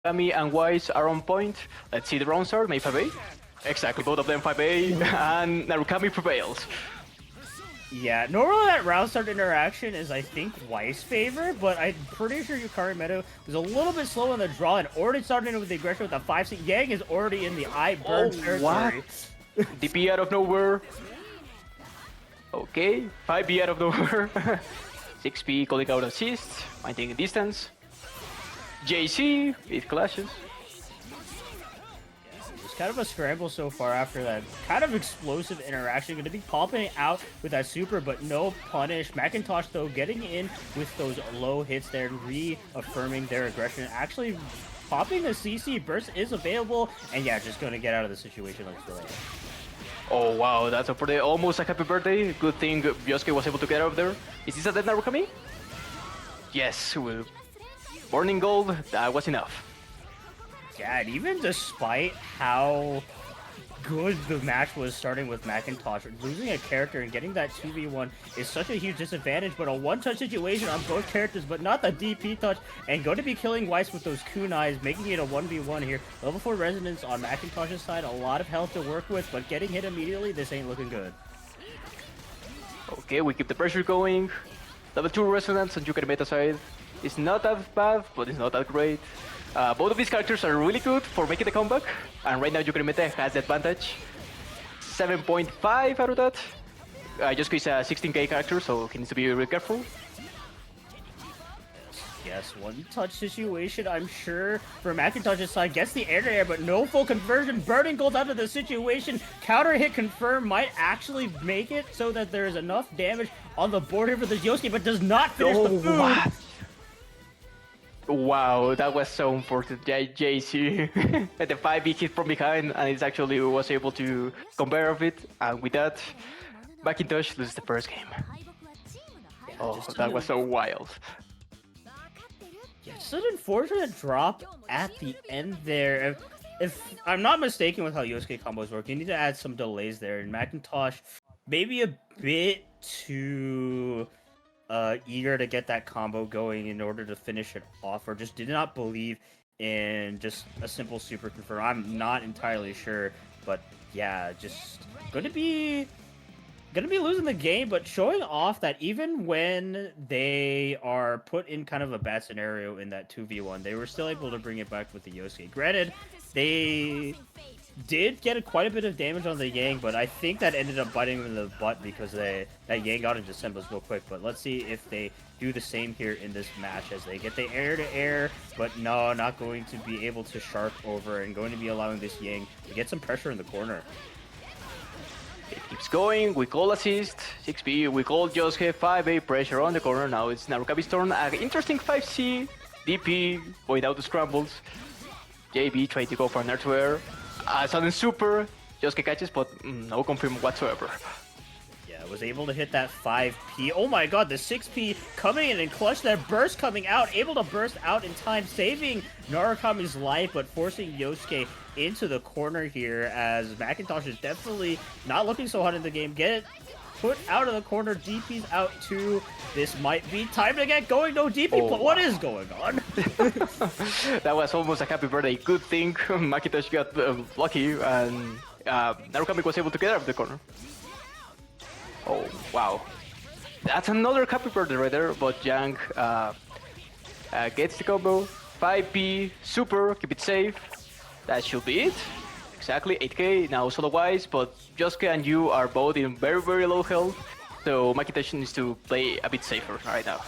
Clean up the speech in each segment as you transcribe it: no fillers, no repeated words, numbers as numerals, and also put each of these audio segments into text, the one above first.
Kami and Wise are on point. Let's see the round start, maybe 5A. Exactly, both of them 5A, and Narukami prevails. Yeah, normally that round start interaction is, I think, Weiss' favor, but I'm pretty sure Yukari Meadow was a little bit slow on the draw and already started with the aggression with the 5C. Yang is already in the eye burn territory. What? DP out of nowhere. Okay, 5B out of nowhere. 6P calling out assist, maintaining distance. JC, it clashes. It's kind of a scramble so far after that kind of explosive interaction. Going to be popping out with that super, but no punish. Macintosh, though, getting in with those low hits there, reaffirming their aggression. Actually, popping the CC burst is available, and yeah, just going to get out of the situation like really. Oh wow, that's almost a happy birthday. Good thing Yosuke was able to get out of there. Is this a dead Narukami? Yes, well, Morning Gold, that was enough. Yeah, and even despite how good the match was starting with Macintosh, losing a character and getting that 2v1 is such a huge disadvantage, but a one-touch situation on both characters, but not the DP touch, and going to be killing Weiss with those kunais, making it a 1v1 here. Level 4 Resonance on Macintosh's side, a lot of health to work with, but getting hit immediately, this ain't looking good. Okay, we keep the pressure going. Level 2 Resonance on Yukari meta side. It's not that bad, but it's not that great. Both of these characters are really good for making the comeback, and right now Yukari meta has the advantage. 7.5 out of that. Just is a 16k character, so he needs to be really careful. Yes, one-touch situation, I'm sure, for Macintosh's side. Gets the air-to-air, but no full conversion. Burning Gold out of the situation. Counter hit confirm might actually make it so that there is enough damage on the board here for the Yosuke, but does not finish the food. What? Wow, that was so unfortunate. JC at the 5B hit from behind, and it actually was able to come bear of it. And with that, Macintosh loses the first game. Oh, that was so wild. Just an unfortunate drop at the end there. If I'm not mistaken with how Yosuke combos work, you need to add some delays there. And Macintosh, maybe a bit too eager to get that combo going in order to finish it off, or just did not believe in just a simple super confirm. I'm not entirely sure, but yeah, just gonna be losing the game, but showing off that even when they are put in kind of a bad scenario in that 2v1, they were still able to bring it back with the Yosuke. Granted, they did get quite a bit of damage on the Yang, but I think that ended up biting them in the butt because that Yang got into Sembas real quick. But let's see if they do the same here in this match as they get the air-to-air, but no, not going to be able to shark over and going to be allowing this Yang to get some pressure in the corner. It keeps going, we call assist, 6B, we call Yosuke, 5A, pressure on the corner, now it's Narukami's turn, interesting 5C, DP, point out the scrambles, JB trying to go for an air-to-air, sudden super, Yosuke catches, but no confirm whatsoever. Yeah, was able to hit that 5P. Oh my god, the 6P coming in and clutch that burst coming out, able to burst out in time, saving Narukami's life, but forcing Yosuke into the corner here as Macintosh is definitely not looking so hot in the game. Get it put out of the corner, DP's out too. This might be time to get going. No DP, but what is going on? That was almost a happy birthday. Good thing Macintosh got lucky and Narukami was able to get out of the corner. Oh, wow. That's another happy birthday right there, but Yang gets the combo. 5P, super, keep it safe. That should be it. Exactly, 8k, now solo-wise, but Yosuke and you are both in very, very low health, so Macintosh needs to play a bit safer right now.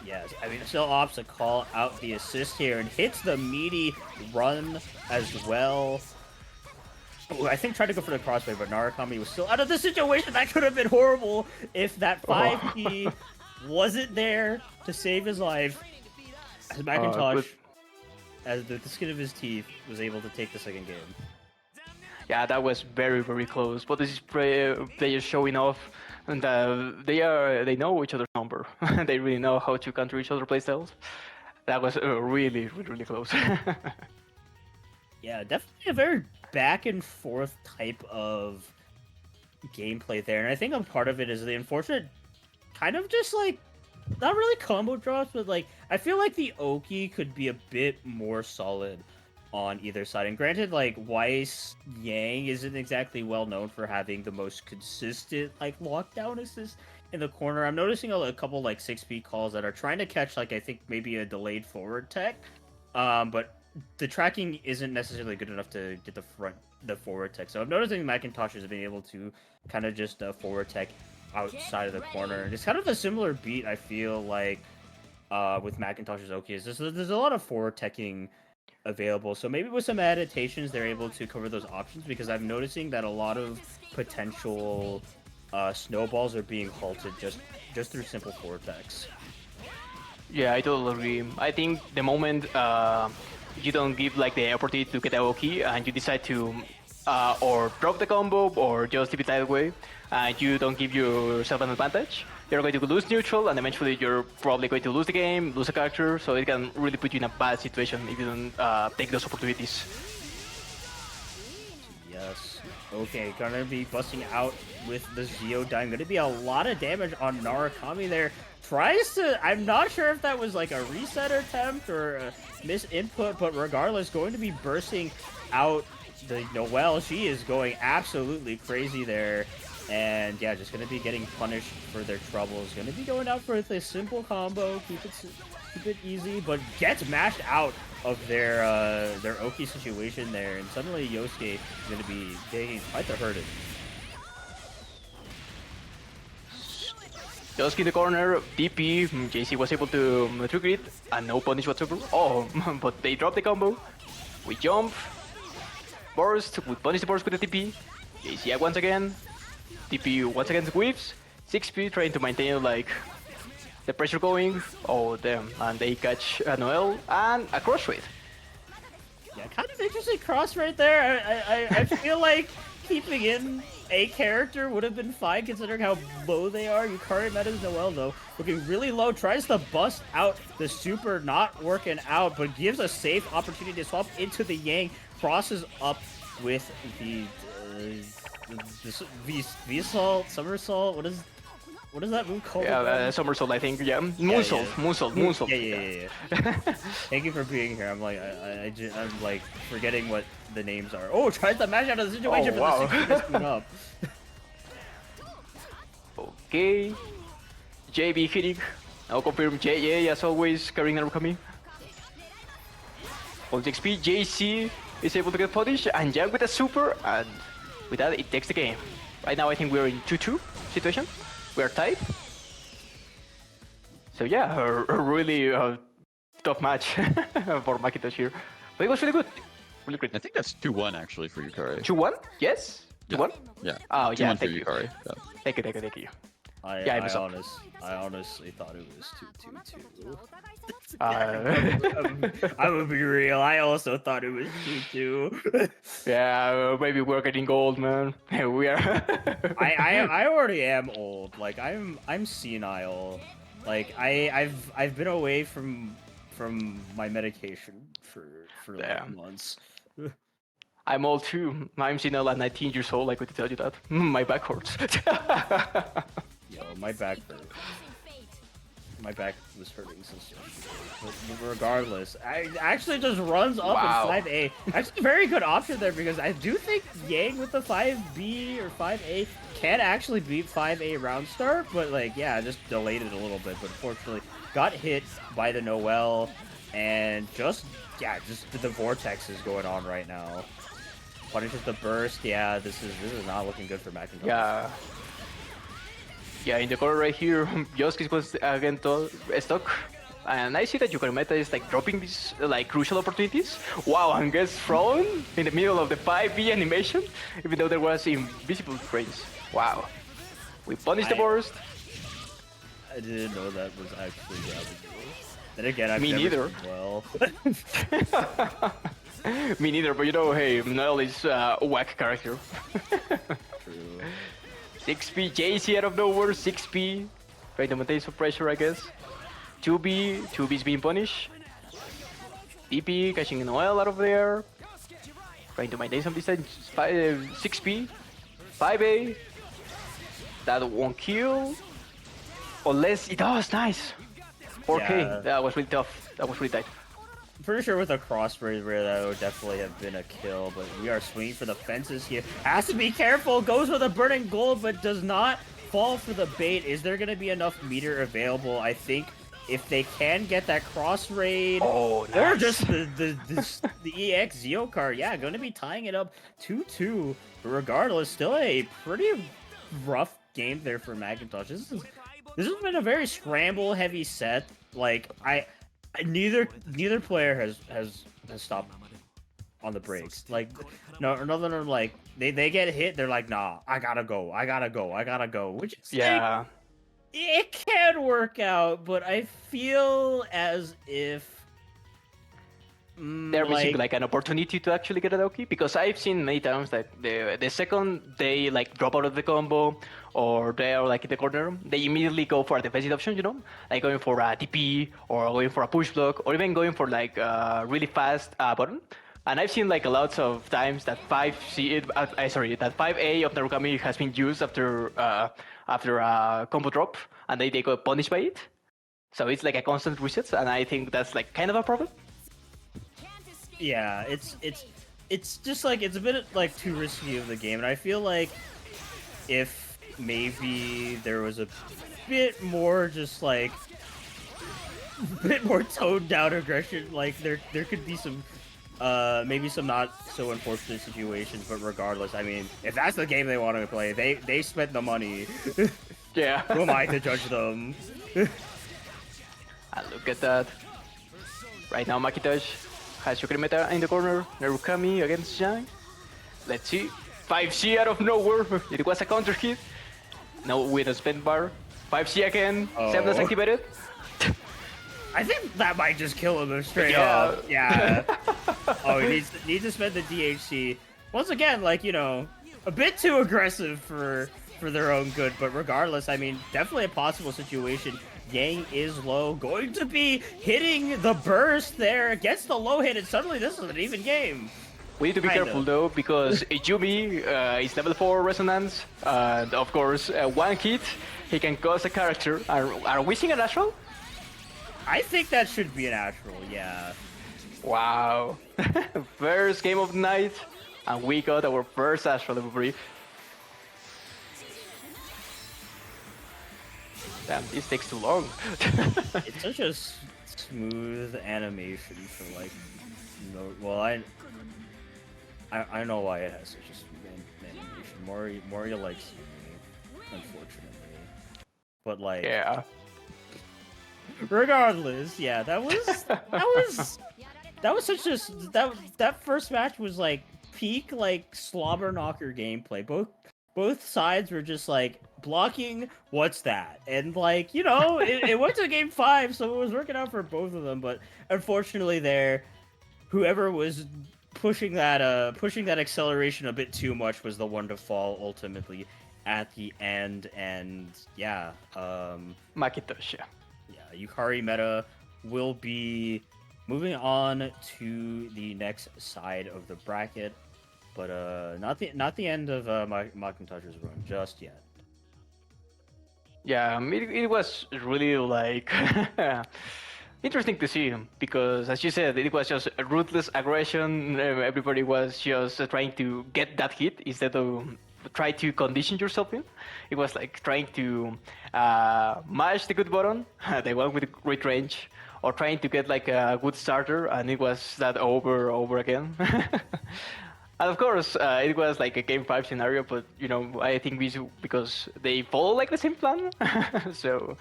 Yes, I mean, still opts to call out the assist here and hits the meaty run as well. Ooh, I think tried to go for the crossfade, but Narukami was still out of the situation. That could have been horrible if that 5P wasn't there to save his life. As Macintosh, as the skin of his teeth, was able to take the second game. Yeah, that was very, very close. But this is players showing off, and they know each other's number. They really know how to counter each other's playstyles. That was really, really close. Yeah, definitely a very back and forth type of gameplay there, and I think a part of it is the unfortunate kind of just like not really combo drops, but like I feel like the Oki could be a bit more solid on either side. And granted, like Weiss Yang isn't exactly well known for having the most consistent like lockdown assist in the corner. I'm noticing a couple like 6B calls that are trying to catch like I think maybe a delayed forward tech, but the tracking isn't necessarily good enough to get the forward tech. So I'm noticing Macintosh has been able to kind of just forward tech outside of the corner. And it's kind of a similar beat I feel like with Macintosh's Oki. There's a lot of forward teching available. So maybe with some adaptations, they're able to cover those options because I'm noticing that a lot of potential snowballs are being halted just through simple vortex. Yeah, I totally agree. I think the moment you don't give like the opportunity to get a key and you decide to or drop the combo or just leave it that way and you don't give yourself an advantage, you're going to lose neutral and eventually you're probably going to lose the game, lose a character, so it can really put you in a bad situation if you don't take those opportunities. Yes. Okay, gonna be busting out with the Zeodime. Gonna be a lot of damage on Narukami there. Tries to... I'm not sure if that was like a reset attempt or a misinput, but regardless, going to be bursting out the Noelle. She is going absolutely crazy there. And yeah, just gonna be getting punished for their troubles. Gonna be going out for a simple combo, keep it easy, but gets mashed out of their Oki situation there, and suddenly Yosuke is gonna be taking quite the hurting. Just in the corner, DP, JC was able to trigger it, and no punish whatsoever. Oh, but they dropped the combo. We jump, burst, we punish the burst with the TP. JC once again. TP once again whiffs. 6P trying to maintain like the pressure going. Oh damn, and they catch a Noelle and a cross rate. Yeah, kind of interesting cross right there. I feel like keeping in a character would have been fine considering how low they are. Yukari Meta's Noelle though, looking really low, tries to bust out the super, not working out, but gives a safe opportunity to swap into the Yang, crosses up with the V-Salt, Somersault, what is that move called? Yeah, somersault, I think. Yeah, moonsault, moonsault. Yeah. Thank you for being here. I'm like, I'm like forgetting what the names are. Oh, tries to mash out of the situation, Oh, wow. but the 60 up. Okay, JB hitting. Now confirm JA as always, carrying Narukami. On the XP, JC is able to get punished, and Yang with a super, and with that, it takes the game. Right now, I think we're in 2-2 situation. We are tied. So yeah, a really tough match for Macintosh here. But it was really good. Really great. I think that's 2-1 actually for Yukari. 2-1? Yes? 2-1? Yeah. Oh, yeah, 2-1 for thank you. Yukari. Yeah. Thank you. I honestly thought it was 2-2. I would be real. I also thought it was 2-2. Yeah, maybe we're getting old, man. We are. I already am old. Like I'm senile. Like I've been away from my medication for like months. I'm old too. I'm senile at 19 years old. I could tell you that. My back hurts. Yo, my back hurt. My back was hurting since yesterday. But regardless, I actually just runs up in 5A. Actually, very good option there because I do think Yang with the 5B or 5A can actually beat 5A round start, but like, yeah, just delayed it a little bit. But unfortunately, got hit by the Noelle, and just the vortex is going on right now. Punishes the burst. Yeah, this is not looking good for Macintosh. Yeah, in the corner right here, Yosuke was again stuck. And I see that Yukari Meta is like dropping these like crucial opportunities. Wow, and gets thrown in the middle of the 5B animation, even though there was invisible frames. Wow. We punished the burst. I didn't know that was actually happening. Then again, I've Me neither. Well. Me neither, but you know, hey, Noelle is a whack character. True. 6P, JC out of nowhere, 6P. Trying to maintain some pressure, I guess. 2B is being punished. DP catching Noelle out of there. Trying to maintain some distance. 6P, 5A. That won't kill. Unless it does, nice. 4K. Yeah. That was really tough. That was really tight. I'm pretty sure with a cross raid rare that would definitely have been a kill, but we are swinging for the fences here. Has to be careful, goes with a burning gold, but does not fall for the bait. Is there going to be enough meter available? I think if they can get that cross raid, Oh, nice. or just the EX Zeo card, yeah, going to be tying it up 2-2. But regardless, still a pretty rough game there for Macintosh. This has been a very scramble-heavy set. Like, neither player has stopped on the brakes. Like, no, none of them, like, they get hit, they're like, nah, I gotta go, which is Yeah. like, it can work out, but I feel as if They're missing like an opportunity to actually get a Loki, because I've seen many times that the second they like drop out of the combo or they are like in the corner, they immediately go for a defensive option, you know, like going for a TP or going for a push block or even going for like a really fast button. And I've seen like a lots of times that 5C, that 5A of Narukami has been used after a combo drop, and they got punished by it. So it's like a constant reset, and I think that's like kind of a problem. yeah, it's just like it's a bit like too risky of the game, and I feel like if maybe there was a bit more just like a bit more toned down aggression, like there could be some maybe some not so unfortunate situations, but regardless, I mean, if that's the game they want to play, they spent the money. Yeah. Who am I to judge them? And look at that. Right now, Makitosh has Yukrimeta in the corner. Narukami against Jang. Let's see. 5C out of nowhere. It was a counter hit. Now with a spin bar. 5C again. Oh. 7 activated. I think that might just kill him straight Yeah. up. Yeah. Oh, he needs to spend the DHC. Once again, like, you know, a bit too aggressive for their own good, but regardless, I mean, definitely a possible situation. Yang is low, going to be hitting the burst there, gets the low hit, and suddenly this is an even game. We need to be careful though, because Yumi is level 4 resonance, and of course, one hit, he can cause a character. Are we seeing a natural? I think that should be a natural, yeah. Wow. First game of the night, and we got our first Astral level 3. Damn, this takes too long. It's such a smooth animation for like, no, well, I know why it has such a smooth animation. Moria likes me, unfortunately, but like, Yeah. regardless, yeah, that was such a that first match was like peak like slobber knocker gameplay. Both sides were just like blocking, what's that? And like, you know, it went to game 5, so it was working out for both of them, but unfortunately there, whoever was pushing that acceleration a bit too much was the one to fall ultimately at the end. And yeah, Makitosh, yeah. yeah, Yukari meta will be moving on to the next side of the bracket. But not the end of Macintosh's run just yet. Yeah, it was really like interesting to see him, because as you said, it was just a ruthless aggression. Everybody was just trying to get that hit instead of try to condition yourself in. It was like trying to mash the good button, the one with great range, or trying to get like a good starter, and it was that over again. And of course, it was like a game 5 scenario, but you know, I think because they follow like the same plan, so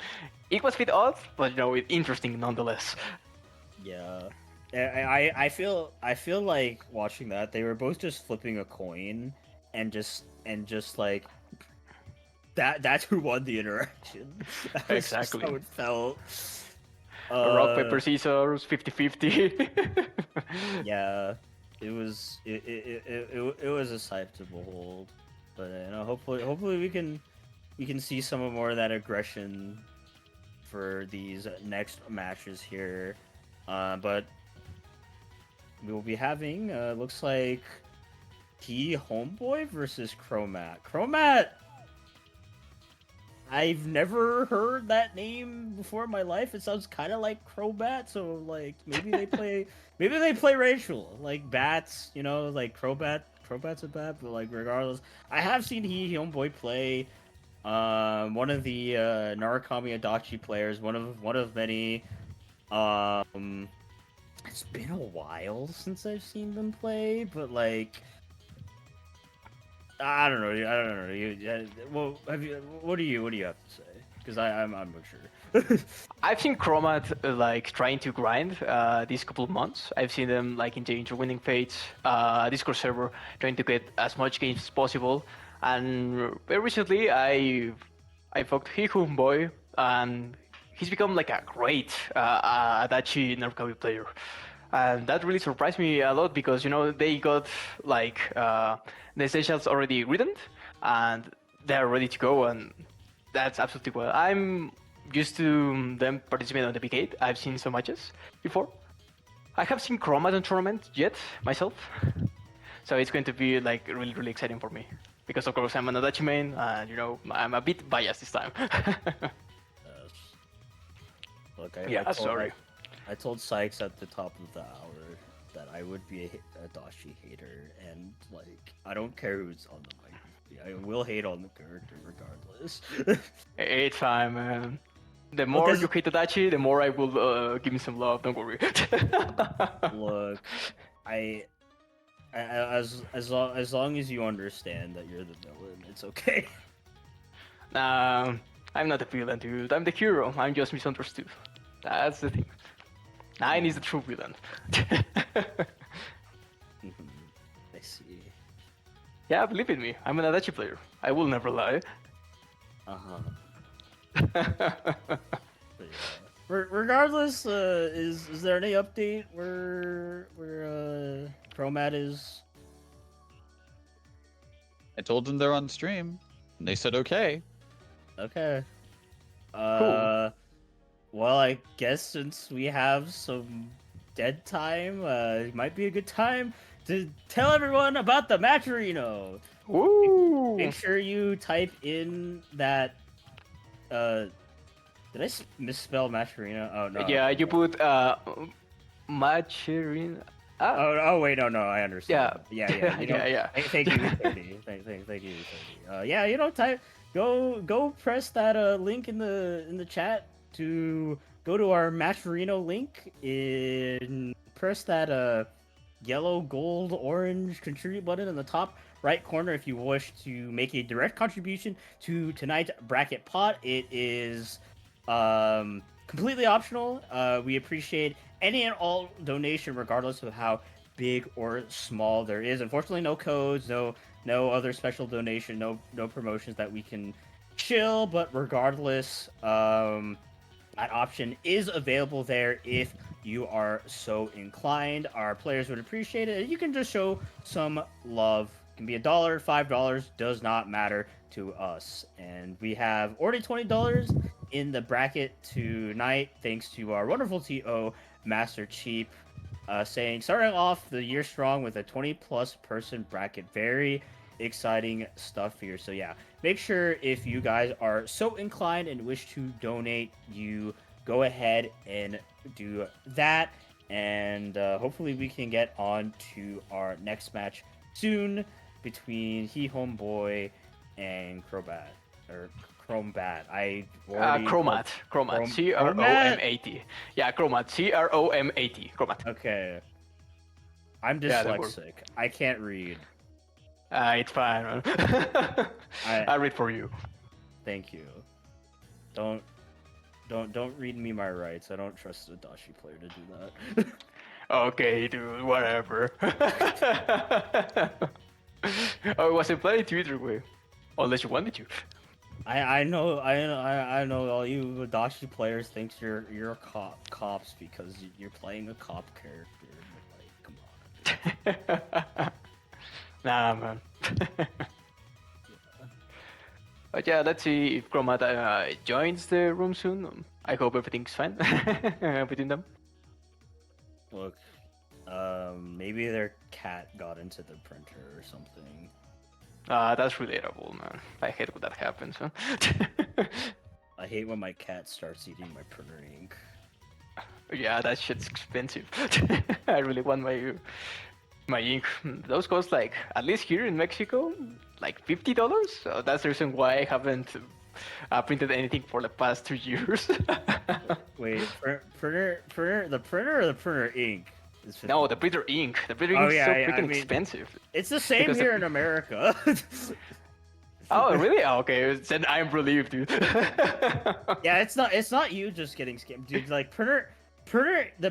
it was a bit odd, but you know, interesting nonetheless. Yeah, I feel like watching that they were both just flipping a coin, and just like that's who won the interaction. That was Exactly. just how it felt. Rock paper scissors, 50-50. Yeah. It was a sight to behold, but you know, hopefully we can see some more of that aggression for these next matches here. But we will be having looks like T Homeboy versus Chromat. I've never heard that name before in my life. It sounds kind of like Crobat, so like maybe they play racial like bats, you know, like Crobat's a bat, but like regardless, I have seen Homeboy play. One of the Narukami Adachi players, one of many. Um, it's been a while since I've seen them play, but like I don't know. I don't know. Well, What do you have to say? Because I'm not sure. I've seen Chromat like trying to grind these couple of months. I've seen them like in the interwinning fates, Discord server, trying to get as much games as possible. And very recently, I fucked Hikun Boy, and he's become like a great Adachi Narukami player. And that really surprised me a lot because they got like the essentials already written, and they're ready to go, and that's absolutely well. I'm used to them participating on the Big 8. I've seen so matches before. I have seen Chroma in tournament yet myself, so it's going to be like really really exciting for me because of course I'm an Adachi main, and I'm a bit biased this time. Yes. Look, Yeah, sorry. I told Sykes at the top of the hour that I would be a Dashi hater, and like I don't care who's on the mic. I will hate on the character regardless. It's fine, man. The more Because- you hate Adachi, the more I will give me some love. Don't worry. Look, as long as you understand that you're the villain, it's okay. Nah, I'm not the villain, dude. I'm the hero. I'm just misunderstood. That's the thing. Nine is the true villain. I see. Yeah, believe in me. I'm an Adachi player. I will never lie. But yeah. Regardless, is there any update where Chromat is? I told them they're on stream, and they said okay. Okay. Cool. Well, I guess since we have some dead time, it might be a good time to tell everyone about the Matcherino. Woo! Make sure you type in that. Did I misspell Matcherino? Oh no. Yeah, you put Machirin. Oh wait, no, I understand. Yeah. Yeah. You know, Yeah. Thank you, 30. Thank you, 30. Yeah, type. Go press that link in the chat to go to our Matcherino link. Press that yellow, gold, orange contribute button in the top right corner if you wish to make a direct contribution to tonight's bracket pot. It is completely optional. We appreciate any and all donation, regardless of how big or small there is. Unfortunately, no codes, no other special donation, no promotions that we can chill. But regardless, that option is available there if you are so inclined. Our players would appreciate it. You can just show some love. It can be $1, $5, does not matter to us. And we have already $20 in the bracket tonight, thanks to our wonderful TO Master Cheap, saying starting off the year strong with a 20+ person bracket. Very exciting stuff here. So yeah, make sure if you guys are so inclined and wish to donate, you go ahead and do that. And hopefully we can get on to our next match soon between Homeboy and Crobat. Or Chromat. Chromat. CROMAT. Yeah, Chromat. CROMAT. Chromat. Okay. I'm Yeah, dyslexic. I can't read. It's fine, man. I read for you. Thank you. Don't read me my rights. I don't trust a Dashi player to do that. Okay, dude, whatever. I wasn't planning to either way. Unless you wanted to. I know all you Dashi players thinks you're cops because you're playing a cop character. Like, come on. Nah, man. But yeah, let's see if Chromata joins the room soon. I hope everything's fine between them. Look, maybe their cat got into the printer or something. That's relatable, man. I hate when that happens. Huh? I hate when my cat starts eating my printer ink. Yeah, that shit's expensive. I really want my ink. Those cost like, at least here in Mexico, like $50. So that's the reason why I haven't printed anything for the past 2 years. Wait, the printer or the printer ink? Is No, the 50. printer ink. The printer Oh ink is so yeah, I freaking mean, expensive. it's the same Because the- here in America. Oh, really? Oh, okay, then I'm relieved, dude. Yeah, it's not you just getting scammed, dude. Like the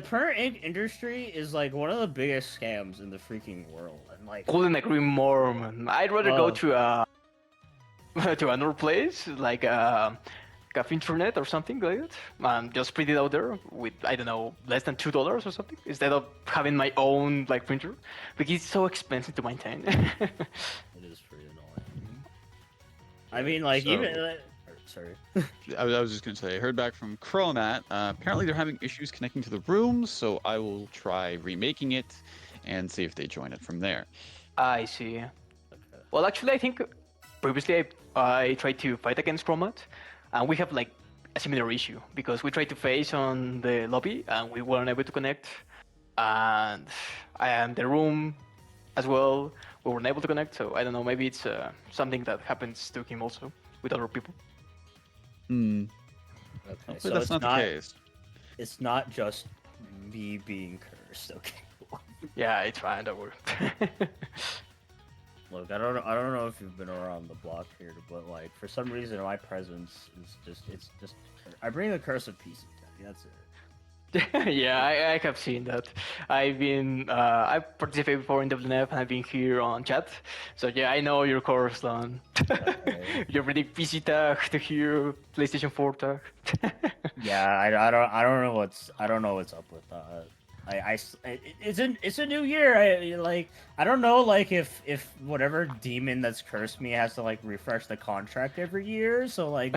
printer ink industry is like one of the biggest scams in the freaking world, and like Couldn't agree more, man. I'd rather go Oh. to to another place like Cafe Internet or something like that, and just print it out there with, I don't know, less than $2 or something, instead of having my own like printer, because it's so expensive to maintain. it is pretty annoying. I mean, like So- even sorry. I was just going to say, I heard back from Chromat. Apparently, they're having issues connecting to the room, so I will try remaking it and see if they join it from there. I see. Okay. Well, actually, I think previously I tried to fight against Chromat, and we have like a similar issue because we tried to face on the lobby and we weren't able to connect, and the room as well we weren't able to connect. So I don't know, maybe it's something that happens to him also with other people. Hmm. Okay, Hopefully so that's it's not the case. It's not just me being cursed. Okay. Yeah, it's fine. Don't worry. Look, I don't know if you've been around the block here, but like for some reason my presence is just I bring the curse of PC. That's it. Yeah, I have seen that. I've participated before in WNF and I've been here on chat. So yeah, I know your course, Lon. Okay. You're reading PC tag to hear PlayStation 4 tag. Yeah, I don't know what's up with that. It's a new year. I don't know like if whatever demon that's cursed me has to like refresh the contract every year. So like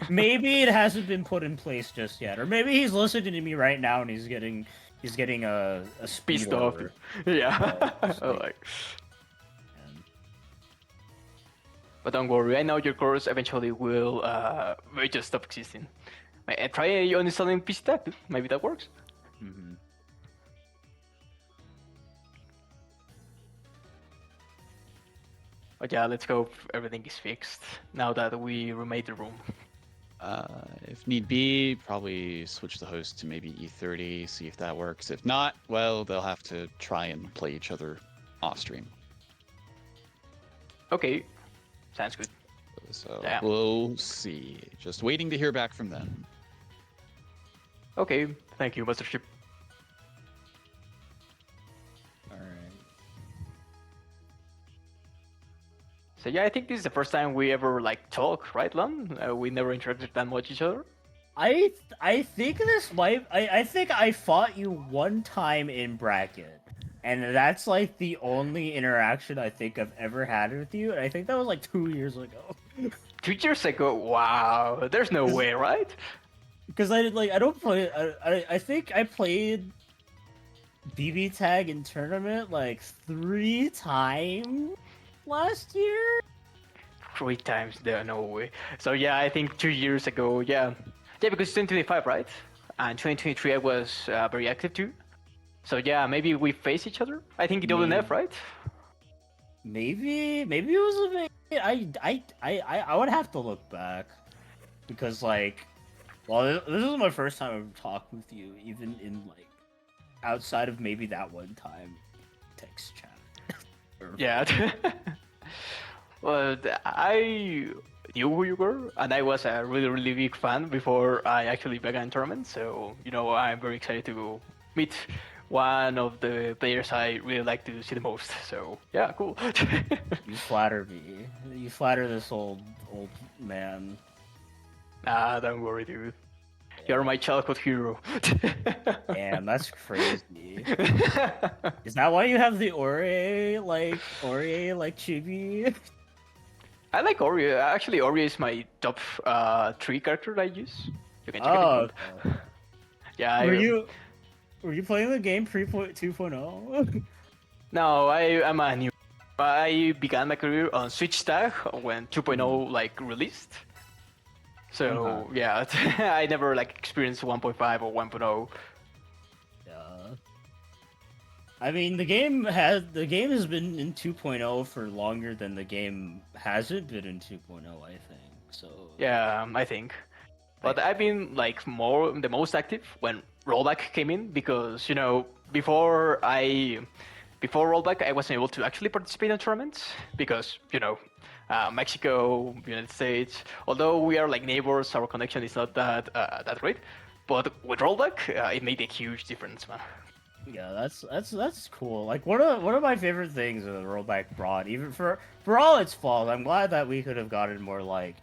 maybe it hasn't been put in place just yet, or maybe he's listening to me right now and he's getting a speed Pissed off. order. Yeah. just like- Like, And but don't worry, I know your course eventually will just stop existing. Try uninstalling PC tag, dude. Maybe that works. mhm. But yeah, let's hope everything is fixed now that we remade the room. If need be, probably switch the host to maybe E30, see if that works. If not, well, they'll have to try and play each other off stream. Okay, sounds good. So Yeah. we'll see. Just waiting to hear back from them. Okay, thank you, Master Chip. All right. So yeah, I think this is the first time we ever like talk, right, Lon? We never interacted that much each other. I think this might. I think I fought you one time in bracket, and that's like the only interaction I think I've ever had with you. And I think that was like 2 years ago. 2 years ago, wow, there's no way, right? Because I don't play. I think I played BBTAG in tournament like 3 times last year. 3 times, there, no way. So yeah, I think 2 years ago, yeah, because it's 2025, right? And 2023 I was very active too. So yeah, maybe we face each other. I think in WNF, right? Maybe it was a bit. I would have to look back because like, well, this is my first time I've talked with you, even in like outside of maybe that one time text chat. Yeah. Well, I knew who you were, and I was a really, really big fan before I actually began tournament. So, you know, I'm very excited to meet one of the players I really like to see the most. So, yeah, cool. You flatter me. You flatter this old man. Nah, don't worry, dude. You're my childhood hero. Damn, that's crazy. Is that why you have the Ore like chibi? I like Ori. Actually, Ori is my top 3 character I use. You can check Oh, it out. Yeah. were you playing the game 3.2.0? No, I'm a new. I began my career on Switch Tag when 2.0 like released. So yeah, I never like experienced 1.5 or 1.0. Yeah. I mean, the game has been in 2.0 for longer than the game hasn't been in 2.0, I think. So Yeah, I think. But I've been like the most active when rollback came in because before rollback I wasn't able to actually participate in tournaments because Mexico, United States, although we are like neighbors, our connection is not that great. But with rollback, it made a huge difference, man. yeah, that's cool. Like one of my favorite things that rollback brought, even for all its flaws, I'm glad that we could have gotten more like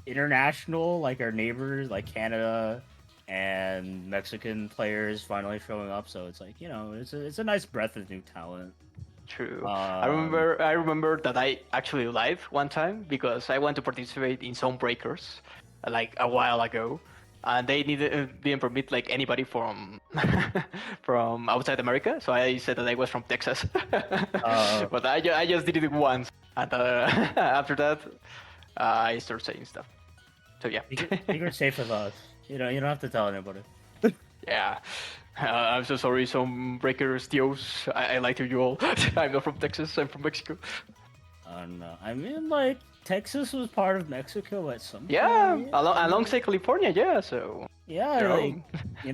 international, like our neighbors, like Canada and Mexican players finally showing up. So it's like it's a nice breath of new talent. True. Um, I remember that I actually live one time because I want to participate in some breakers like a while ago, and they didn't permit like anybody from from outside America. So I said that I was from Texas, but I just did it once, and after that I started saying stuff. So yeah. You're safe with us. You don't have to tell anybody. Yeah. I'm so sorry, some breakers, Dios. I lied to you all. I'm not from Texas, I'm from Mexico. No, I mean, like, Texas was part of Mexico at some Yeah, point. alongside California, yeah, so. Yeah, They're like,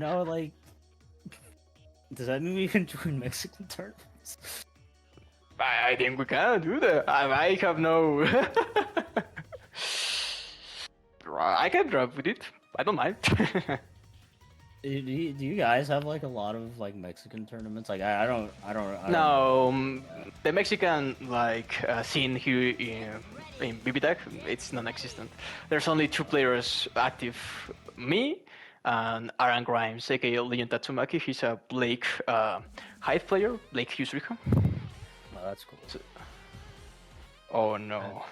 all- like, does that mean we can join Mexican tournaments? I think we can do that. I have no. I can drop with it. I don't mind. Do you guys have like a lot of like Mexican tournaments? Like I don't No, the Mexican scene here in BBTAG, it's non-existent. There's only two players active, me and Aaron Grimes, aka Leon Tatsumaki. He's a Blake Hive player, Blake Husrika. Oh, that's cool. Oh no.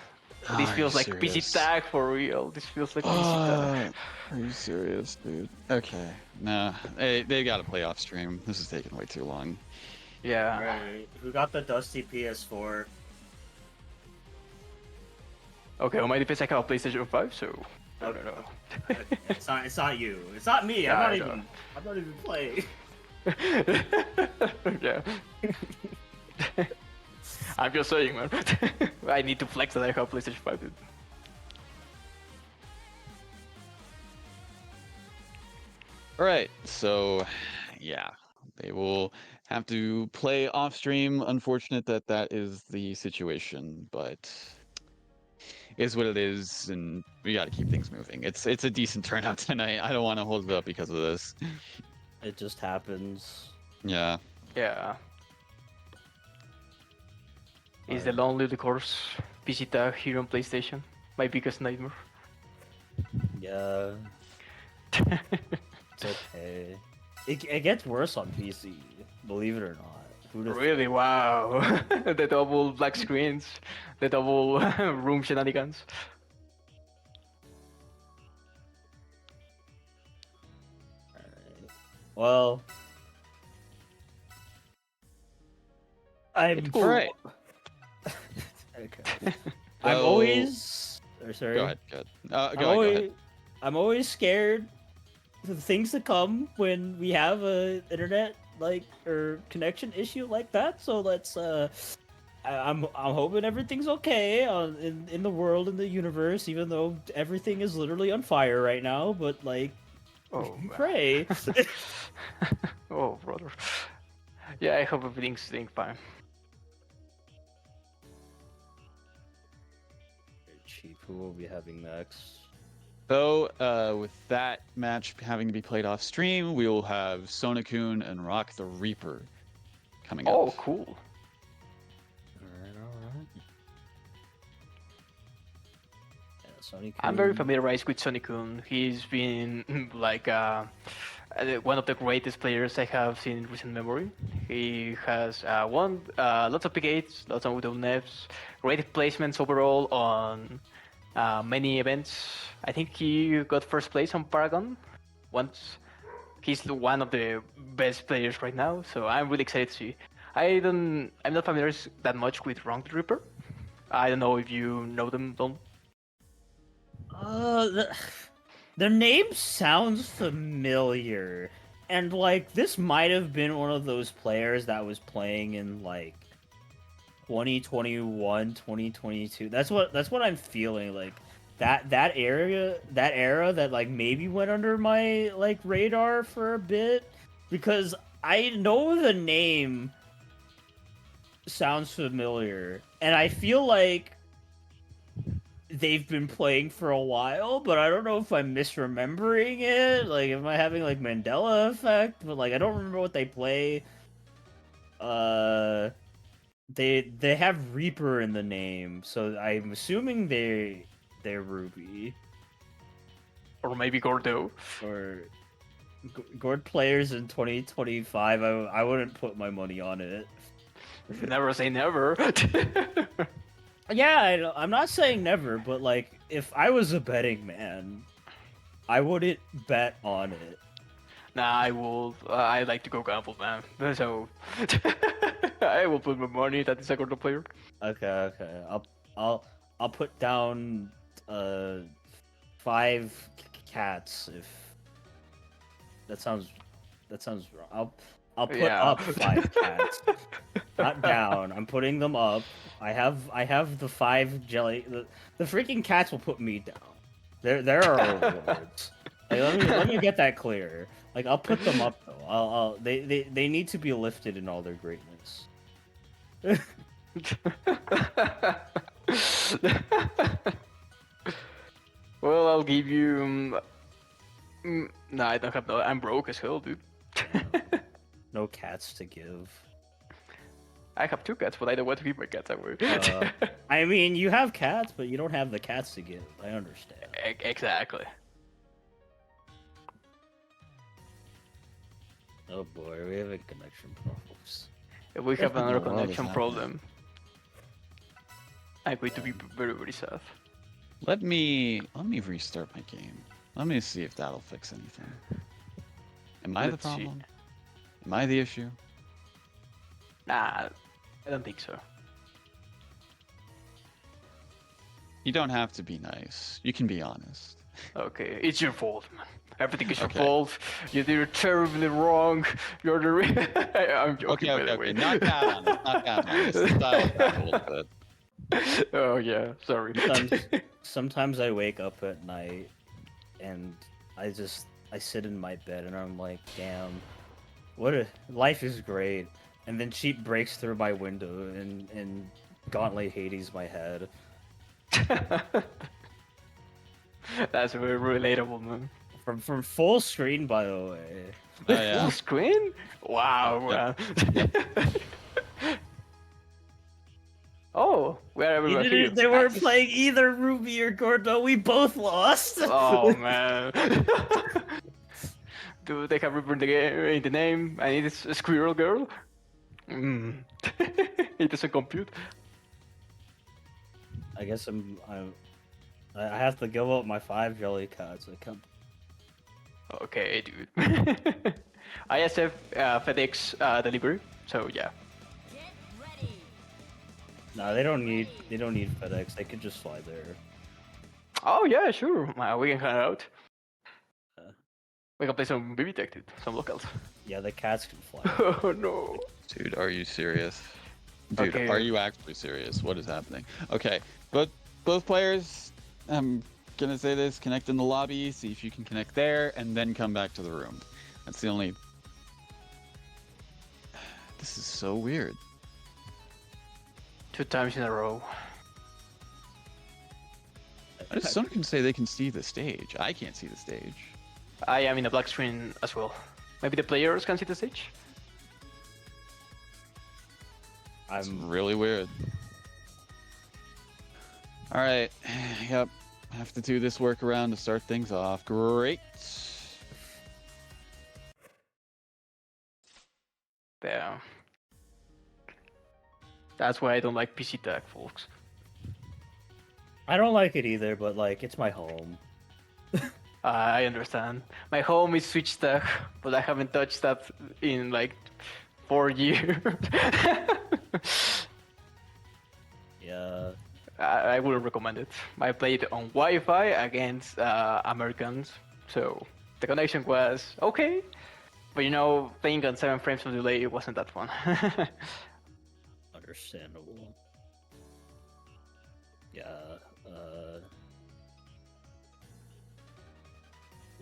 This Are feels you like serious? PC tag for real. This feels like PC tag. Are you serious, dude? Okay, nah, they got to play off stream. This is taking way too long. Yeah. Right. Who got the dusty PS4? Okay, on my defense, I have a PlayStation 5, so. No. It's not you. It's not me. Yeah, I'm not even playing. Yeah. I'm just saying, man. I need to flex that I have PlayStation 5, dude. All right, so yeah, they will have to play off stream. Unfortunate that that is the situation, but is what it is, and we got to keep things moving. It's a decent turnout tonight. I don't want to hold it up because of this. It just happens. Yeah. Yeah. Is the Lonely Course PC tag here on PlayStation my biggest nightmare? Yeah. It's okay. It gets worse on PC, believe it or not. Really? Wow. The double black screens, the double room shenanigans. Alright. Well, I'm Cool. Alright. Okay. I'm always. Or sorry. Go ahead. Go ahead. I'm always scared of things to come when we have a internet or connection issue like that. So let's. I'm hoping everything's okay in the world, in the universe, even though everything is literally on fire right now. But like, Oh, pray. Oh, brother. Yeah, I hope everything's staying fine. Chief, who will be having next? So, with that match having to be played off stream, we will have Sonokun and Rock the Reaper coming up. Oh, cool. Alright. Yeah, Sonic. I'm very familiarized with Sonicun. He's been like one of the greatest players I have seen in recent memory. He has won lots of P8s, lots of WNFs, great placements overall on many events. I think he got first place on Paragon once. He's one of the best players right now, so I'm really excited to see I'm not familiar that much with Wrong Reaper. I don't know if you know them, Don. Their name sounds familiar, and like this might have been one of those players that was playing in like 2021, 2022. That's what I'm feeling like. That era that like maybe went under my like radar for a bit because I know the name sounds familiar, and I feel like they've been playing for a while, but I don't know if I'm misremembering it. Like, am I having like Mandela effect? But like, I don't remember what they play. Uh, they have Reaper in the name, so I'm assuming they're Ruby Or maybe Gordo. or Gord players in 2025. I wouldn't put my money on it. Never say never. Yeah, I'm not saying never, but like if I was a betting man, I wouldn't bet on it. Nah, I will. I like to go gamble, man. So I will put my money that is a Gordo player. Okay. I'll put down 5 cats if that sounds wrong. I'll put Yeah. up 5 cats. Not down. I'm putting them up. I have the 5 jelly. The freaking cats will put me down. There are rewards. Like, let me get that clear. Like I'll put them up though. They need to be lifted in all their greatness. Well, I'll give you. No, I don't have no. I'm broke as hell, dude. No cats to give. I have 2 cats, but I don't want to give my cats away. I mean, you have cats, but you don't have the cats to give. I understand. Exactly. Oh boy, we have a connection problems. If we have another What is connection happening? problem, I'm going to be very, very sad. Let me restart my game. Let me see if that'll fix anything. Am I the Let's see. problem? Am I the issue? Nah, I don't think so. You don't have to be nice. You can be honest. Okay, it's your fault, man. Everything is your Okay. fault. You did it terribly wrong. You're the I'm joking, by the way. Okay. Not cat on it. Not cat on it. Dial it back a little bit. Oh yeah, sorry. Sometimes I wake up at night and I sit in my bed and I'm like, damn, life is great. And then she breaks through my window and Gauntlet Hades my head. That's very relatable, man. From full screen, by the way. Oh yeah. Full screen? Wow, Yep. man. Oh, where everyone here? They weren't playing either Ruby or Gordo. We both lost. Oh man. Do they have Reaper in the game in the name? And it is a Squirrel Girl? It doesn't compute. I guess I have to give up my 5 jelly cats. I can't. Okay, dude. ISF FedEx delivery. So yeah. No, they don't need FedEx. They could just fly there. Oh yeah, sure. We can hang out. Uh. We can play some BBTAG, dude. Some locals. Yeah, the cats can fly. Oh no. Dude, are you serious? Dude, Okay. are you actually serious? What is happening? Okay, but both players, I'm gonna say this, connect in the lobby, see if you can connect there, and then come back to the room. That's the only... This is so weird. 2 times in a row. Some can say they can see the stage. I can't see the stage. I am in a black screen as well. Maybe the players can see the stage? It's really weird. Alright, yep. Have to do this workaround to start things off. Great. Damn. That's why I don't like PC tag, folks. I don't like it either, but like it's my home. I understand. My home is Switch tag, but I haven't touched that in like 4 years. Yeah. I wouldn't recommend it. I played on Wi-Fi against Americans, so the connection was okay, but playing on 7 frames of delay it wasn't that fun. Understandable. Yeah.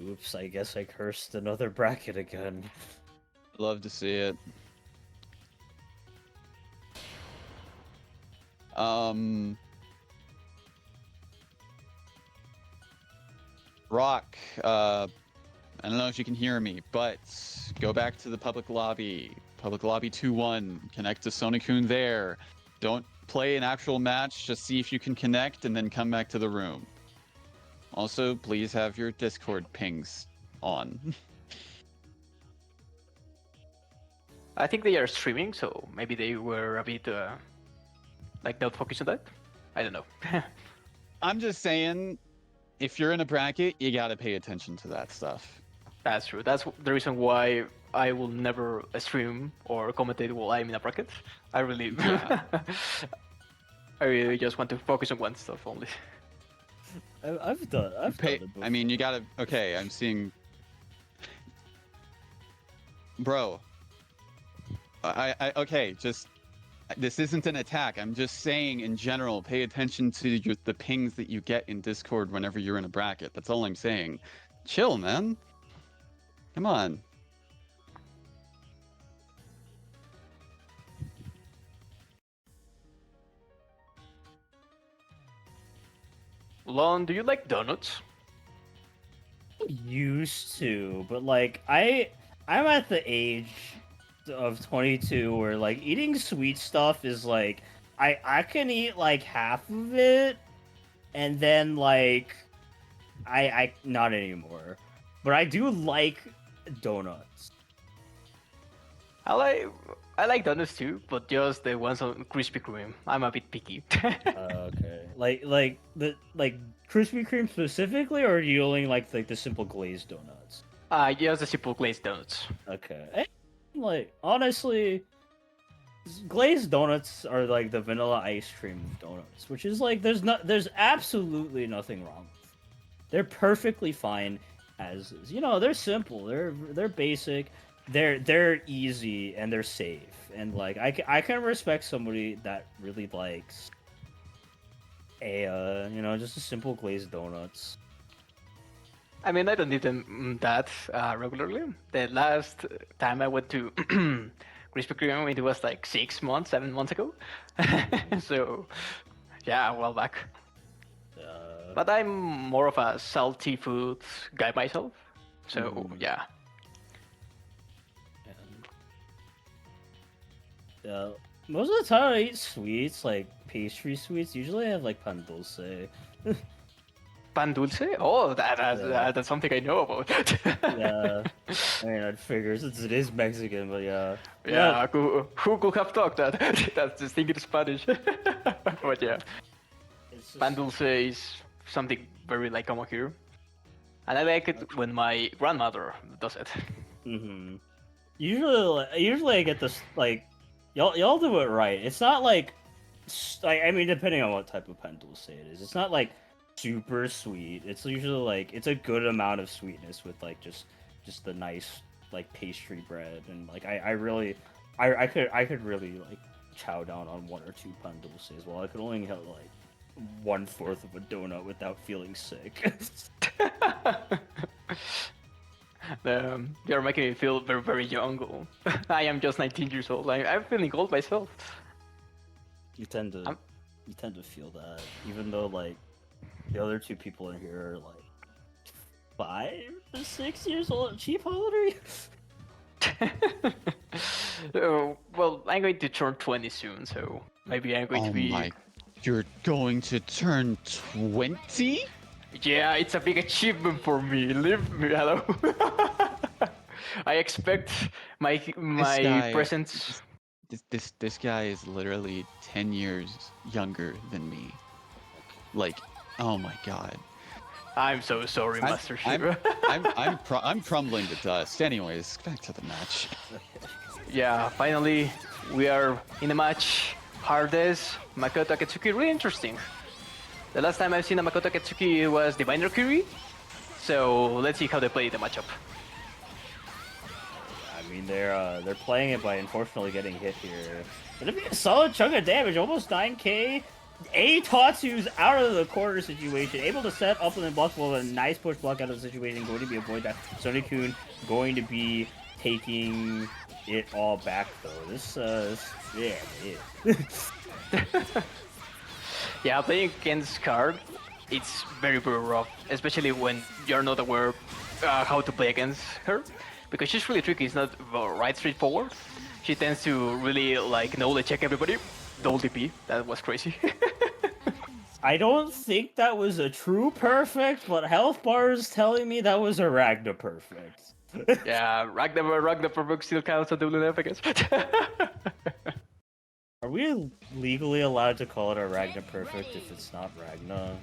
Oops, I guess I cursed another bracket again. Love to see it. Rock, I don't know if you can hear me, but go back to the public lobby. Public lobby 2-1. Connect to Sonokun there. Don't play an actual match. Just see if you can connect and then come back to the room. Also, please have your Discord pings on. I think they are streaming, so maybe they were a bit not focused on that. I don't know. I'm just saying, if you're in a bracket, you gotta pay attention to that stuff. That's true. That's the reason why I will never stream or commentate while I'm in a bracket. I really, Yeah. I really just want to focus on one stuff only. I've done it before. I mean, you gotta. Okay, I'm seeing. Bro. Okay, just. This isn't an attack. I'm just saying, in general, pay attention to the pings that you get in Discord whenever you're in a bracket. That's all I'm saying. Chill, man. Come on. Lon, do you like donuts? Used to, but like I'm at the age of 22 where like eating sweet stuff is like I can eat like half of it and then like I not anymore. But I do like donuts. I like donuts too, but just the ones on Krispy Kreme. I'm a bit picky. Okay. Like the Krispy Kreme specifically, or are you only like the simple glazed donuts? Just the simple glazed donuts. Okay. Like honestly, glazed donuts are like the vanilla ice cream of donuts, which is like there's absolutely nothing wrong with. They're perfectly fine as is. They're simple. They're basic. They're easy and they're safe. And like I can respect somebody that really likes just a simple glazed donuts. I mean, I don't eat them that regularly. The last time I went to Krispy Kreme, it was like 6 months, 7 months ago. So, yeah, a while back. But I'm more of a salty food guy myself. So, yeah. Yeah. Most of the time I eat sweets, like pastry sweets. Usually I have like pan dulce. Pan dulce? Oh, that's something I know about. Yeah. I mean, I'd figure since it is Mexican, but yeah. Yeah, who could have thought that? That's distinct Spanish. But yeah. Pan dulce is something very like common here. And I like it when my grandmother does it. Mm-hmm. Usually I get this, like, y'all do it right. It's not like, I mean, depending on what type of pan dulce it is. It's not like super sweet. It's usually like, it's a good amount of sweetness with like just the nice like pastry bread. And like, I could really like chow down on 1 or 2 pan dulces while I could only have like 1/4 of a donut without feeling sick. You're making me feel very, very young. I am just 19 years old. I'm feeling old myself. You tend to feel that, even though like the other 2 people in here are like 5 or 6 years old. Chief, how old are you? Well, I'm going to turn 20 soon, so maybe I'm going to be. You're going to turn 20? Yeah, it's a big achievement for me. Leave me alone. I expect my presence. This guy is literally 10 years younger than me. Like, oh my god. I'm so sorry, Master Shiva. I'm crumbling to dust. Anyways, back to the match. Yeah, finally we are in a match. Hardest Makoto Akatsuki, really interesting. The last time I've seen a Makoto Akatsuki was Diviner Curie, so let's see how they play the matchup. I mean, they're playing it by unfortunately getting hit here. Gonna be a solid chunk of damage, almost 9k. A Tatsu's out of the corner situation, able to set up and then block with a nice push block out of the situation, going to be avoid that. Sony-kun going to be taking it all back though. Yeah, it is. Yeah, playing against Card, it's very rough, especially when you're not aware how to play against her, because she's really tricky. It's not right straightforward. She tends to really like knowledge check everybody. Double DP, that was crazy. I don't think that was a true perfect, but health bar is telling me that was a Ragnar perfect. Yeah, Ragnar Perfect still counts on WNF, I guess. Are we legally allowed to call it a Ragnar perfect if it's not Ragnar?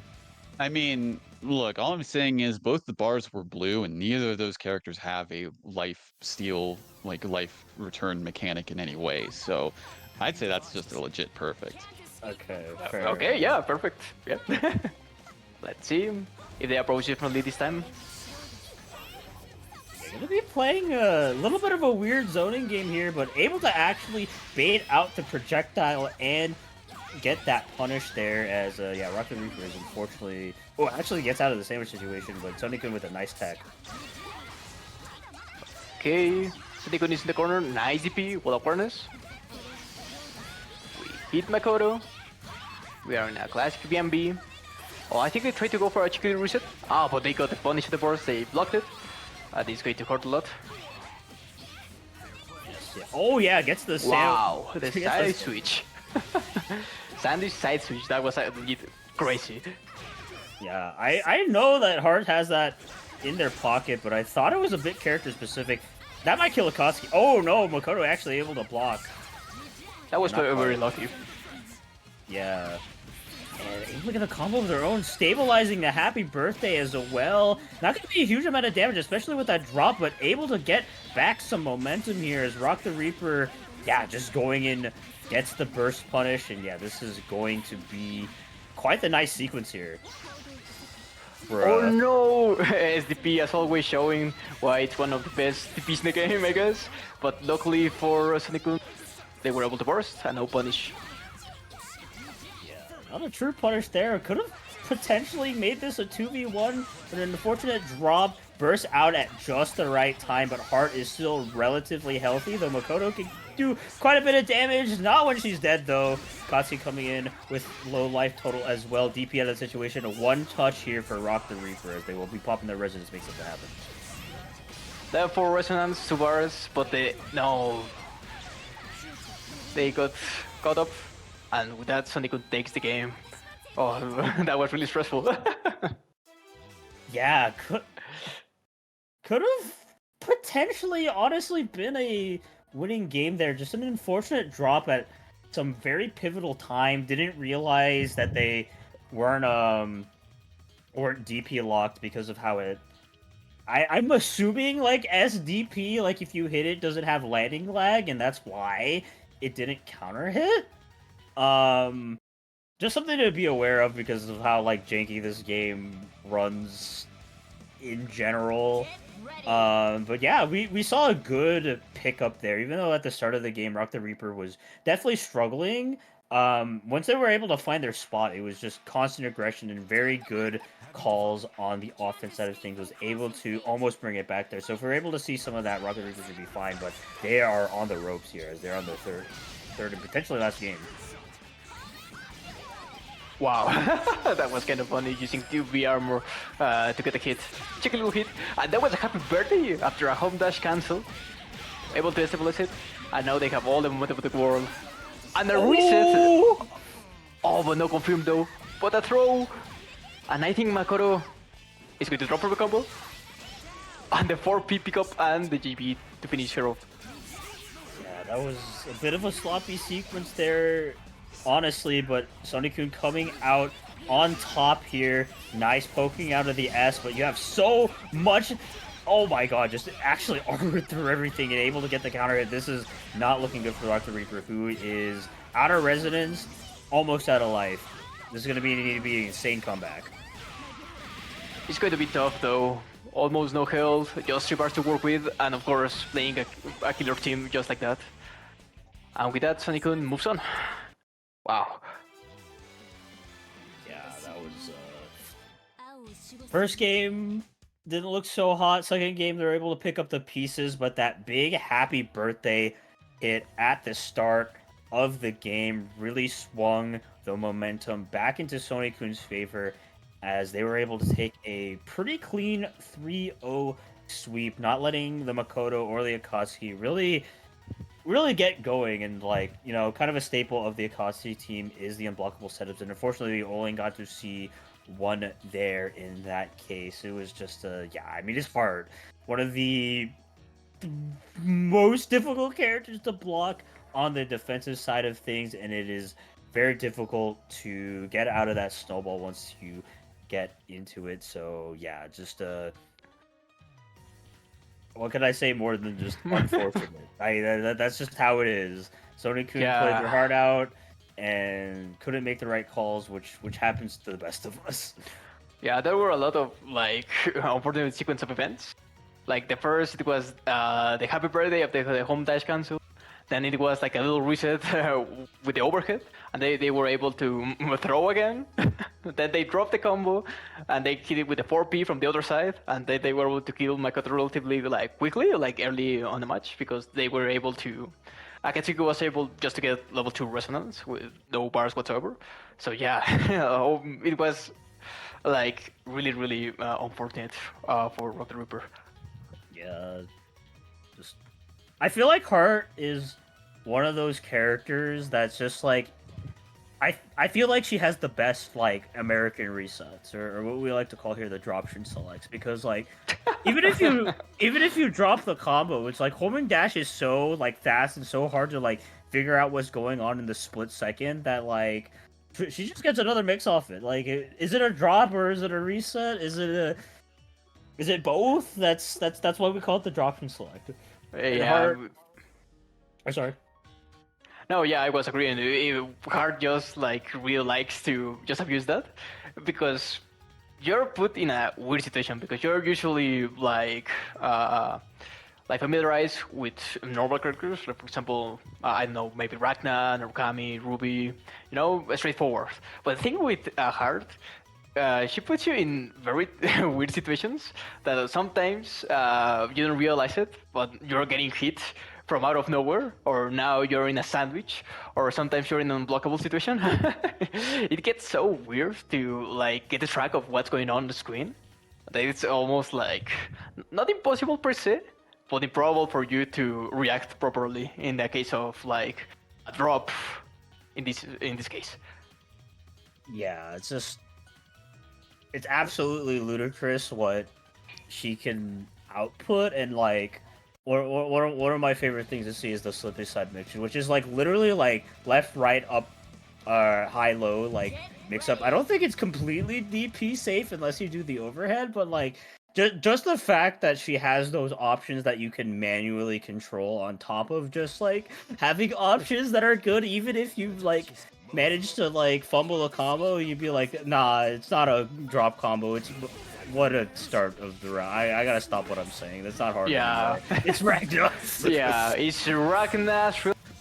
I mean, look, all I'm saying is both the bars were blue, and neither of those characters have a life steal, like life return mechanic in any way. So I'd say that's just a legit perfect. Okay, fair Okay, enough. yeah, perfect. Yeah. Let's see if they approach differently this time. They're gonna be playing a little bit of a weird zoning game here, but able to actually bait out the projectile and get that punish there as, yeah, Rocket Reaper is unfortunately... Oh, actually gets out of the sandwich situation, but Sonic-kun with a nice tech. Okay, Sonic-kun is in the corner. Nice DP, well awareness. We hit Makoto. We are in a classic BMB. Oh, I think they tried to go for a chicken reset. Ah, but they got the punish at the burst. They blocked it. This is going to hurt a lot. Yes, yeah. Oh, yeah, gets the Wow, the side switch. Sandwich side switch. That was legit crazy. Yeah, I know that Hart has that in their pocket, but I thought it was a bit character specific. That might kill Akatsuki. Oh no, Makoto actually able to block. That was very lucky. Yeah. And able to get a combo of their own, stabilizing the happy birthday as well. Not going to be a huge amount of damage, especially with that drop, but able to get back some momentum here as Rock the Reaper, yeah, just going in, gets the burst punish, and yeah, this is going to be quite the nice sequence here. Oh no! SDP as always showing why it's one of the best DPs in the game, I guess. But luckily for Sonic-kun, they were able to burst and no punish. Not a true punish there. Could have potentially made this a 2v1, but an unfortunate drop bursts out at just the right time, but Hart is still relatively healthy, though Makoto can do quite a bit of damage. Not when she's dead, though. Katsu coming in with low life total as well. DP out of the situation. A one touch here for Rock the Reaper, as they will be popping their resonance, make something happen. Level 4 resonance to bars, but no. They got caught up. And with that, Sonic-kun takes the game. Oh, that was really stressful. Yeah, could have potentially, honestly, been a winning game there. Just an unfortunate drop at some very pivotal time. Didn't realize that they weren't DP locked because of how it... I'm assuming, like, SDP, like, if you hit it, doesn't have landing lag, and that's why it didn't counter hit. Just something to be aware of because of how, like, janky this game runs in general. But yeah, we saw a good pickup there, even though at the start of the game, Rock the Reaper was definitely struggling. Once they were able to find their spot, it was just constant aggression and very good calls on the offense side of things, was able to almost bring it back there. So if we're able to see some of that, Rock the Reaper should be fine, but they are on the ropes here as they're on their third and potentially last game. Wow, that was kind of funny using 2V armor to get a hit. Check a little hit, and that was a happy birthday after a home dash cancel. Able to stabilize it, and now they have all the momentum of the world. And a reset! Oh, but no confirmed though. But a throw! And I think Makoto is going to drop for the combo. And the 4P pickup and the GB to finish her off. Yeah, that was a bit of a sloppy sequence there, honestly, but Sonic-kun coming out on top here. Nice poking out of the S, but you have so much Oh my god, just actually armored through everything and able to get the counter hit. This is not looking good for Rock the Reaper, who is out of resonance, almost out of life. This is going to need to be an insane comeback. It's going to be tough though. Almost no health, just 3 bars to work with, and of course playing a killer team just like that. And with that, Sonny-kun moves on. Wow. Yeah, that was... First game didn't look so hot. Second game, they were able to pick up the pieces, but that big happy birthday hit at the start of the game really swung the momentum back into Sonny-kun's favor, as they were able to take a pretty clean 3-0 sweep, not letting the Makoto or the Akatsuki really get going. And, like, you know, kind of a staple of the Akatsuki team is the unblockable setups, and unfortunately we only got to see one there in that case. It was just yeah, I mean, it's hard. One of the most difficult characters to block on the defensive side of things, and it is very difficult to get out of that snowball once you get into it. So yeah, just what can I say more than just unfortunate? That's just how it is. Sonny-kun played their heart out and couldn't make the right calls, which happens to the best of us. Yeah, there were a lot of like unfortunate sequence of events. Like the first, it was the happy birthday of the home dash cancel. Then it was like a little reset with the overhead, and they were able to throw again. Then they dropped the combo, and they hit it with the 4P from the other side, and they were able to kill Makoto relatively like quickly, like early on the match, because they were able to... Akatsuki was able just to get level 2 resonance with no bars whatsoever. So yeah, it was like really unfortunate for Rock the Reaper. Yeah, just... I feel like Heart is one of those characters that's just like... I feel like she has the best, like, American resets, or what we like to call here the droption selects, because, like, even if you drop the combo, it's like homing dash is so, like, fast and so hard to, like, figure out what's going on in the split second that, like, she just gets another mix off it. Like, is it a drop or is it a reset? Is it both? That's why we call it the droption select. Yeah. I'm sorry. No, yeah, I was agreeing. Hard just like really likes to just abuse that, because you're put in a weird situation, because you're usually like familiarized with normal characters. Like, for example, I don't know, maybe Ragna, Narukami, Ruby, you know, straightforward. But the thing with Hard, she puts you in very weird situations that sometimes you don't realize it, but you're getting hit from out of nowhere, or now you're in a sandwich, or sometimes you're in an unblockable situation. It gets so weird to like get a track of what's going on the screen that it's almost like not impossible per se, but improbable for you to react properly in the case of like a drop in this case. Yeah, it's absolutely ludicrous what she can output, and like one of my favorite things to see is the slippy side mixture, which is like literally like left, right, up, high, low, like mix up. I don't think it's completely DP safe unless you do the overhead, but like just the fact that she has those options that you can manually control on top of just like having options that are good, even if you like manage to like fumble a combo, you'd be like, nah, it's not a drop combo. It's... What a start of the round. I gotta stop what I'm saying. That's not hard anymore. It's Ragnar. Yeah, it's Ragnar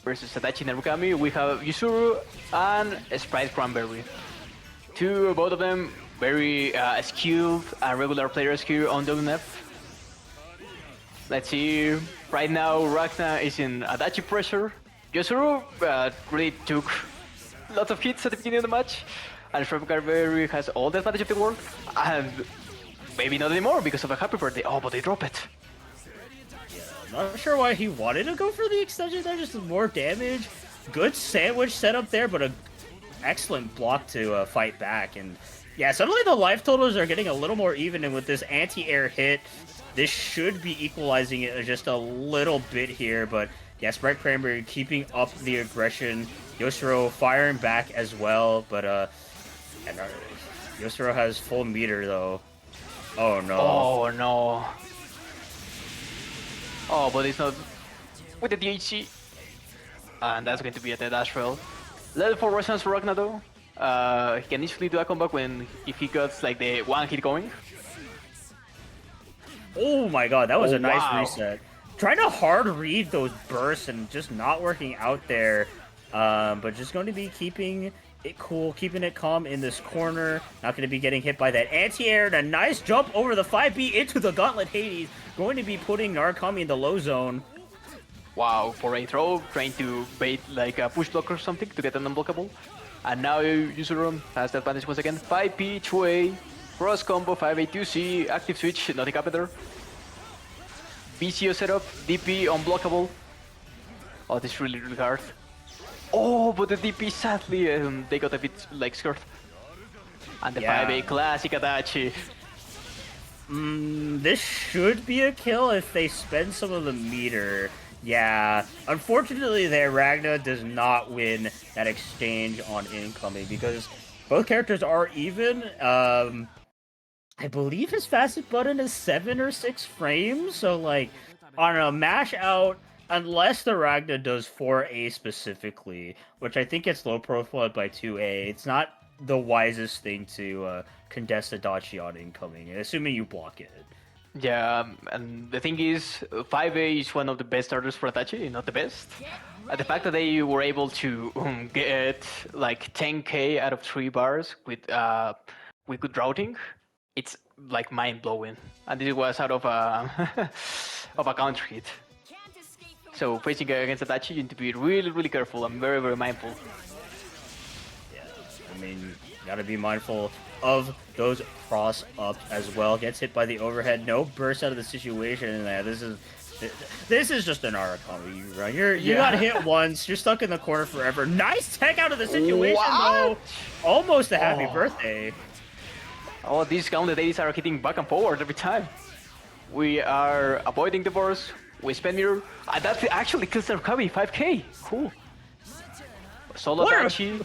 versus Adachi Narukami. We have Yuzuru and Sprite Cranberry. Both of them very skilled and regular players here on WNF. Let's see. Right now, Ragnar is in Adachi pressure. Yuzuru really took lots of hits at the beginning of the match, and Sprite Cranberry has all the advantage of the world. And maybe not anymore because of a happy birthday. Oh, but they drop it. Yeah, not sure why he wanted to go for the extension there, just more damage. Good sandwich setup there, but an excellent block to fight back. And yeah, suddenly the life totals are getting a little more even, and with this anti-air hit, this should be equalizing it just a little bit here. But yeah, Sprite Cranberry keeping up the aggression. Yosuro firing back as well, but and Yosuro has full meter though. Oh no. Oh no. Oh, but it's not with the DHC. And that's going to be a dead Astral. Level 4 resonance for Ragnar though. He can easily do a comeback if he gets like the one hit going. Oh my god, that was Oh, a nice wow. reset. Trying to hard read those bursts and just not working out there. But just going to be keeping it cool, keeping it calm in this corner. Not going to be getting hit by that anti-air. And a nice jump over the 5B into the Gauntlet Hades. Going to be putting Narukami in the low zone. Wow, for a throw, trying to bait like a push block or something to get an unblockable. And now Yusurum has the advantage once again. 5P, 2A, cross combo, 5A, 2C, active switch, nothing happened there. BCO setup, DP, unblockable. Oh, this is really, really hard. Oh, but the DP, sadly, they got a bit like skirt. And the Yeah. 5A classic Adachi. This should be a kill if they spend some of the meter. Yeah, unfortunately there, Ragna does not win that exchange on incoming because both characters are even. I believe his fastest button is 7 or 6 frames, so like on a mash out, unless the Ragna does 4A specifically, which I think gets low profiled by 2A, it's not the wisest thing to contest a Dachi on incoming, assuming you block it. Yeah, and the thing is, 5A is one of the best starters for Adachi, not the best. The fact that they were able to get like 10k out of 3 bars with good routing, it's like mind blowing. And this was out of a of a counter hit. So facing against Adachi, you need to be really, really careful and very, very mindful. Yeah, I mean, you gotta be mindful of those cross ups as well. Gets hit by the overhead, no burst out of the situation. Yeah, this is just an Arakami run. You got hit once, you're stuck in the corner forever. Nice tech out of the situation though. Almost a happy birthday. Oh, these Gauntlet Ladies are hitting back and forward every time. We are avoiding the burst. We spend mirror. That actually kills their Kabi 5k. Cool. Solo Adachi.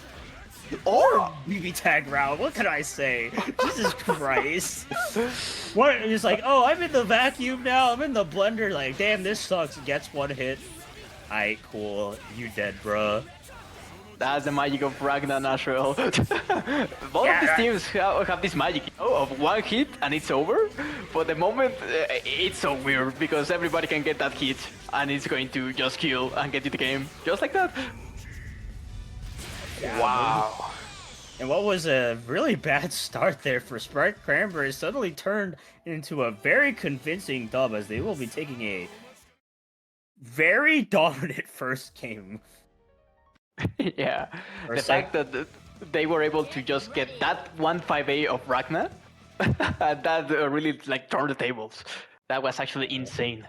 Or BB tag round. What can I say? Jesus Christ. What? It's like, oh, I'm in the vacuum now. I'm in the blender. Like, damn, this sucks. Gets one hit. Aight, cool. You dead, bruh. That's the magic of Ragnar and Ashrael. Both of these teams have this magic, you know, of one hit and it's over. For the moment, it's so weird because everybody can get that hit and it's going to just kill and get you the game just like that. Yeah, Wow. And what was a really bad start there for Sprite Cranberry suddenly turned into a very convincing dub as they will be taking a very dominant first game. Yeah, Or the fact that they were able to just get that 1-5A of Ragnar, that really like turned the tables. That was actually insane.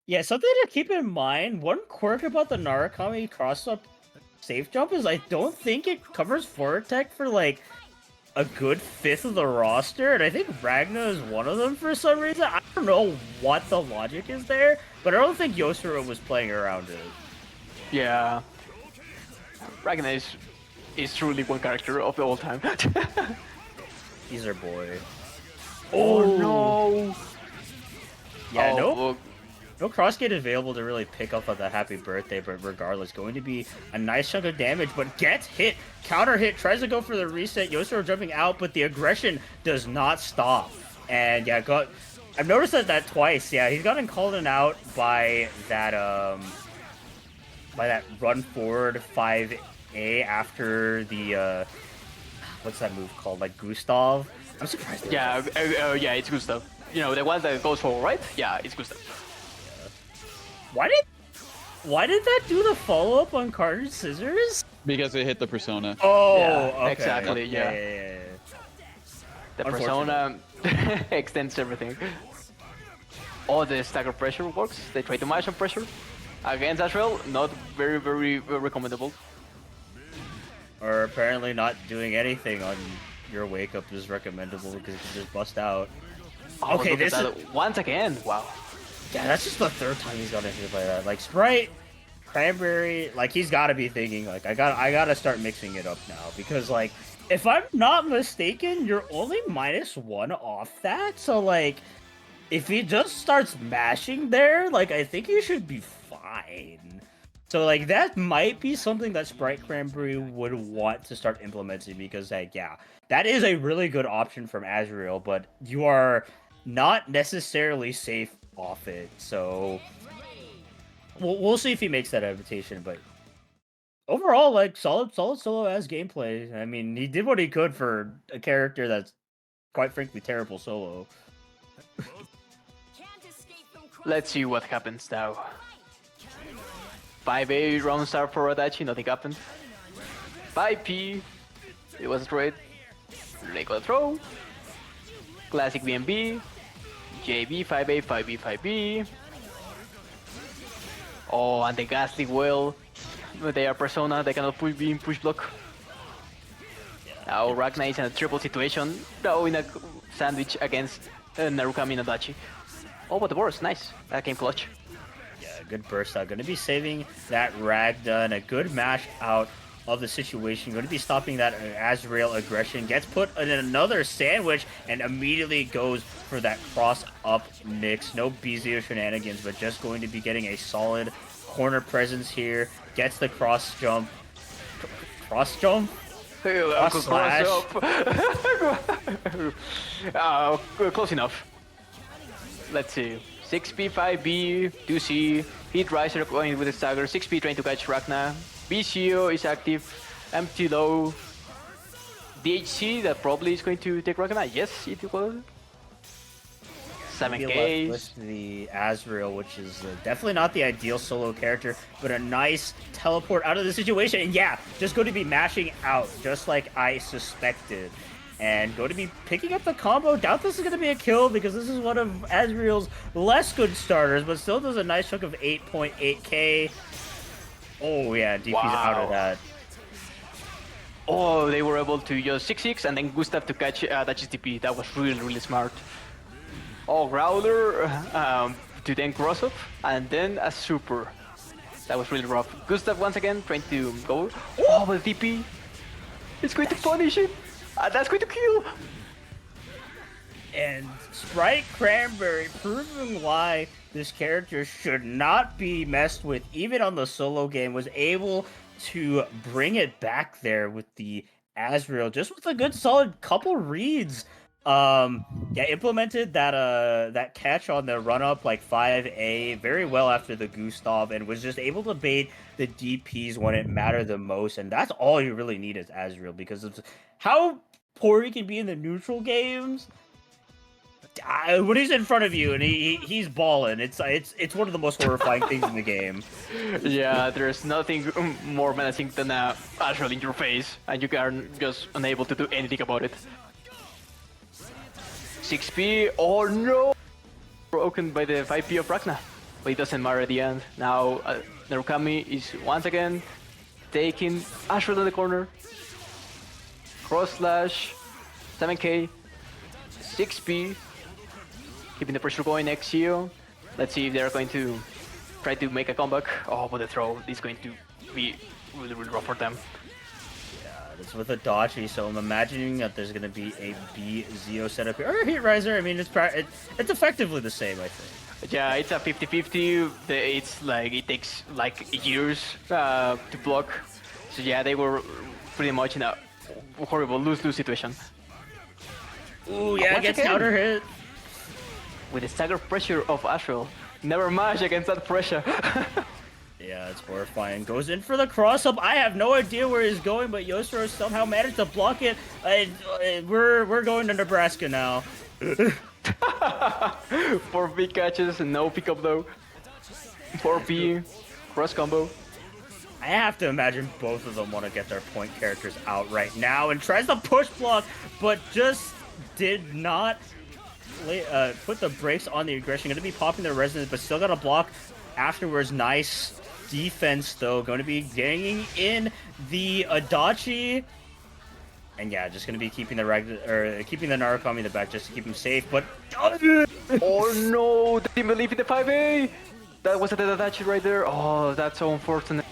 Yeah, something to keep in mind, one quirk about the Narukami cross-up safe jump is I don't think it covers forward tech for like a good fifth of the roster, and I think Ragna is one of them for some reason. I don't know what the logic is there, but I don't think Yosura was playing around it. Yeah. Ragnar is truly one character of all time. He's our boy. Oh no! Yeah, Oh, no crossgate available to really pick up on the happy birthday, but regardless, going to be a nice chunk of damage, but gets hit, counter hit, tries to go for the reset, Yosura jumping out, but the aggression does not stop. And yeah, I've noticed that twice, yeah, he's gotten called out by that run forward 5A after the, what's that move called, like Gustav? I'm surprised. yeah, yeah, it's Gustav. You know, the one that goes forward, right? Yeah, it's Gustav. Why did that do the follow-up on Carnage Scissors? Because it hit the persona. Oh, Yeah, okay. exactly, yeah. The persona extends everything. Oh, the stagger pressure works. They try to match on pressure. Against Ashrael, not very, very recommendable. Or apparently not doing anything on your wake up is recommendable because you can just bust out. Oh, Okay, look at this that. is... Once again, wow. Yeah, that's just the third time he's gotten hit by that. Like, Sprite, Cranberry, like, he's got to be thinking, like, I gotta start mixing it up now. Because, like, if I'm not mistaken, you're only -1 off that. So, like, if he just starts mashing there, like, I think he should be fine. So, like, that might be something that Sprite Cranberry would want to start implementing because, like, yeah, that is a really good option from Azrael, but you are not necessarily safe off it. So, we'll see if he makes that adaptation, but overall, like, solid solo as gameplay. I mean, he did what he could for a character that's, quite frankly, terrible solo. Let's see what happens now. 5A round start for Adachi, nothing happened. 5P, it was straight. Regular throw. Classic BNB. JB, 5A, 5B, 5B. Oh, and the Ghastly Whale. They are Persona, they cannot be in push block. Now Ragnar is in a triple situation. Now in a sandwich against Narukami and Adachi. Oh, but the burst, nice. That came clutch. Yeah, good burst out. Going to be saving that Ragda and a good mash out of the situation. Going to be stopping that Azrael aggression. Gets put in another sandwich and immediately goes for that cross up Nix. No Bizio shenanigans, but just going to be getting a solid corner presence here. Gets the cross jump. Cross jump? Cross close enough. Let's see. 6P, 5B, 2C, Heat Riser going with the stagger, 6P trying to catch Ragna, BCO is active, empty low, DHC that probably is going to take Ragna, yes, it will. 7K. With the Azrael, which is definitely not the ideal solo character, but a nice teleport out of the situation, and yeah, just going to be mashing out, just like I suspected. And going to be picking up the combo. Doubt this is going to be a kill because this is one of Azrael's less good starters, but still does a nice chunk of 8.8k. Oh yeah, DP's out of that. Oh, they were able to use 6-6 and then Gustav to catch Adachi's TP. That was really smart. Oh, Growler to then cross up and then a super. That was really rough. Gustav once again trying to go. Oh, but TP. It's going to punish it. That's going to kill! And Sprite Cranberry proving why this character should not be messed with, even on the solo game, was able to bring it back there with the Azrael, just with a good solid couple reads. Yeah, implemented that catch on the run up like 5A very well after the Gustav, and was just able to bait the DPs when it mattered the most, and that's all you really need as Azrael because of how poor he can be in the neutral games. When he's in front of you and he's balling, it's one of the most horrifying things in the game. Yeah, there's nothing more menacing than a Azrael in your face, and you are just unable to do anything about it. 6P, oh no! Broken by the 5P of Ragna, but it doesn't matter at the end. Now Narukami is once again taking Azrael in the corner. Cross slash, 7K, 6P, keeping the pressure going next here. Let's see if they're going to try to make a comeback. Oh, but the throw is going to be really rough for them. It's with a Adachi, so I'm imagining that there's going to be a B-Zeo setup here. Or a Heat Riser, I mean, it's effectively the same, I think. Yeah, it's a 50-50. It's like, it takes like years to block. So yeah, they were pretty much in a horrible lose-lose situation. Ooh, yeah, gets counter hit. With the stagger pressure of Azrael. Never match against that pressure. Yeah, it's horrifying. Goes in for the cross-up. I have no idea where he's going, but Yosuro somehow managed to block it. We're going to Nebraska now. 4 big catches and no pickup though. 4P, cross combo. I have to imagine both of them want to get their point characters out right now and tries to push block, but just did not put the brakes on the aggression. Going to be popping their resonance, but still got to block afterwards. Nice defense though. Going to be getting in the Adachi, and yeah, just going to be keeping the keeping the Narukami in the back just to keep him safe. But oh no, they didn't believe in the 5A. That was a Adachi right there. Oh, that's so unfortunate.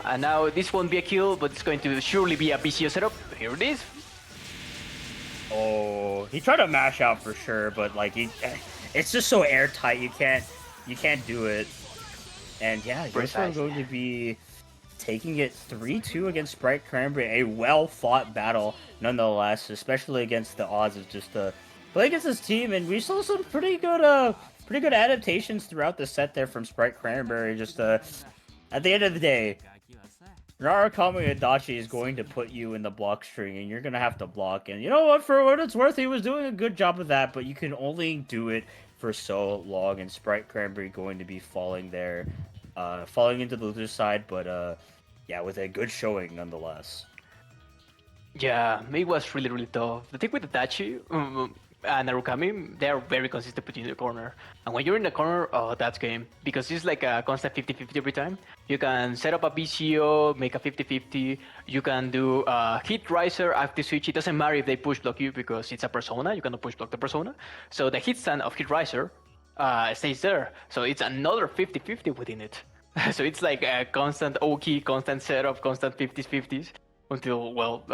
And now this won't be a kill, but it's going to surely be a BCO setup. Here it is. Oh, he tried to mash out for sure, but like it's just so airtight. You can't do it. And yeah, Yoshiro Precisely. going to be taking it 3-2 against Sprite Cranberry. A well-fought battle, nonetheless, especially against the odds of just play against this team. And we saw some pretty good adaptations throughout the set there from Sprite Cranberry. Just at the end of the day, Narukami Adachi is going to put you in the block string, and you're going to have to block. And you know what? For what it's worth, he was doing a good job of that, but you can only do it for so long. And Sprite Cranberry going to be falling there, falling into the loser's side, but yeah, with a good showing nonetheless. Yeah, it was really, really tough. The thing with Itachi and Narukami, they are very consistent between the corner. And when you're in the corner, oh, that's game. Because it's like a constant 50-50 every time. You can set up a BCO, make a 50-50. You can do a hit riser after switch. It doesn't matter if they push block you because it's a persona. You cannot push block the persona. So the hit stand of hit riser stays there. So it's another 50-50 within it. So it's like a constant Oki, constant setup, constant 50s until, well,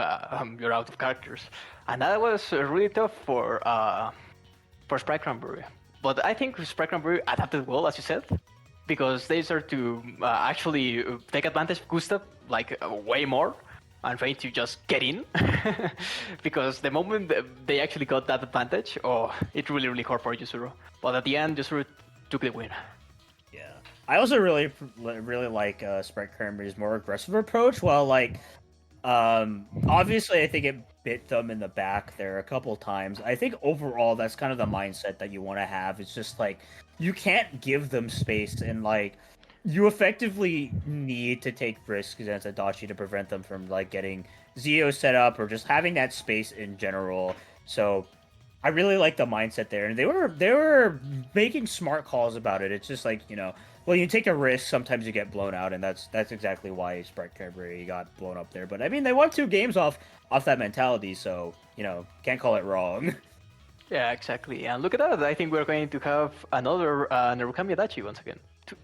you're out of characters. And that was really tough for Sprite Cranberry. But I think Sprite Cranberry adapted well, as you said, because they start to actually take advantage of Gustav like way more and trying to just get in. Because the moment they actually got that advantage, oh, it really, really hurt for Yuzuru. But at the end, Yuzuru took the win. Yeah. I also really like Sprite Cranberry's more aggressive approach, while like obviously I think it bit them in the back there a couple times. I think overall that's kind of the mindset that you want to have. It's just like you can't give them space, and like you effectively need to take risks against Adachi to prevent them from like getting Zio set up or just having that space in general. So I really like the mindset there, and they were making smart calls about it. It's just like, you know, well, you take a risk, sometimes you get blown out, and that's exactly why Sprite Cranberry got blown up there. But I mean, they won 2 games off that mentality, so you know, can't call it wrong. Yeah, exactly. And look at that. I think we're going to have another Narukami Adachi once again. Two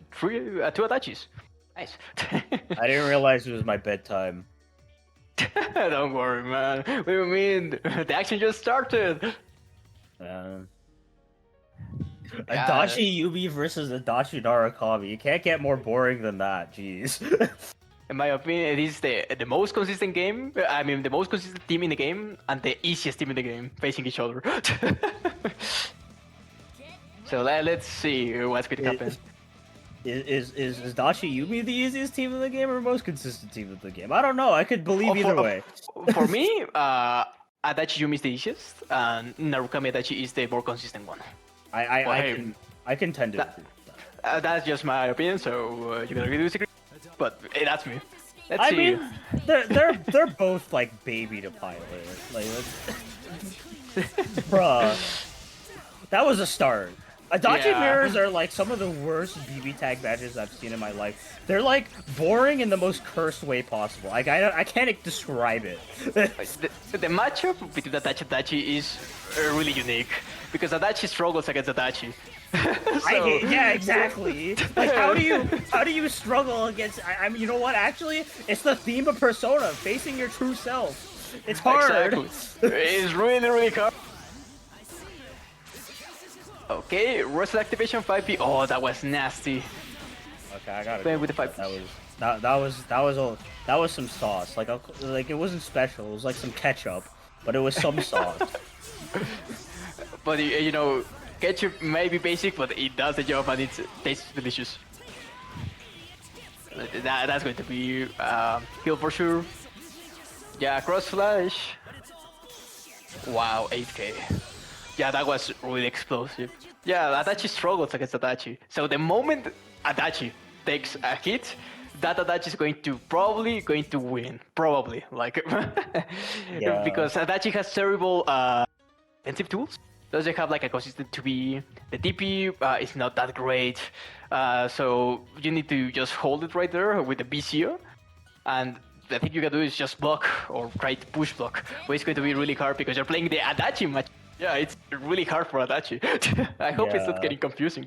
Adachis. Nice. I didn't realize it was my bedtime. Don't worry, man. What do you mean? The action just started. Adachi Yubi versus Adachi Narukami. You can't get more boring than that. Jeez. In my opinion, it is the most consistent game. I mean, the most consistent team in the game and the easiest team in the game facing each other. So let's see what's going to happen. Is Adachi Yubi the easiest team in the game or most consistent team in the game? I don't know. I could believe either way. For me, Adachi Yumi is the easiest, and Narukami Adachi is the more consistent one. I can tend to agree with that. That's just my opinion, so you can agree to disagree. But that's me. Let's I see. mean, they're both like baby to pilot. Like, bruh, that was a start. Adachi Yeah. mirrors are like some of the worst BB tag matches I've seen in my life. They're like boring in the most cursed way possible. Like I can't describe it. The matchup between Adachi and Adachi is really unique because Adachi struggles against Adachi. So- Yeah, exactly. Like how do you struggle against? I mean, you know what? Actually, it's the theme of Persona, facing your true self. It's hard. Exactly. It's really, really hard. Okay, Rusted Activation 5P. Oh, that was nasty. Okay, I got it. Playing with the 5P. That was some sauce. Like it wasn't special. It was like some ketchup, but it was some sauce. But you know, ketchup may be basic, but it does the job and it tastes delicious. That's going to be kill for sure. Yeah, cross flash. Wow, 8k. Yeah, that was really explosive. Yeah, Adachi struggles against Adachi. So the moment Adachi takes a hit, that Adachi is probably going to win. Probably, like, Yeah. because Adachi has terrible defensive tools. Doesn't have like a consistent 2B. The DP is not that great. So you need to just hold it right there with the BCO. And the thing you can do is just block or try to push block. But it's going to be really hard because you're playing the Adachi match. Yeah, it's really hard for Adachi. I hope it's not Yeah. getting confusing.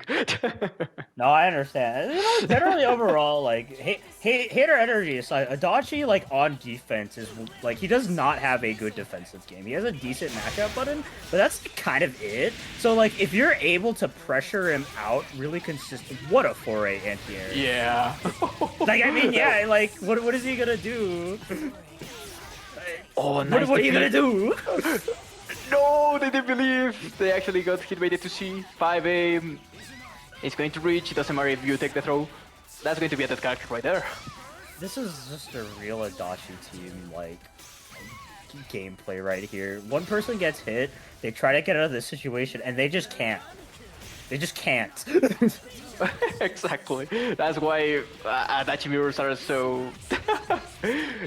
No, I understand. You know, generally overall, like, hater energy aside, Adachi, like, on defense is, like, he does not have a good defensive game. He has a decent matchup button, but that's kind of it. So, like, if you're able to pressure him out really consistent, what a foray anti-air. Yeah. Like, I mean, yeah, like, what is he gonna do? Oh, nice. What are you gonna do? No, they didn't believe. They actually got hit by the 2C. 5A. It's going to reach. It doesn't matter if you take the throw. That's going to be a dead character right there. This is just a real Adachi team, like, gameplay right here. One person gets hit, they try to get out of this situation, and they just can't. They just can't. Exactly. That's why Adachi mirrors are so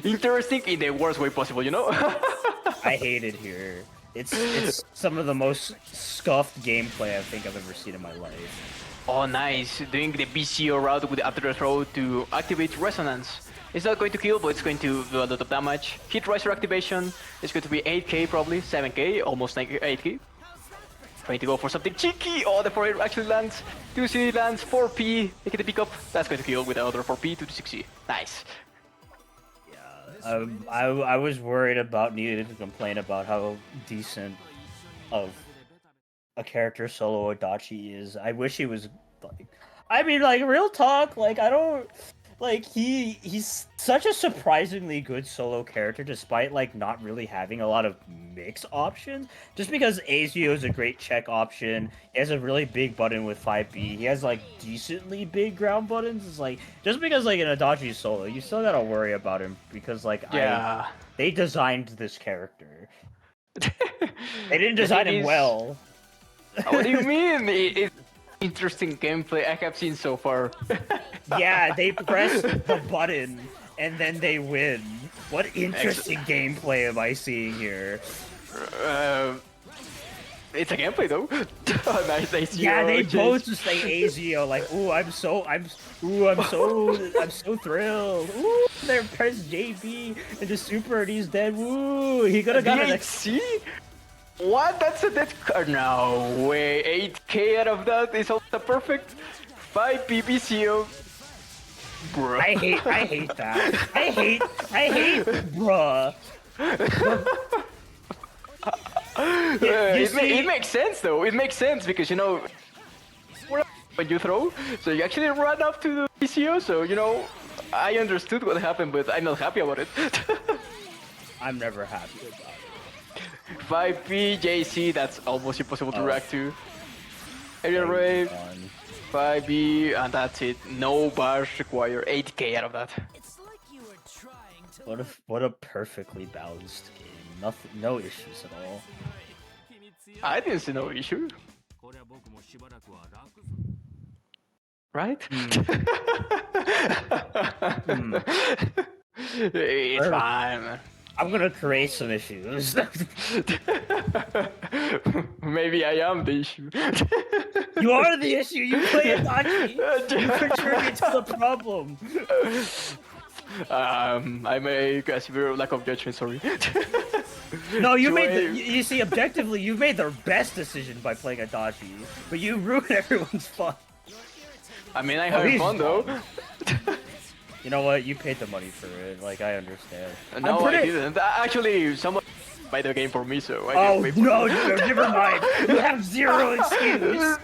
interesting in the worst way possible, you know? I hate it here. It's some of the most scuffed gameplay I think I've ever seen in my life. Oh, nice. Doing the BCO route with the after the throw to activate Resonance. It's not going to kill, but it's going to do a lot of damage. Hit Riser activation. It's going to be 8k probably, 7k, almost 8k. Trying to go for something cheeky. Oh, the 4A actually lands. 2C lands, 4P. They get the pickup. That's going to kill with another 4P to the 6C. Nice. I was worried about needing to complain about how decent of a character solo Adachi is. I wish he was like, I mean, like, real talk, like, I don't like he's such a surprisingly good solo character despite like not really having a lot of mix options. Just because Azio is a great check option, he has a really big button with 5B, he has like decently big ground buttons. It's like just because like an Adachi solo, you still gotta worry about him because like Yeah. they designed this character. They didn't design him well. What do you mean? It's interesting gameplay I have seen so far. Yeah, they press the button and then they win. What interesting gameplay am I seeing here? It's a gameplay though. Nice ACO. Yeah, they change. both just say Azio like, ooh, I'm so thrilled. Ooh, they press JB and the super and he's dead. Ooh, he could have got an see? What? That's a dead card. No way. 8k out of that is also perfect. 5 BBCO. Bro. I hate that. I hate, bruh. It makes sense though. It makes sense because you know when you throw, so you actually run up to the BCO. So you know, I understood what happened, but I'm not happy about it. I'm never happy about it. 5P JC, that's almost impossible to react to. Area Rave, 5B, and that's it. No bars required. 8k out of that. What a perfectly balanced game. Nothing, no issues at all. I didn't see no issue. Right? It's fine, man. I'm gonna create some issues. Maybe I am the issue. You are the issue. You play Adachi. You contribute to the problem. I make a severe lack of judgment. Sorry. No, you you see, objectively, you made the best decision by playing Adachi, but you ruined everyone's fun. I mean, I had fun though. You know what? You paid the money for it. Like, I understand. No, I didn't. Actually, someone buy the game for me, so I didn't pay for it. Never mind. You have zero excuse.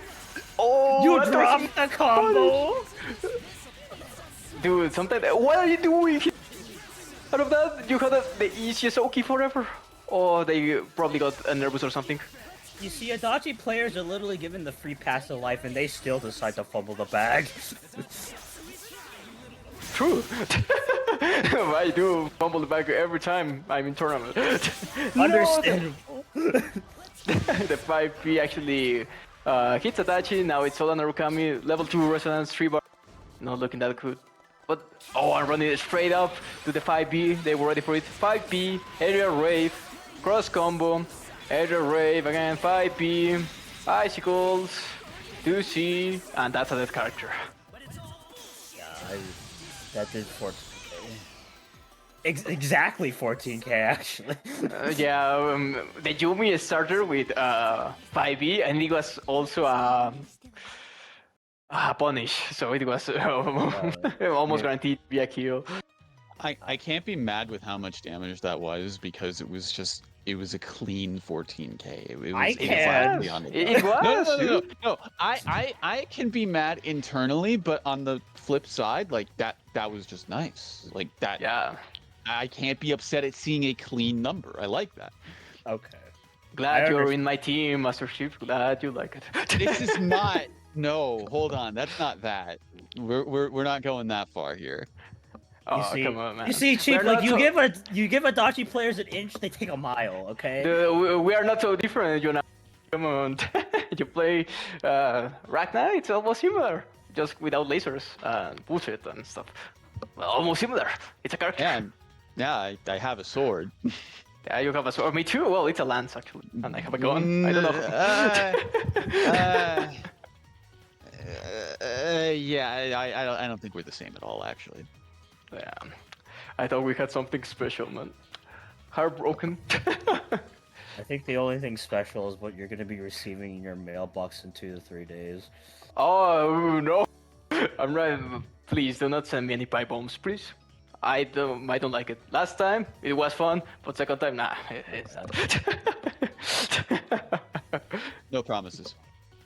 Oh, you dropped the combo. Dude, sometimes what are you doing? Out of that, you had the easiest Oki forever. Or they probably got nervous or something. You see, Adachi players are literally given the free pass of life, and they still decide to fumble the bag. True. I do fumble the bag every time I'm in tournament. Understandable. The 5P actually hits Adachi. Now it's Sola Narukami. Level 2 resonance, 3 bar. Not looking that good. But, oh, I'm running it straight up to the 5B. They were ready for it. 5B, area rave, cross combo, area rave again, 5B, icicles, 2C, and that's a dead character. Yeah, that did fortunately. Exactly 14k actually. Yeah, the Yumi started with 5e, and it was also a punish, so it was almost Yeah. guaranteed to be a kill. I can't be mad with how much damage that was because it was a clean 14k. It I was It can. exactly was. on the It dot. No, no, was, no, no, no, dude. no. I can be mad internally, but on the flip side, like that was just nice. Like that, Yeah. I can't be upset at seeing a clean number. I like that. Okay. I Glad you're understand. in my team, Master Chief. Glad you like it. This is not. No, hold on. That's not that. We're not going that far here. Oh, come on, You man. see, We are Chief, like not so. you give Adachi players an inch, they take a mile. Okay. We are not so different, you know. Come on. You play Ragnar, it's almost similar. Just without lasers and bullshit and stuff. Well, almost similar. It's a character. And yeah, I have a sword. Yeah, you have a sword. Me too. Well, it's a lance actually, and I have a gun. I don't know. Yeah, I don't think we're the same at all, actually. Yeah, I thought we had something special, man. Heartbroken. I think the only thing special is what you're going to be receiving in your mailbox in 2 to 3 days. Oh no! I'm right. Please do not send me any pipe bombs, please. I don't like it. Last time it was fun, but second time, nah, it's not. No promises.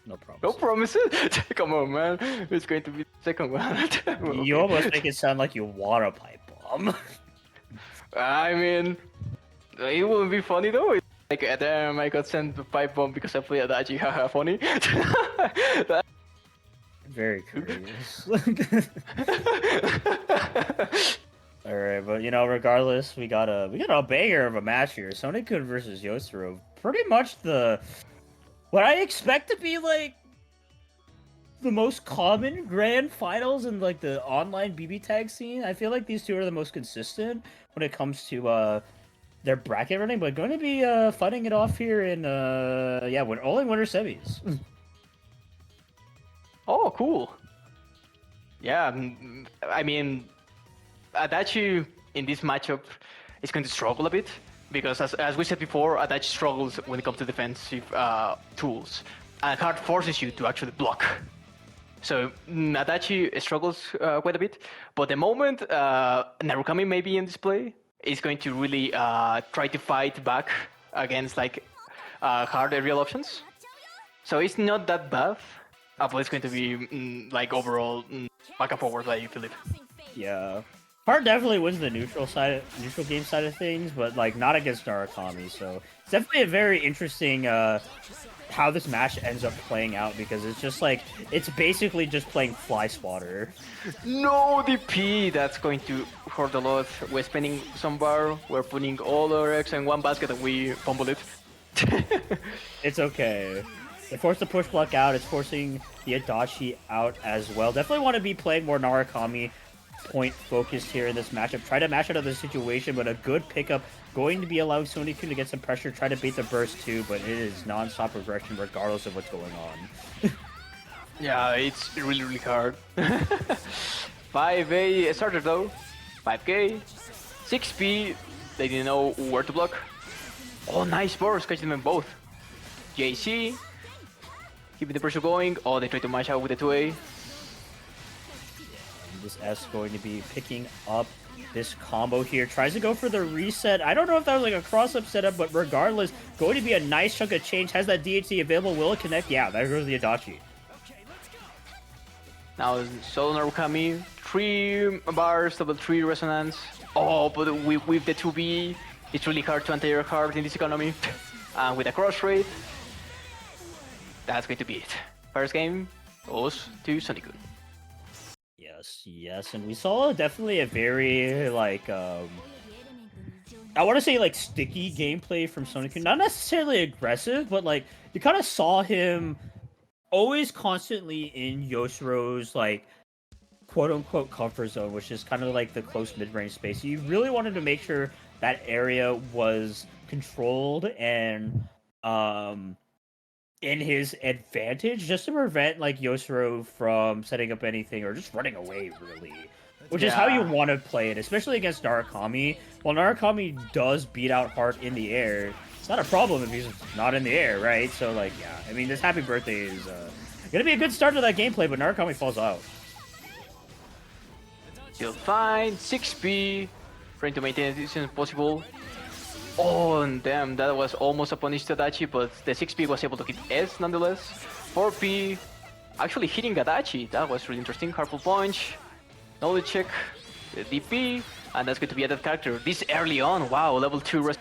No problem. No promises. Come on, man. It's going to be the second one. You almost make it sound like you want a pipe bomb. I mean, it would be funny though. It's like, damn, I got sent a pipe bomb because I played Adachi. Haha, funny. Very curious. All right, but regardless, we got a banger of a match here. Sonekun versus Yotaro. Pretty much what I expect to be like the most common grand finals in like the online BBTAG scene. I feel like these two are the most consistent when it comes to their bracket running, but going to be fighting it off here in only winner semis. Oh, cool. Yeah, I mean, Adachi in this matchup is going to struggle a bit because, as we said before, Adachi struggles when it comes to defensive tools, and Hard forces you to actually block. So Adachi struggles quite a bit, but the moment Narukami may be in display, is going to really try to fight back against like hard aerial options. So it's not that bad, but it's going to be like overall back and forward, I believe. Yeah. Hard definitely wins the neutral game side of things, but like not against Narukami. So it's definitely a very interesting how this match ends up playing out because it's just like it's basically just playing fly swatter. No DP, that's going to hurt a lot. We're spending some bar, we're putting all our eggs in one basket and we fumble it. It's okay. They forced the push block out. It's forcing the Adachi out as well. Definitely want to be playing more Narukami point focused here in this matchup. Try to match out of the situation, but a good pickup going to be allowing Sonekun to get some pressure. Try to bait the burst too, but it is non-stop progression regardless of what's going on. Yeah, it's really, really hard. 5A starter though. 5K. 6P, they didn't know where to block. Oh, nice burst, catching them both. JC, keeping the pressure going. Oh, they try to match out with the 2A. This S going to be picking up this combo here. Tries to go for the reset. I don't know if that was like a cross-up setup, but regardless, going to be a nice chunk of change. Has that DHC available? Will it connect? Yeah, there goes the Adachi. Now, solo Narukami, 3 bars, double 3 resonance. Oh, but with the 2B, it's really hard to anti-air hard in this economy. And with a cross rate, that's going to be it. First game goes to Sonekun. Yes, and we saw definitely a very like I want to say like sticky gameplay from Sonekun. Not necessarily aggressive, but like you kind of saw him always constantly in Yotaro's like quote unquote comfort zone, which is kind of like the close mid-range space. You really wanted to make sure that area was controlled and in his advantage, just to prevent like Yotaro from setting up anything or just running away really. which is how you Yeah. want to play it, especially against Narukami. While Narukami does beat out Heart in the air, it's not a problem if he's not in the air, right? So, like, yeah, I mean, this Happy Birthday is gonna be a good start to that gameplay, but Narukami falls out. Still fine. 6P. Trying to maintain as soon as possible. Oh, and damn, that was almost a punish to Adachi, but the 6P was able to hit S nonetheless. 4P. Actually hitting Adachi. That was really interesting. Harmful Punch. Knowledge check. The DP. And that's going to be a dead character. This early on. Wow, level 2 rest.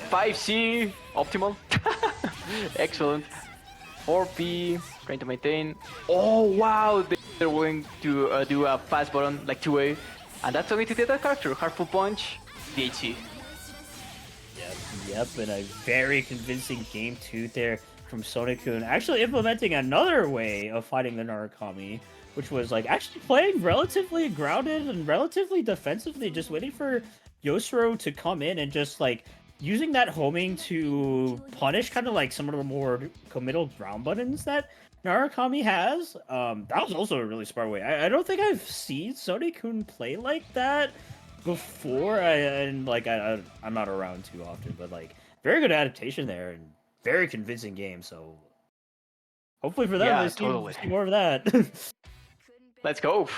5C. Optimal. Excellent. 4P. Trying to maintain. Oh, wow. They're going to do a pass button like 2A. And that's going to be that character. Harmful Punch. DHC. Yep, and a very convincing game 2 there from Sonic-kun. Actually implementing another way of fighting the Narukami, which was like actually playing relatively grounded and relatively defensively, just waiting for Yosuro to come in and just like using that homing to punish kind of like some of the more committal ground buttons that Narukami has. That was also a really smart way. I don't think I've seen Sonic-kun play like that before. I'm not around too often, but like very good adaptation there and very convincing game. So hopefully for them, Yeah, let's totally. see more of that. Let's go.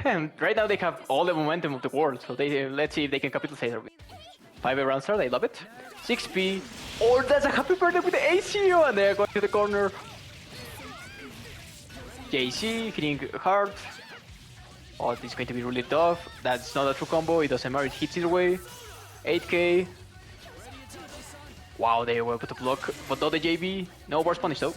Right now they have all the momentum of the world, so let's see if they can capitalize. 5 round start, I love it. 6P. Oh, that's a Happy Birthday with the ACO, and they're going to the corner. JC hitting hard. Oh, this is going to be really tough. That's not a true combo. It doesn't matter. It hits either way. 8K. Wow, they were able to block, but not the JB. No burst punish though.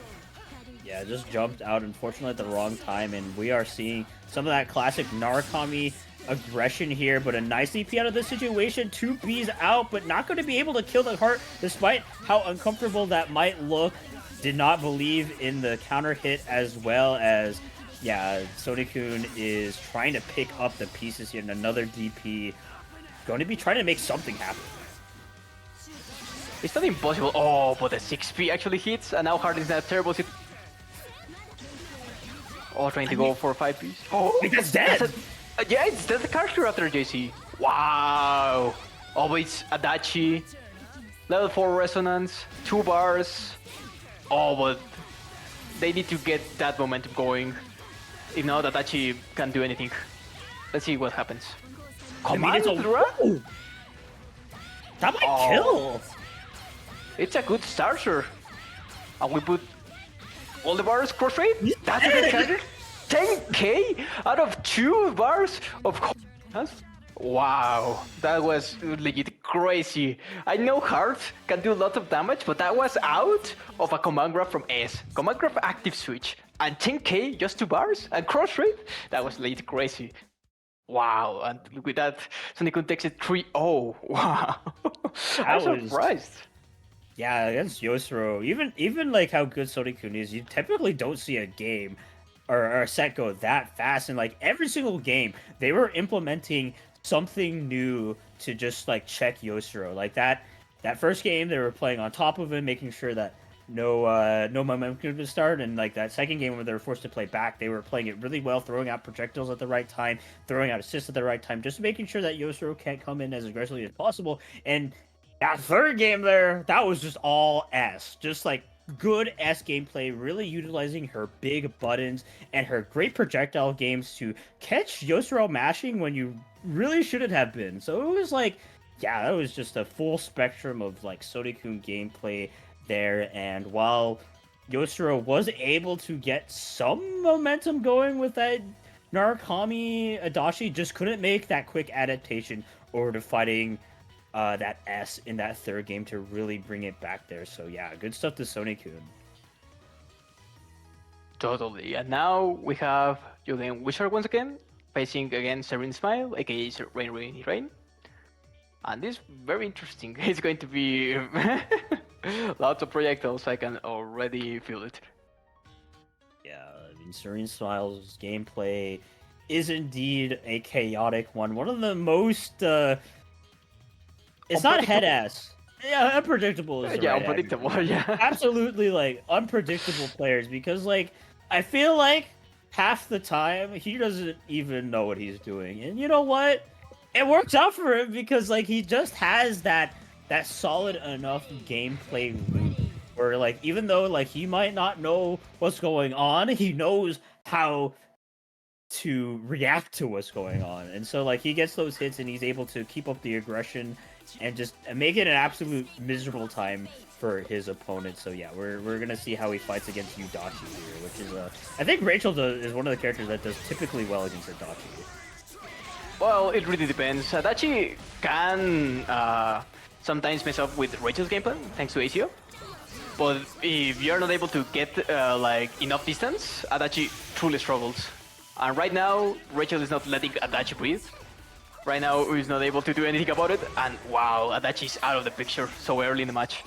Yeah, just jumped out unfortunately at the wrong time, and we are seeing some of that classic Narukami aggression here, but a nice EP out of this situation. 2 Bs out, but not going to be able to kill the Heart despite how uncomfortable that might look. Did not believe in the counter hit, as well as, yeah, Sonic-kun is trying to pick up the pieces here, and another DP going to be trying to make something happen. It's not impossible. Oh, but the 6P actually hits, and now Hard is in a terrible situation. Oh, trying to go for 5Ps. Oh, That's dead! Yeah, it's the character after JC. Wow. Oh, but it's Adachi. Level 4 resonance. 2 bars. Oh, but they need to get that momentum going. If not, Adachi can't do anything. Let's see what happens. Come on, it's a... That might kill! It's a good starter. And we put all the bars cross rate. That's a good character. 10K out of 2 bars of course. Wow, that was legit crazy. I know Heart can do a lot of damage, but that was out of a command grab from S. Command grab active switch. And 10K, just 2 bars? And cross rate? That was legit crazy. Wow, and with that, Sonic-kun takes it 3-0. Wow. I'm surprised. Yeah, against Yosuro, even like how good Sonic-kun is, you typically don't see a game or a set go that fast. And like every single game, they were implementing something new to just like check Yosuro. Like that first game, they were playing on top of him, making sure that no momentum could start. And like that second game where they were forced to play back, they were playing it really well, throwing out projectiles at the right time, throwing out assists at the right time, just making sure that Yosuro can't come in as aggressively as possible. And that third game there, that was just all S. Just like good S gameplay, really utilizing her big buttons and her great projectile games to catch Yosuro mashing when you really shouldn't have been. So it was like, yeah, that was just a full spectrum of like Sonic-kun gameplay there. And while Yosuro was able to get some momentum going with that Narukami, Adachi just couldn't make that quick adaptation over to fighting that S in that third game to really bring it back there. So yeah, good stuff to Sonic-kun. Totally. And now we have Yugen Wizard once again, facing against Serene Smile, aka Rain Rainy Rain. And this is very interesting. It's going to be lots of projectiles. I can already feel it. Yeah, I mean, Serene Smile's gameplay is indeed a chaotic one. One of the most it's not head ass. Yeah, unpredictable is the right unpredictable. Yeah, absolutely like unpredictable players, because like I feel like half the time he doesn't even know what he's doing. And you know what? It works out for him because like he just has that solid enough gameplay loop where like even though like he might not know what's going on, he knows how to react to what's going on. And so like he gets those hits and he's able to keep up the aggression and just make it an absolute miserable time for his opponent. So yeah, we're gonna see how he fights against Udachi here, which is I think Rachel is one of the characters that does typically well against Udachi. Well, it really depends. Adachi can sometimes mess up with Rachel's gameplay thanks to ACO. But if you're not able to get like enough distance, Adachi truly struggles. And right now, Rachel is not letting Adachi breathe. Right now, he's not able to do anything about it. And wow, Adachi's out of the picture so early in the match.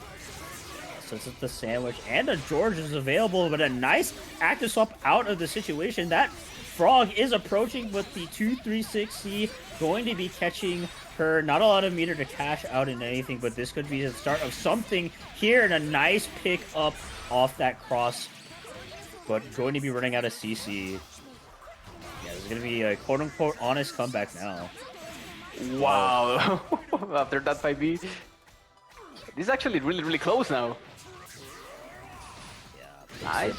So it's the sandwich and a George is available, but a nice active swap out of the situation. That Frog is approaching with the 236C, going to be catching her. Not a lot of meter to cash out in anything, but this could be the start of something here, and a nice pick up off that cross. But going to be running out of CC. Yeah, there's going to be a quote-unquote honest comeback now. Wow. After that 5B. This is actually really, really close now. Yeah, nice.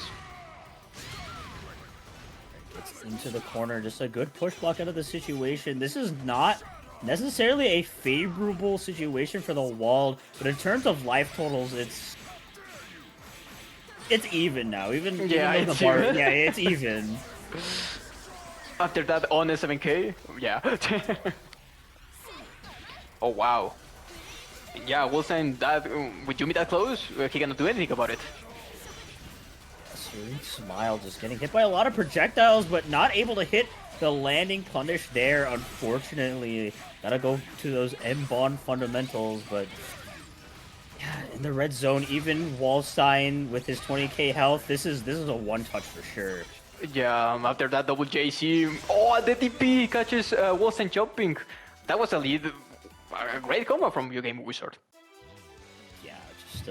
Gets into the corner. Just a good push block out of the situation. This is not necessarily a favorable situation for the Wald, but in terms of life totals, it's even now. Even it's the bar, even. yeah, it's even. After that on 7K, yeah. Oh wow. Yeah, Wolfstein, that with Yumi that close, he cannot do anything about it. Serene Smile just getting hit by a lot of projectiles, but not able to hit the landing punish there, unfortunately. Gotta go to those M-Bond fundamentals, but yeah, in the red zone, even Wallstein with his 20k health, this is a one-touch for sure. Yeah, after that double JC, oh, the DP catches Wolfstein jumping. That was a lead. A great combo from your game Wizard. Yeah, just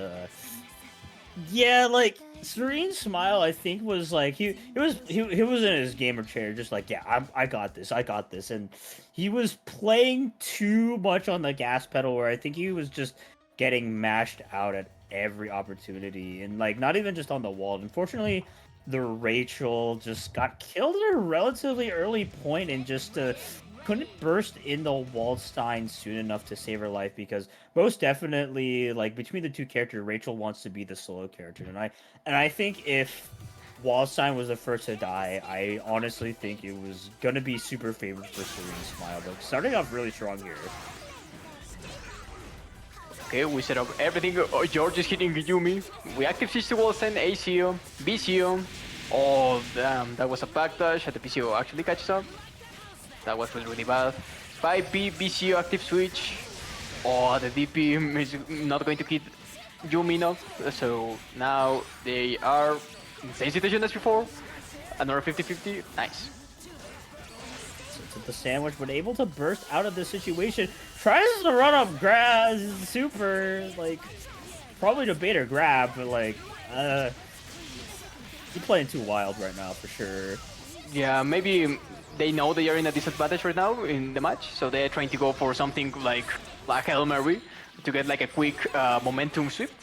yeah, like Serene Smile, I think was like he was in his gamer chair, just like yeah, I got this, and he was playing too much on the gas pedal, where I think he was just getting mashed out at every opportunity, and like not even just on the wall. Unfortunately, the Rachel just got killed at a relatively early point, and just couldn't burst in the Waldstein soon enough to save her life, because most definitely, like, between the two characters, Rachel wants to be the solo character, and I think if Waldstein was the first to die, I honestly think it was gonna be super favored for Serene Smile, but starting off really strong here. Okay, we set up everything. Oh, George is hitting Yumi. We active switch to Waldstein, ACO, BCO. Oh damn, that was a backdash, and the BCO actually catches up. That was really bad. 5B, BCO active switch. Oh, the DP is not going to hit Yumi enough. So now they are in the same situation as before. Another 50-50. Nice. So the sandwich, but able to burst out of the situation. Tries to run up grab, super, like, probably to bait or grab, but like, he's playing too wild right now for sure. Yeah, maybe they know they are in a disadvantage right now in the match, so they're trying to go for something like Hail Mary to get like a quick momentum shift.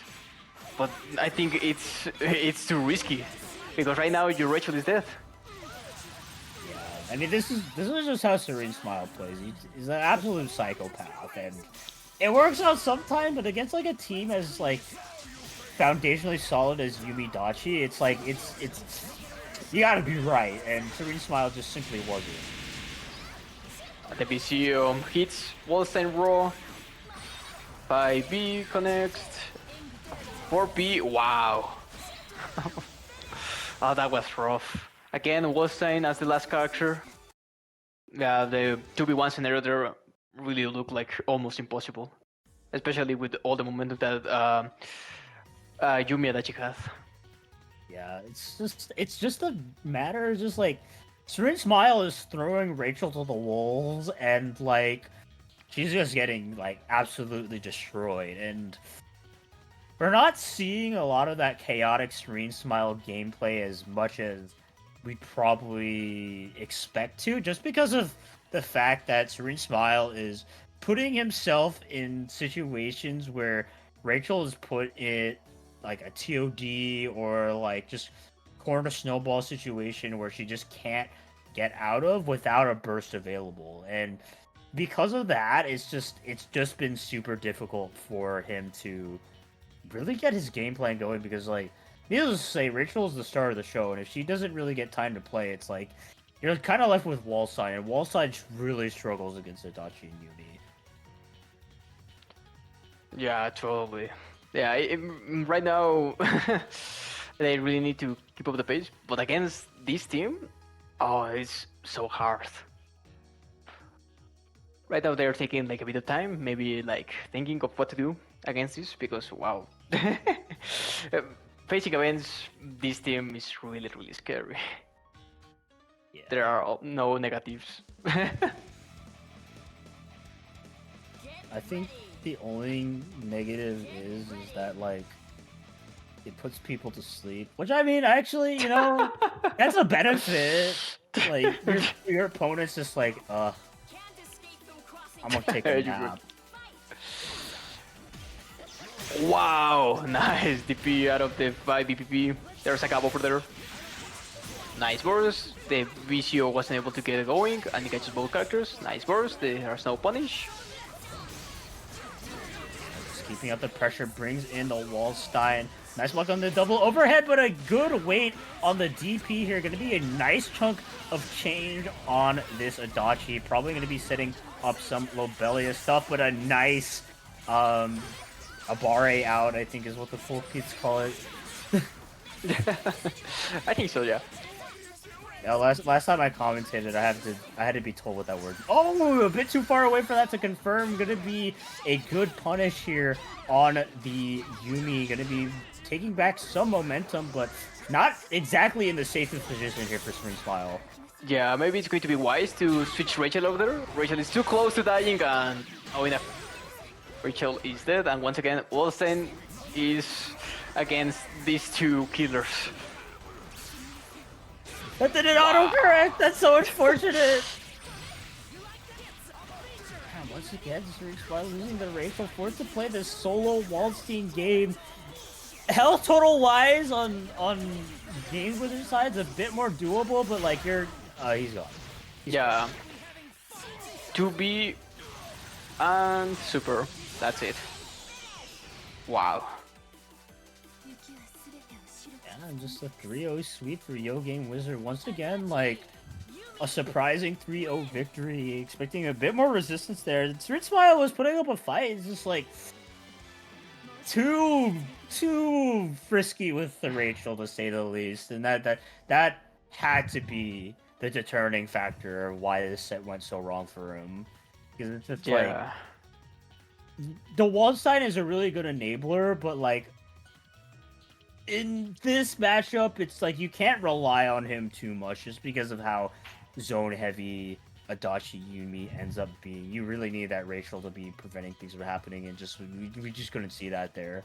But I think it's too risky, because right now your Rachel is dead. Yeah, I mean this is just how Serene Smile plays. He's an absolute psychopath, and it works out sometimes, but against like a team as like foundationally solid as Yumi Dachi, it's like it's you gotta be right, and Serene Smile just simply wasn't. The BC hits Wallstein Raw. 5B connects. 4B, wow. Oh, that was rough. Again, Wallstein as the last character. Yeah, the 2v1 scenario there really looked like almost impossible. Especially with all the momentum that Yumi Adachi has. Yeah, it's just a matter of just like Serene Smile is throwing Rachel to the wolves, and like she's just getting like absolutely destroyed, and we're not seeing a lot of that chaotic Serene Smile gameplay as much as we probably expect to, just because of the fact that Serene Smile is putting himself in situations where Rachel is put in like a TOD or like just corner snowball situation where she just can't get out of without a burst available. And because of that, it's just been super difficult for him to really get his game plan going because like needless to say, Rachel is the star of the show, and if she doesn't really get time to play, it's like you're kind of left with Wallside, and Wallside really struggles against Adachi and Yumi. Yeah, totally. Yeah, right now they really need to keep up the pace, but against this team, oh, it's so hard. Right now they're taking like a bit of time, maybe like thinking of what to do against this because wow, facing against this team is really really scary. Yeah. There are no negatives. I think the only negative is that like it puts people to sleep, which I mean, actually, you know, that's a benefit. Like your opponent's just like, I'm gonna take a nap. Wow, nice DP out of the 5 BPP. There's a couple for there. Nice burst. The Vicio wasn't able to get it going, and he catches both characters. Nice burst. There's no punish. Just keeping up the pressure brings in the Wallstein. Nice block on the double overhead, but a good weight on the DP here. Going to be a nice chunk of change on this Adachi. Probably going to be setting up some Lobelia stuff, but a nice Abare out, I think is what the full kids call it. I think so, yeah. Yeah, last time I commentated, I had to be told what that word. Oh, a bit too far away for that to confirm. Gonna be a good punish here on the Yumi. Gonna be taking back some momentum, but not exactly in the safest position here for Spring Smile. Yeah, maybe it's going to be wise to switch Rachel over there. Rachel is too close to dying, and oh, enough. Rachel is dead, and once again, Wolstein is against these two killers. That didn't autocorrect! That's so unfortunate! Once again, Spring Smile losing the Rachel, forced to play this solo Waldstein game. Health total wise on games with his side's a bit more doable, but like he's gone. Yeah. 2B and super. That's it. Wow. Yeah, just a 3-0 sweep for Yo Game Wizard. Once again, like a surprising 3-0 victory. Expecting a bit more resistance there. Street Smile was putting up a fight. It's just like too frisky with the Rachel, to say the least, and that had to be the determining factor of why this set went so wrong for him. Because it's just like the Waldstein is a really good enabler, but like in this matchup, it's like you can't rely on him too much just because of how zone heavy Adachi Yumi ends up being. You really need that Rachel to be preventing things from happening, and just we just couldn't see that there.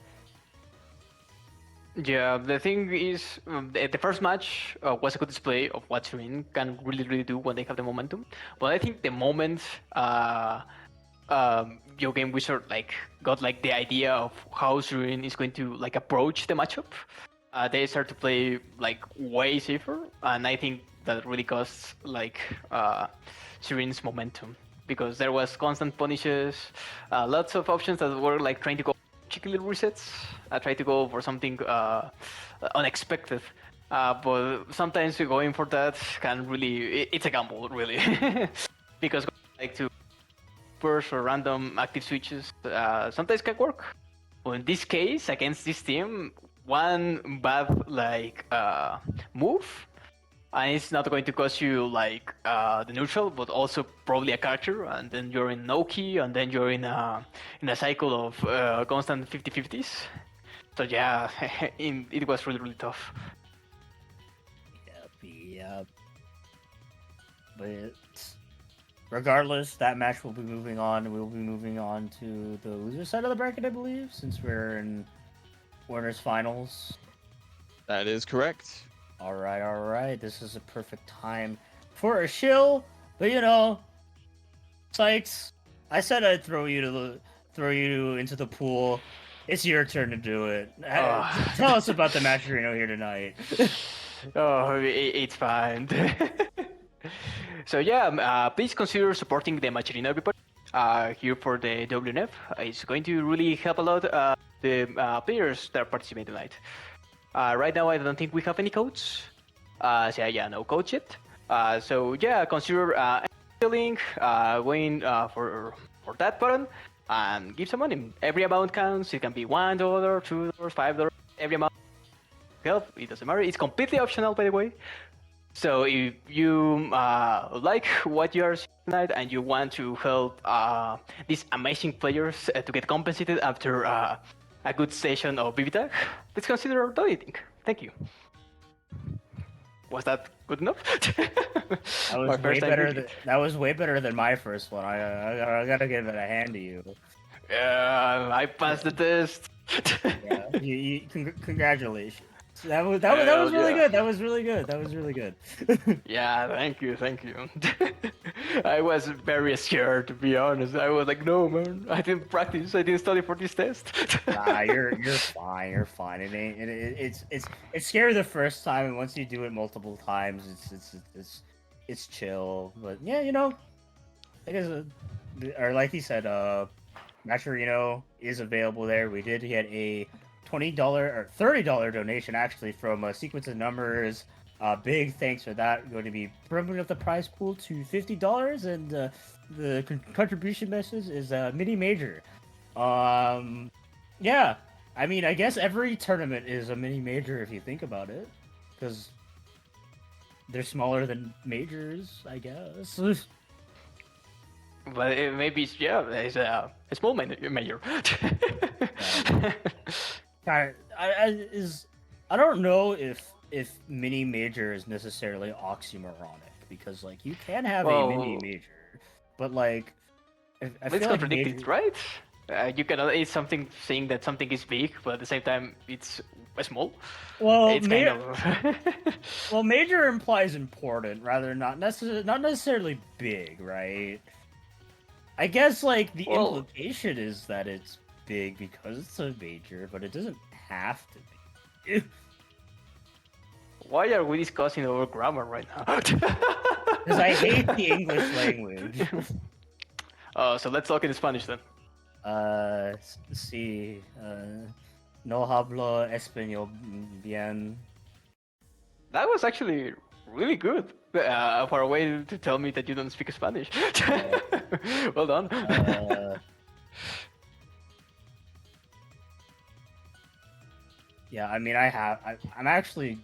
Yeah, the thing is, the first match was a good display of what Serene can really do when they have the momentum. But I think the moment Yo Game Wizard like got like the idea of how Serene is going to like approach the matchup, they start to play like way safer, and I think that really costs like Serene's momentum because there was constant punishes, lots of options that were like trying to go cheeky little resets. I try to go for something unexpected, but sometimes going for that can really it's a gamble really because like to burst or random active switches sometimes can work. But in this case, against this team, one bad like move, and it's not going to cost you like the neutral, but also probably a character, and then you're in Noki, and then you're in a cycle of constant 50-50s. So yeah, it was really tough. Yep. But regardless, that match will be moving on. We'll be moving on to the loser side of the bracket, I believe, since we're in Warner's finals. That is correct. All right, all right. This is a perfect time for a shill. But you know, Sykes, I said I'd throw you into the pool. It's your turn to do it. Oh, Tell us about the Mascherino here tonight. oh, it's fine. So yeah, please consider supporting the Machirino, everybody. Here for the WNF, it's going to really help a lot the players that are participating tonight. Right now, I don't think we have any codes. So yeah, no codes yet. So yeah, consider the link, going for that button, and give some money. Every amount counts. It can be $1, $2, $5. Every amount help. It doesn't matter. It's completely optional, by the way. So if you like what you are seeing tonight and you want to help these amazing players to get compensated after a good session of BBTAG, please consider donating. Thank you. Was that good enough? That was way better. That was way better than my first one. I gotta give it a hand to you. Yeah, I passed the test. Yeah, congratulations. That was really good. That was really good. That was really good. Yeah, thank you, thank you. I was very scared, to be honest. I was like, no, man, I didn't practice. I didn't study for this test. Nah, you're fine. You're fine. It ain't. It's scary the first time, and once you do it multiple times, it's chill. But yeah, you know, I guess, or like he said, Mascherino is available there. We did get a $20 or $30 donation actually from Sequence of Numbers. Big thanks for that. Going to be bringing up the prize pool to $50, and the contribution message is mini major. Yeah, I mean, I guess every tournament is a mini major if you think about it, because they're smaller than majors, I guess. But it maybe, yeah, it's a small major. I don't know if mini major is necessarily oxymoronic, because like you can have a mini major, but like I feel like contradicted, right? You cannot. It's something saying that something is big, but at the same time it's small. Well, it's kind of well, major implies important rather than not necessarily big, right? I guess like the implication is that it's big because it's a major, but it doesn't have to be. Why are we discussing our grammar right now? Because I hate the English language. So let's talk in Spanish then. Sí. No hablo español bien. That was actually really good for a way to tell me that you don't speak Spanish. Well done. Yeah, I mean, I'm actually,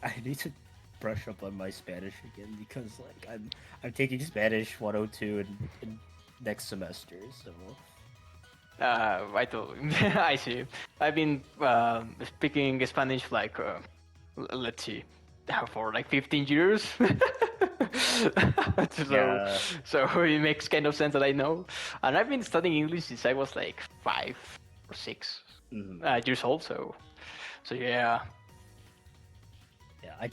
I need to brush up on my Spanish again, because like I'm taking Spanish 102 in next semester, so. I see. I've been speaking Spanish like let's see, for like 15 years. So it makes kind of sense that I know. And I've been studying English since I was like 5 or 6 years old. So yeah. Yeah, I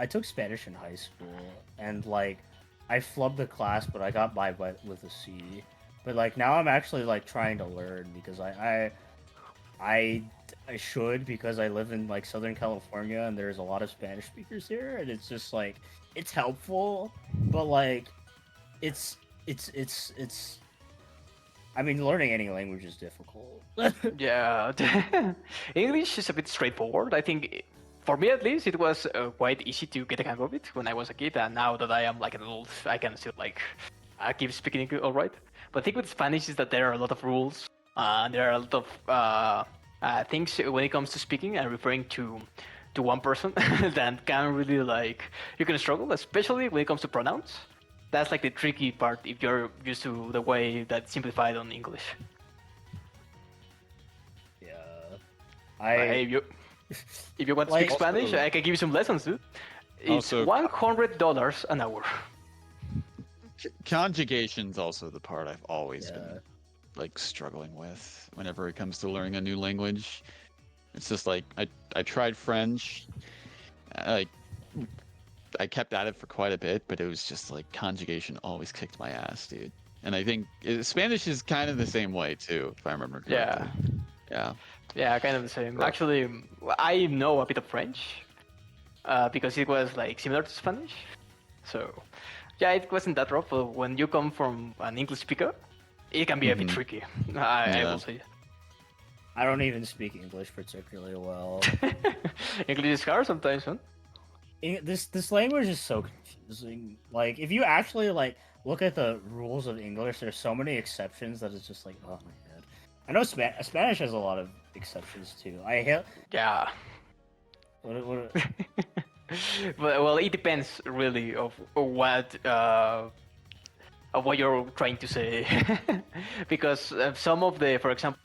took Spanish in high school, and like I flubbed the class, but I got by with a C. But like now I'm actually like trying to learn, because I should, because I live in like Southern California and there's a lot of Spanish speakers here, and it's just like it's helpful, but like it's I mean, learning any language is difficult. Yeah. English is a bit straightforward. I think for me at least it was quite easy to get a hang of it when I was a kid, and now that I am like an adult, I can still like keep speaking it all right. But the thing with Spanish is that there are a lot of rules, and there are a lot of things when it comes to speaking and referring to one person that can really like you can struggle, especially when it comes to pronouns. That's like the tricky part if you're used to the way that's simplified on English. Yeah, Hey, if you want to speak Spanish, I can give you some lessons, dude. It's $100 an hour. Conjugation's also the part I've always been like struggling with whenever it comes to learning a new language. It's just like I tried French, like I kept at it for quite a bit, but it was just like conjugation always kicked my ass, dude. And I think Spanish is kind of the same way too, if I remember correctly. Yeah, Yeah. yeah, kind of the same. Rough. Actually, I know a bit of French because it was like similar to Spanish. So, yeah, it wasn't that rough. But when you come from an English speaker, it can be a bit Mhm. tricky. I Yeah. will say. I don't even speak English particularly well. English is hard sometimes, huh? This language is so confusing. Like, if you actually like look at the rules of English, there's so many exceptions that it's just like, oh my god. I know Spanish has a lot of exceptions too. I hate Yeah. what Well, it depends really of what you're trying to say, because some of the, for example,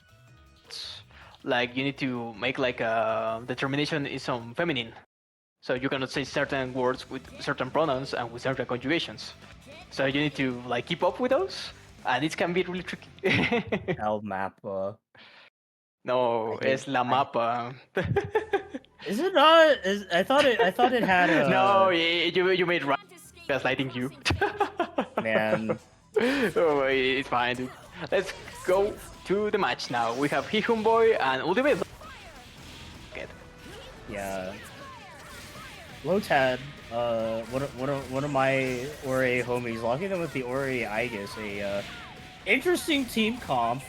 like you need to make like a determination is on feminine, so you cannot say certain words with certain pronouns and with certain conjugations. So you need to like keep up with those, and it can be really tricky. El Mapa. No, I hate- es la mapa. Is it not? I thought it had a No, you made right gaslighting you. man. Oh, it's fine, dude. Let's go to the match now. We have Hihun Boy and Ultimate. Yeah. Lotad, one of my Ori homies, locking them with the Ori Aegis, a interesting team comp.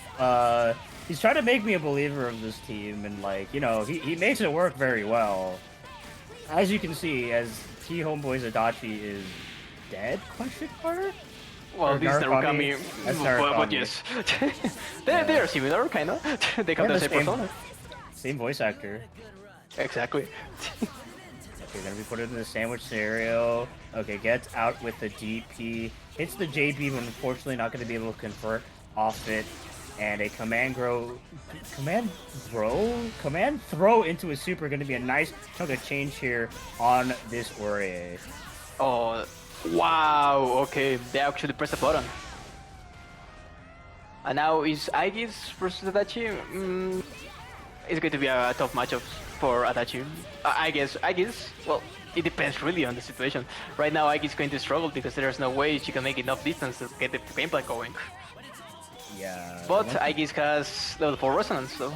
He's trying to make me a believer of this team, and like, you know, he makes it work very well. As you can see, as T Homeboy's Adachi is dead? Question mark? Well, Or this is Narukami. Narukami, That's but Narukami. yes. They are similar, kind of. They have They're the same persona. Same voice actor. Exactly. Okay, gonna be put into the sandwich scenario. Okay, gets out with the DP. Hits the JB, but unfortunately not going to be able to convert off it. And a command throw into a super. Going to be a nice chunk of change here on this Ori. Oh, wow. Okay, they actually pressed the button. And now is Aegis versus Adachi. It's going to be a tough matchup for Adachi. I guess, well, it depends really on the situation. Right now, Aegis is going to struggle because there's no way she can make enough distance to get the gameplay going. Yeah. But Aegis has level 4 resonance, so.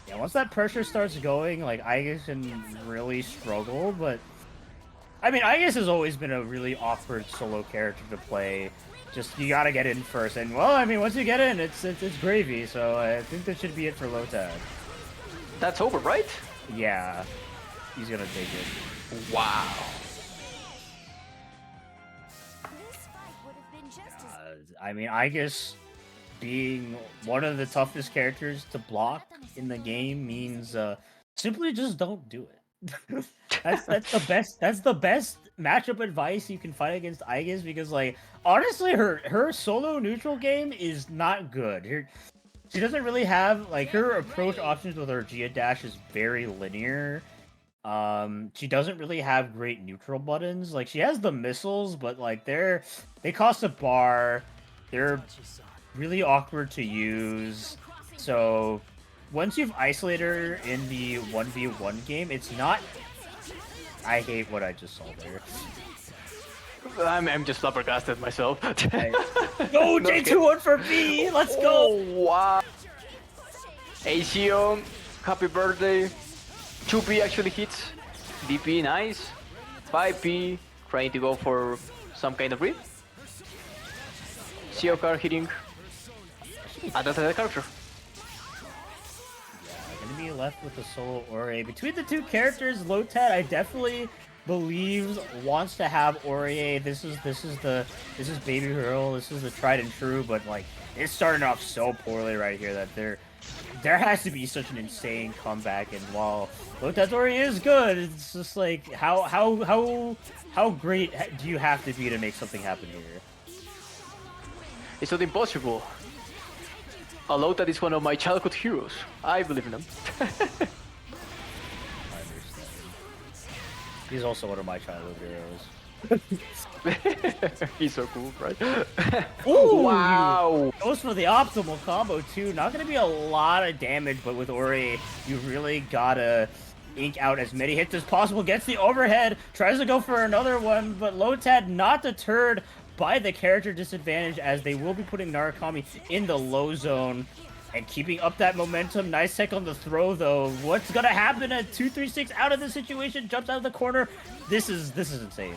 Yeah, once that pressure starts going, like, Aegis can really struggle, but... I mean, Aegis has always been a really awkward solo character to play. Just, you gotta get in first, and, well, I mean, once you get in, it's gravy, so I think that should be it for Lotad. That's over, right? Yeah. He's gonna take it. Wow. I mean, Aegis being one of the toughest characters to block in the game means simply just don't do it. that's the best matchup advice you can fight against Aegis, because like honestly her solo neutral game is not good. She doesn't really have like her approach options with her Gia dash is very linear. She doesn't really have great neutral buttons. Like she has the missiles, but like they cost a bar. They're really awkward to use. So once you've isolated her in the 1v1 game, it's not... I hate what I just saw there. I'm just flabbergasted myself. Go J21 for B! Let's go! Oh, wow. ACO, happy birthday. 2P actually hits. DP, nice. 5P, trying to go for some kind of read. CO card hitting. And that's the character. Gonna be left with the solo Ori. Between the two characters, Lotad, I definitely believes wants to have Ori. This is Baby Girl. This is the tried and true, but like it's starting off so poorly right here that there has to be such an insane comeback. And while Lotad's Ori is good, it's just like how great do you have to be to make something happen here? It's not impossible. Lotad is one of my childhood heroes. I believe in him. I understand. He's also one of my childhood heroes. He's so cool, right? Ooh, wow! Goes for the optimal combo too. Not gonna be a lot of damage, but with Ori, you really gotta ink out as many hits as possible, gets the overhead, tries to go for another one, but Lotad not deterred by the character disadvantage as they will be putting Narukami in the low zone and keeping up that momentum. Nice tech on the throw though. What's gonna happen at 236 out of the situation, jumps out of the corner. This is insane.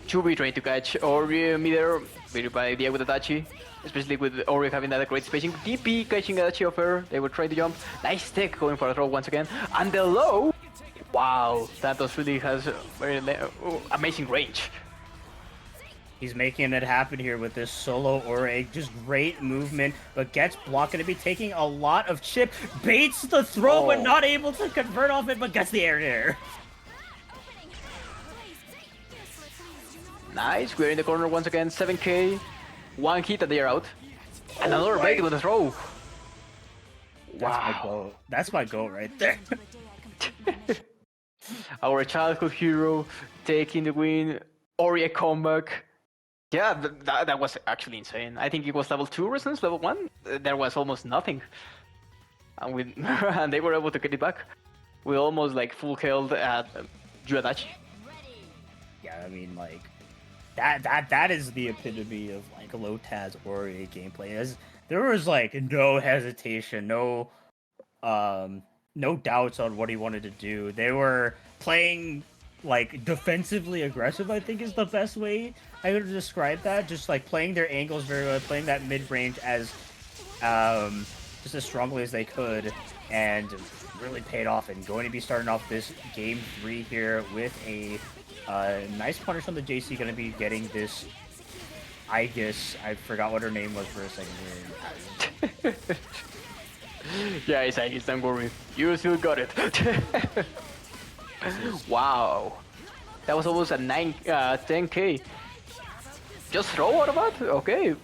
Should be trying to catch Ori midair, beat by idea with Adachi, especially with Ori having that great spacing. DP catching Adachi off air, they will try to jump. Nice tech going for a throw once again. And the low! Wow, Santos really has very amazing range. He's making it happen here with this solo Ori. Just great movement, but gets blocked. Going to be taking a lot of chip. Baits the throw, but not able to convert off it, but gets the air there. Nice, we're in the corner once again, 7k. One hit and they are out. Another bait with a throw. That's my goal. That's my goal right there. Our childhood hero taking the win. Ori a comeback. Yeah, that was actually insane. I think it was level 2 resistance, level 1. There was almost nothing. And and they were able to get it back. We almost like full killed at Juadachi. Yeah, I mean like that is the epitome of like Lotad's Ori gameplay. There was like no hesitation, no doubts on what he wanted to do. They were playing like defensively aggressive, I think is the best way I would describe that. Just like playing their angles very well, playing that mid range as just as strongly as they could, and really paid off. And going to be starting off this game 3 here with a nice punish on the JC. Going to be getting this. I guess I forgot what her name was for a second here. Yeah, it's Aegis, don't worry. You still got it. Wow. That was almost a 10k. Just throw out of that? Okay.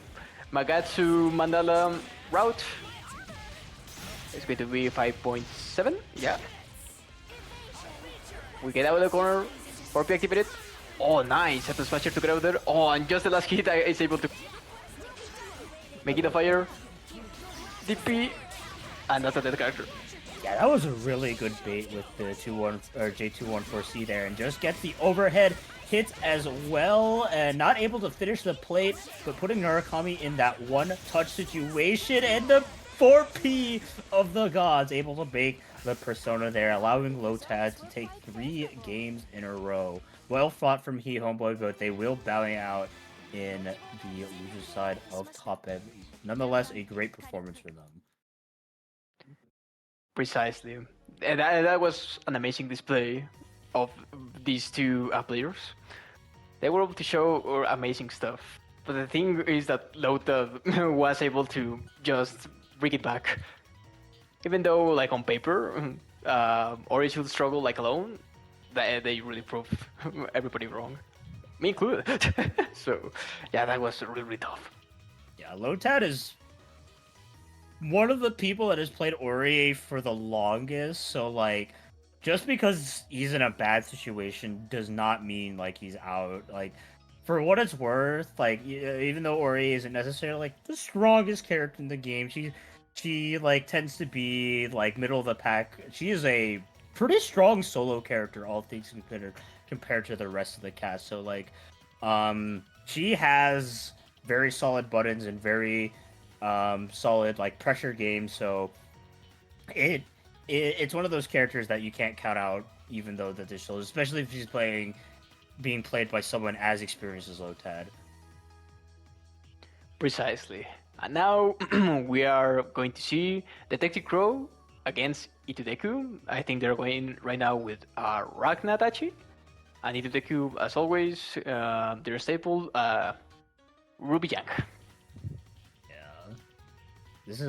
Magatsu Mandala route. It's going to be 5.7. Yeah. We get out of the corner. 4P activated. Oh, nice. Have to smasher to get out there. Oh, and just the last hit is able to make it a fire. DP. And that's a dead character. Yeah, that was a really good bait with the J214C there, and just gets the overhead hits as well, and not able to finish the plate, but putting Narukami in that one-touch situation, and the 4P of the gods able to make the persona there, allowing Lotad to take 3 games in a row. Well fought from He Homeboy, but they will bowing out in the loser side of top end. Nonetheless, a great performance for them. Precisely. And that was an amazing display of these two players. They were able to show amazing stuff. But the thing is that Lota was able to just bring it back. Even though, like on paper, Ori should struggle like alone, they really proved everybody wrong. Me included. So, yeah, that was really, really tough. Yeah, Lotad is one of the people that has played Ori for the longest, so like just because he's in a bad situation does not mean like he's out. Like for what it's worth, like even though Ori isn't necessarily like the strongest character in the game, she like tends to be like middle of the pack. She is a pretty strong solo character, all things considered, compared to the rest of the cast. So like she has very solid buttons and very solid like pressure games, so it's one of those characters that you can't count out, even though that there's still, especially if she's being played by someone as experienced as Lotad. Precisely. And now we are going to see Detective Crow against Itudeku. I think they're going right now with Ragna Adachi, and Itudeku, as always, their staple, Ruby Yang. This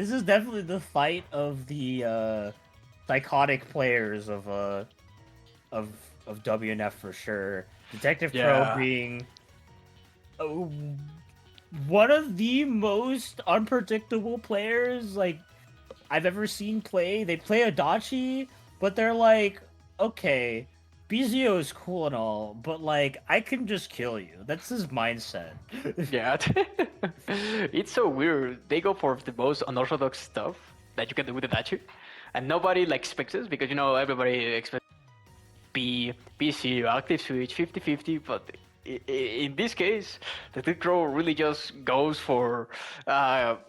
is definitely the fight of the psychotic players of WNF for sure. Detective Crow being one of the most unpredictable players like I've ever seen play. They play Adachi, but they're like, okay, BZO is cool and all, but like I can just kill you. That's his mindset. Yeah. It's so weird. They go for the most unorthodox stuff that you can do with Adachi. and nobody like expects this because everybody expects PC active switch 50-50, but in this case, the Tilt Crow really just goes for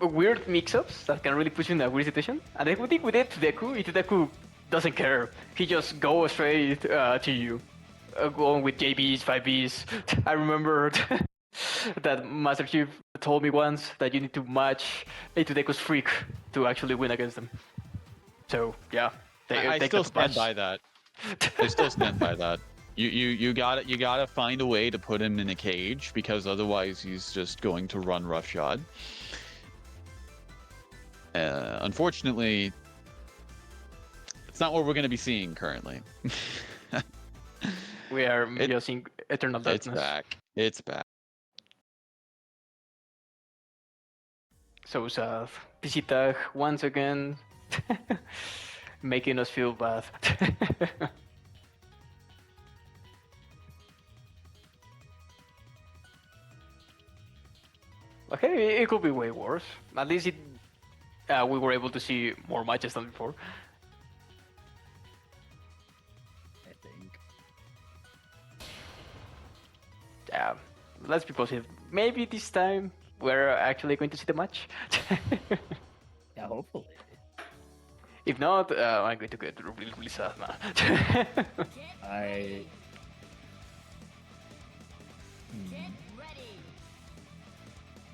weird mix-ups that can really put you in a weird situation. And the good thing with Deku doesn't care. He just goes straight to you, going with JBs, 5Bs. I remember that Master Chief told me once that you need to match Itudeku's freak to actually win against them. So yeah, I still stand by that. I still stand by that. You gotta find a way to put him in a cage because otherwise he's just going to run roughshod. Unfortunately, it's not what we're going to be seeing currently. We are using Eternal Darkness. It's back. It's back. So sad. PC Tag once again, making us feel bad. Okay, it could be way worse. At least we were able to see more matches than before. I think. Yeah, let's be positive. Maybe this time we're actually going to see the match. Yeah, hopefully. If not, I'm going to get really, really sad, man.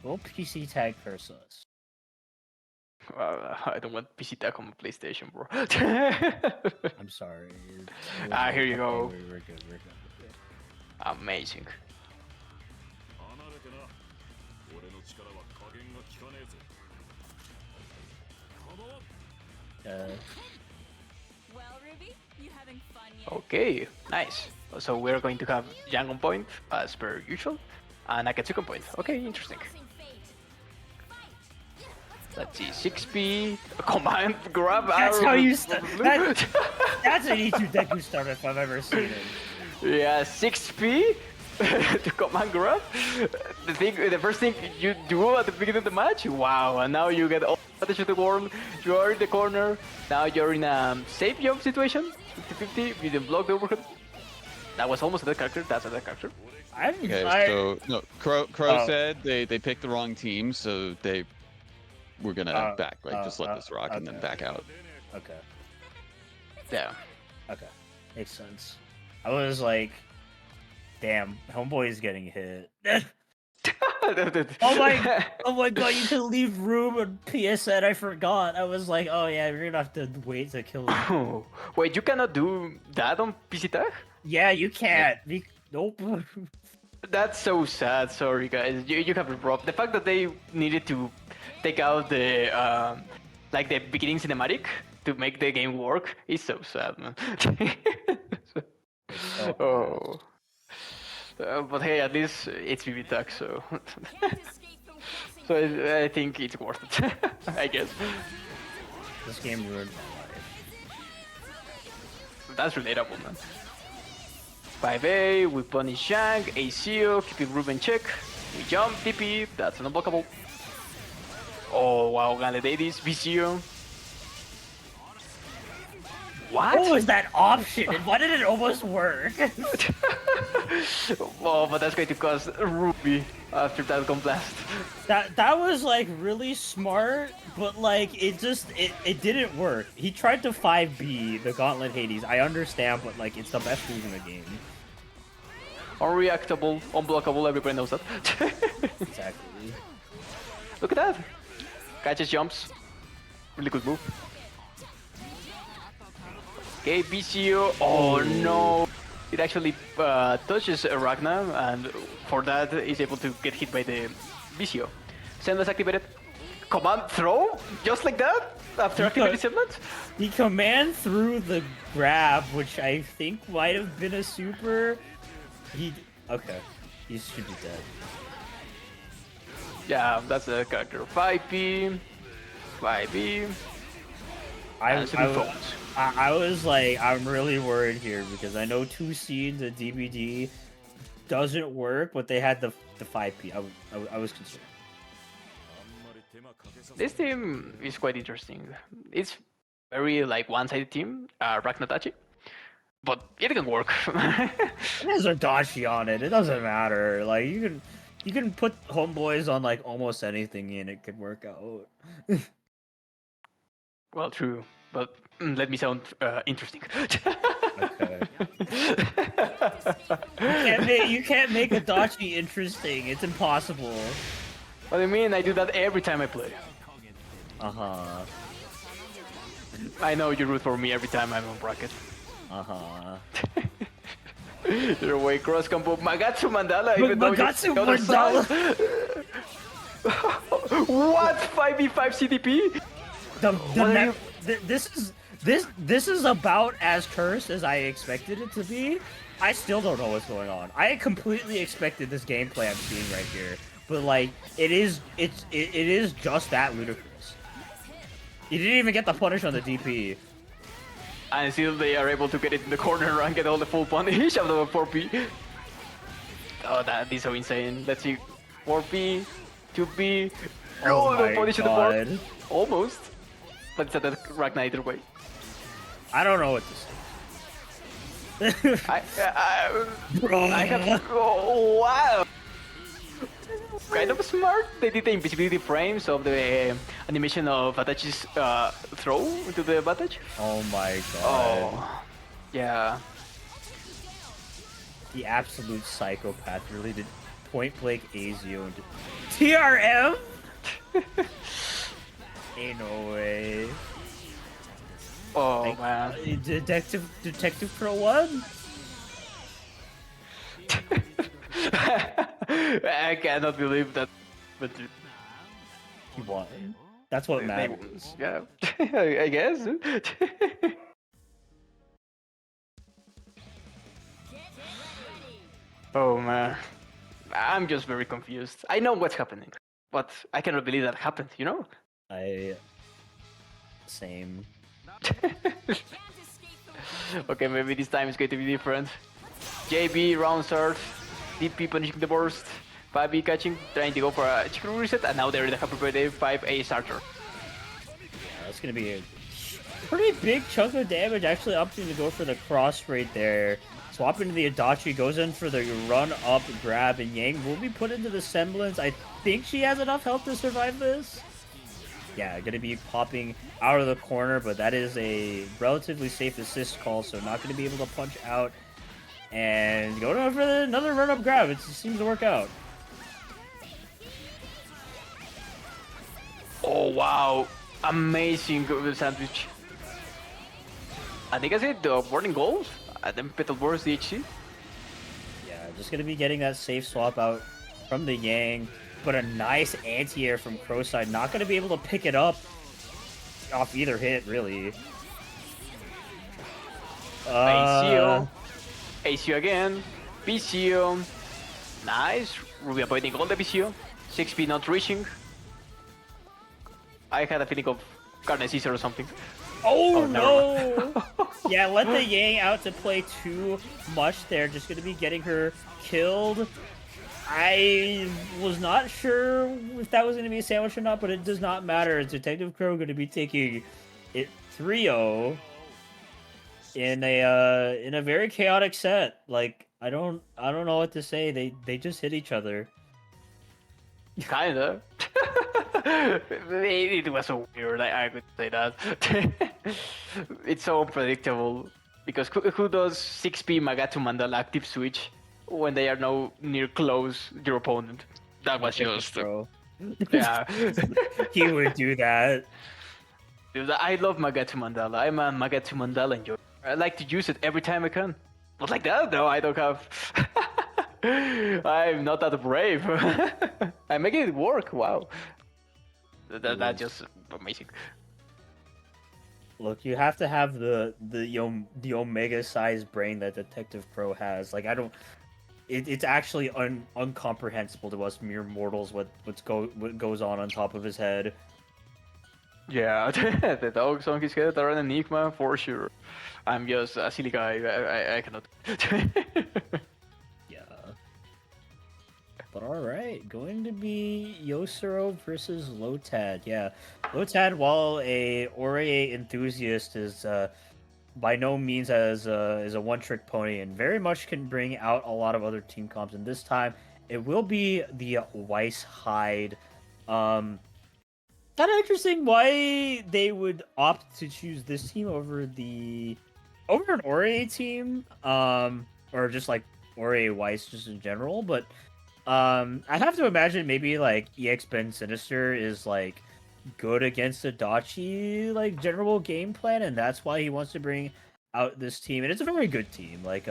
Will PC Tag curse us? I don't want PC Tag on PlayStation, bro. I'm sorry. Here you go. We're good. Amazing. Okay, nice. So we're going to have Yang on point as per usual, and Akatsuki on point. Okay, interesting. Let's see, 6P, command, grab, That's arrow. how you start. That's an E2 Deku start if I've ever seen it. Yeah, 6P to command grab. The first thing you do at the beginning of the match, wow, and now you get all the attention of the world. You are in the corner. Now you're in a safe jump situation, 50-50. You didn't block the overhead. That was almost a dead character. That's a dead character. So no, Crow said they picked the wrong team, so they were gonna back, like just let this rock and then back out. Okay. Yeah. Okay. Makes sense. I was like, damn, Homeboy is getting hit. Oh my god, you can leave room on PSN, I forgot. I was like, oh yeah, you're gonna have to wait to kill him. Wait, you cannot do that on PC Tag? Yeah, you can't. Nope. That's so sad, sorry guys. You have it robbed. The fact that they needed to take out the like the beginning cinematic to make the game work is so sad, man. Oh. But hey, at least it's BB Tag, so so I think it's worth it. I guess. This game ruined my life. That's relatable, man. 5A, we punish Yang, ACO, keeping Ruben check. We jump, TP, that's an unblockable. Oh wow, Galedadis, VCO. What? What was that option? And why did it almost work? Oh, but that's going to cost Ruby after that gun blast. That was like really smart, but like it didn't work. He tried to 5B the Gauntlet Hades. I understand, but like it's the best move in the game. Unreactable, unblockable, everybody knows that. Exactly. Look at that. Catches jumps. Really good move. Okay, BCO. Oh no. It actually touches Ragnar, and for that is able to get hit by the BCO. Sendless activated. Command throw? Just like that? After activating Sendless? He command through the grab, which I think might have been a super. Okay. He should be dead. Yeah, that's a character. 5P. 5B. I was like, I'm really worried here because I know 2 seeds at DBD doesn't work, but they had the 5P. I was concerned. This team is quite interesting. It's very like one-sided team, Ragnatachi. But it can work. It has a Dashi on it. It doesn't matter. Like you can put homeboys on like almost anything and it could work out. Well, true, but let me sound interesting. Okay. You can't make a Dachi interesting. It's impossible. What do you mean? I do that every time I play. Uh-huh. I know you root for me every time I'm on bracket. Uh-huh. Your way cross combo Magatsu Mandala, even though Magatsu you're the other Mandala. side. What 5v5 CDP? This is about as cursed as I expected it to be. I still don't know what's going on. I completely expected this gameplay I'm seeing right here, but like it is just that ludicrous. You didn't even get the punish on the DP. And still they are able to get it in the corner and get all the full punish out of a 4P. Oh, that is so insane. Let's see. 4P, 2P. Oh the my punish in the board. god. Almost. But it's at the Ragnar either way. I don't know what to say. I have. Oh, wow. Kind of smart. They did the invisibility frames of the animation of Atachi's throw into the Batage. Oh my god. Oh, yeah. The absolute psychopath really did point blank Azio into TRM? Ain't no way. Oh Like, man. Detective Pro 1? I cannot believe that. But He won. That's what matters. yeah, I guess. Oh man, I'm just very confused. I know what's happening, but I cannot believe that happened. You know? Same. Okay, maybe this time it's going to be different. JB round start, DP punishing the burst, 5B catching, trying to go for a chicken reset, and now they're in the Happy Birthday 5A starter. Yeah, that's gonna be a pretty big chunk of damage. Actually opting to go for the cross right there. Swap into the Adachi, goes in for the run up grab, and Yang will be put into the semblance. I think she has enough health to survive this. Yeah, gonna be popping out of the corner, but that is a relatively safe assist call, so not gonna be able to punch out. And going for another run up grab. It seems to work out. Oh wow, amazing sandwich. I think I said the boarding goals, and then Petal Burst DHC. Yeah, just gonna be getting that safe swap out from the Yang, but a nice anti-air from Crowside. Not gonna be able to pick it up off either hit, really. ACO again, PCO, nice, Ruby avoiding all the PCO, 6P not reaching. I had a feeling of Carne Caesar or something. Oh, never no! Yeah, let the Yang out to play too much there. Just gonna be getting her killed. I was not sure if that was gonna be a sandwich or not, but it does not matter. Detective Crow gonna be taking it 3-0 in a very chaotic set. Like I don't know what to say. They just hit each other. Kinda. It was so weird, I could say that. It's so unpredictable. Because who does 6P Magatsu Mandala active switch when they are now near close your opponent? That was just... Bro. Yeah. He would do that. Dude, I love Magatsu Mandala. I'm a Magatsu Mandala enjoyer. I like to use it every time I can. Not like that, though. I don't have... I'm not that brave. I'm making it work. Wow. That's just amazing. Look, you have to have the omega-sized brain that Detective Crow has. Like I don't, it's actually uncomprehensible to us mere mortals what goes on top of his head. Yeah, the dogs on his head are an enigma for sure. I'm just a silly guy. I cannot. Yeah. But all right, going to be Yosuro versus Lotad. Yeah, Lotad, while a Ore enthusiast, is by no means is a one-trick pony and very much can bring out a lot of other team comps. And this time, it will be the Weiss Hide. Kind of interesting why they would opt to choose this team over an Ore team, or just like Ore Weiss just in general. But I have to imagine maybe like EX Ben Sinister is like good against the Dachi like general game plan, and that's why he wants to bring out this team. And it's a very good team. Like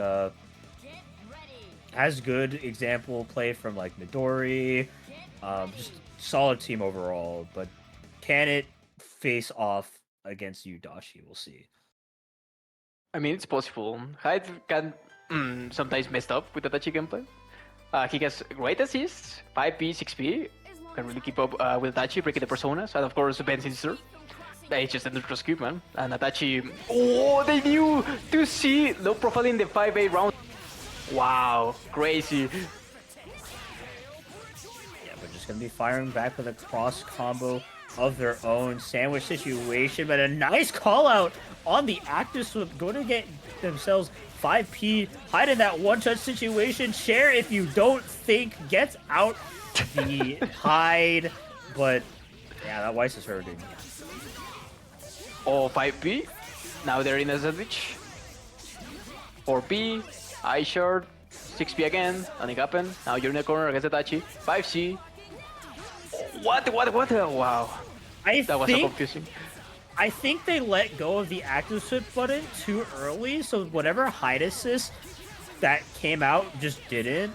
has good example play from like Midori. Just solid team overall. But can it face off against Dachi? We'll see. I mean, it's possible. Hyde can sometimes messed up with the touchy gameplay. He has great assists, 5p, 6p, can really keep up with Itachi, breaking the personas, and of course Ben Sinister. It's just a neutral scoop, man. And Itachi, oh, they knew to see low profile in the 5A round. Wow, crazy. Yeah, we're just gonna be firing back with a cross combo of their own sandwich situation, but a nice call out on the active swip, going to get themselves 5p, hide in that one-touch situation. Share if you don't think, gets out the hide, but yeah, that Weiss is hurting. Oh, 5p, now they're in a sandwich. 4p, eye shard, 6p again, nothing happened. Now you're in the corner against Itachi, 5c. What? Wow. That was so confusing. I think they let go of the active switch button too early, so whatever hide assist that came out just didn't.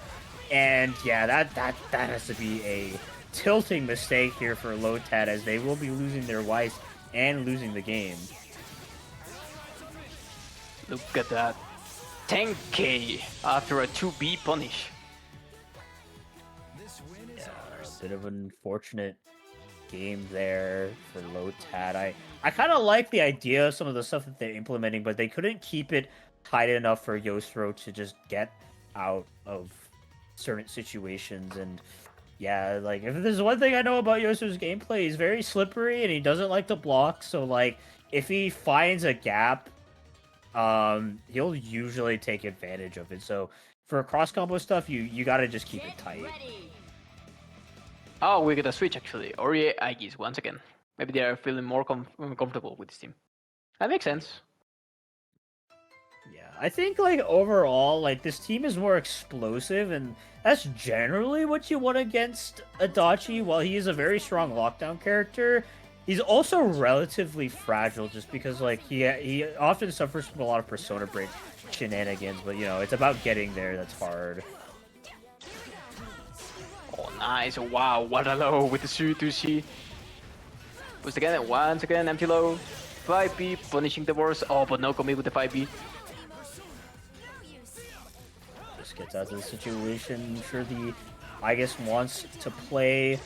And yeah, that has to be a tilting mistake here for Lotad, as they will be losing their Weiss and losing the game. Look at that. 10k after a 2B punish. Yeah, a bit of an unfortunate game there for Lotad. I kind of like the idea of some of the stuff that they're implementing, but they couldn't keep it tight enough for Yosro to just get out of certain situations. And yeah, like if there's one thing I know about Yosro's gameplay, he's very slippery and he doesn't like to block. So like if he finds a gap, he'll usually take advantage of it. So for cross combo stuff, you gotta just keep it tight. Oh, we get a switch actually. Ori Agis once again. Maybe they are feeling more comfortable with this team. That makes sense. Yeah, I think like overall, like this team is more explosive, and that's generally what you want against Adachi. While he is a very strong lockdown character, he's also relatively fragile, just because like he often suffers from a lot of persona break shenanigans. But you know, it's about getting there that's hard. Oh, nice. Wow, what a low with the Suitushi. Boost again, once again, empty low. 5B, punishing the worst. Oh, but no commit with the 5B. Just gets out of the situation. I'm sure the Igus wants to play.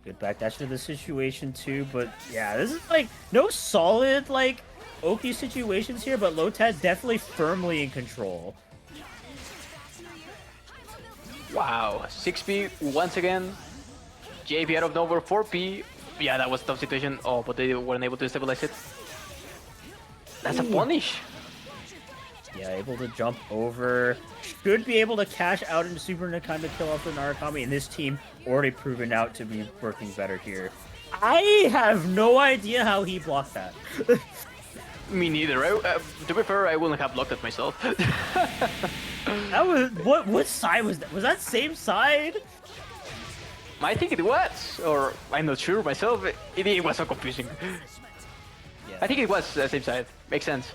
Good backdash to the situation too, but yeah, this is like no solid like Oki situations here, but Lotad definitely firmly in control. Wow, 6P once again. JP out of nowhere, 4P. Yeah, that was a tough situation. Oh, but they weren't able to stabilize it. That's a punish. Yeah, able to jump over. Should be able to cash out into Super Nakama kill off the Narukami, and this team already proven out to be working better here. I have no idea how he blocked that. Me neither. To be fair, I wouldn't have blocked it myself. That was what side was that? Was that same side? I think it was, or I'm not sure myself. It was so confusing. Yeah. I think it was the same side. Makes sense.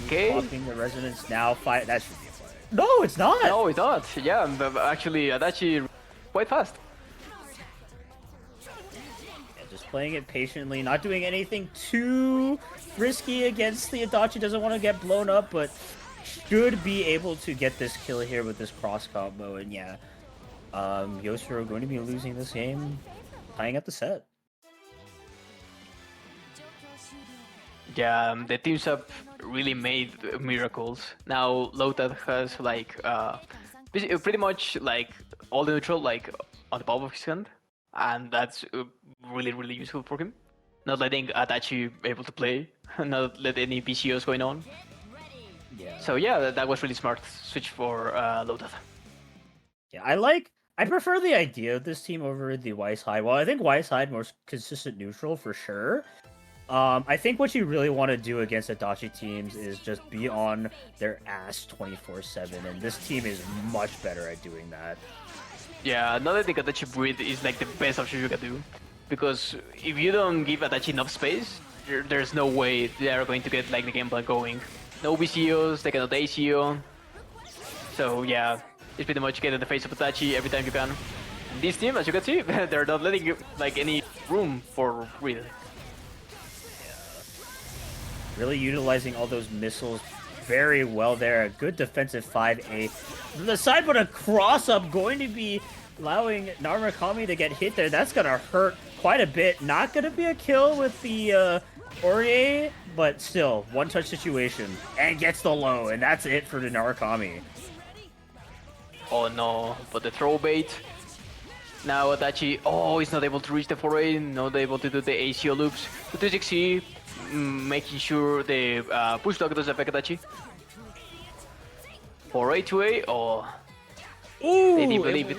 Okay. Blocking the resonance now. Fight. That should be a fight. No, it's not. No, it's not. Yeah, but actually, Adachi quite fast. Yeah, just playing it patiently, not doing anything too risky against the Adachi. Doesn't want to get blown up, but should be able to get this kill here with this cross combo. And yeah, Yosuro going to be losing this game, tying up the set. Yeah, the teams up really made miracles. Now Lotad has like pretty much like all the neutral like on the palm of his hand, and that's really useful for him. Not letting Adachi able to play, not let any PCOs going on. Yeah. So yeah, that was really smart switch for Lotad. Yeah, I prefer the idea of this team over the Weiss Hide. Well, I think Weiss Hide more consistent neutral for sure. I think what you really want to do against Adachi teams is just be on their ass 24/7, and this team is much better at doing that. Yeah, another thing Adachi breed is like the best option you can do, because if you don't give Adachi enough space, there's no way they are going to get like the game plan going. No BCOs, they cannot ACO. So yeah, it's pretty much get in the face of Adachi every time you can. And this team, as you can see, they're not letting you like any room for breed. Really utilizing all those missiles very well there. A good defensive 5A. From the side, but a cross-up going to be allowing Narumakami to get hit there. That's going to hurt quite a bit. Not going to be a kill with the Aurier, but still, one-touch situation. And gets the low, and that's it for the Narumakami. Oh no, but the throw bait. Now Adachi, oh, he's not able to reach the 4A, not able to do the ACO loops. The 360, making sure the push dog doesn't affect Adachi. 4A, 2A, oh. Ooh, They didn't believe it.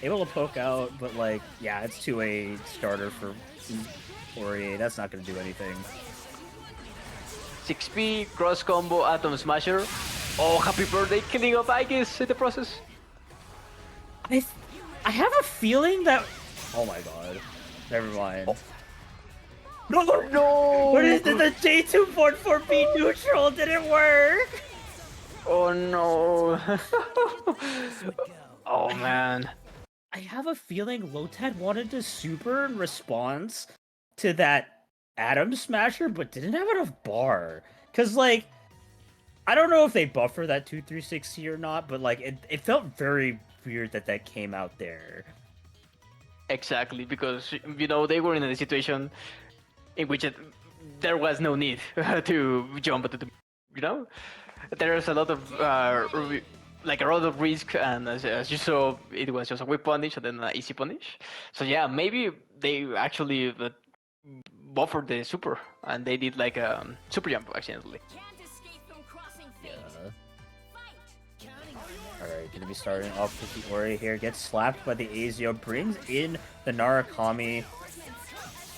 Able to poke out, but like, yeah, it's 2A starter for Aurier. That's not going to do anything. 6P, cross combo, Atom Smasher. Oh, happy birthday, killing off Aegis in the process. I have a feeling that... Oh my god. Never mind. Oh. No! What is it? The J2 board for B neutral didn't work! Oh no! Oh man. I have a feeling Lotad wanted to super in response to that Atom Smasher, but didn't have enough bar. Because, like, I don't know if they buffer that 2-3-6C or not, but, like, it felt very weird that that came out there. Exactly, because, you know, they were in a situation in which there was no need to jump into the, you know? There's a lot of, like a lot of risk, and as you saw, it was just a whip punish and then an easy punish. So yeah, maybe they actually buffered the super, and they did like a super jump accidentally. Alright, gonna be starting off with the Ori here. Gets slapped by the Azio, brings in the Narumakami.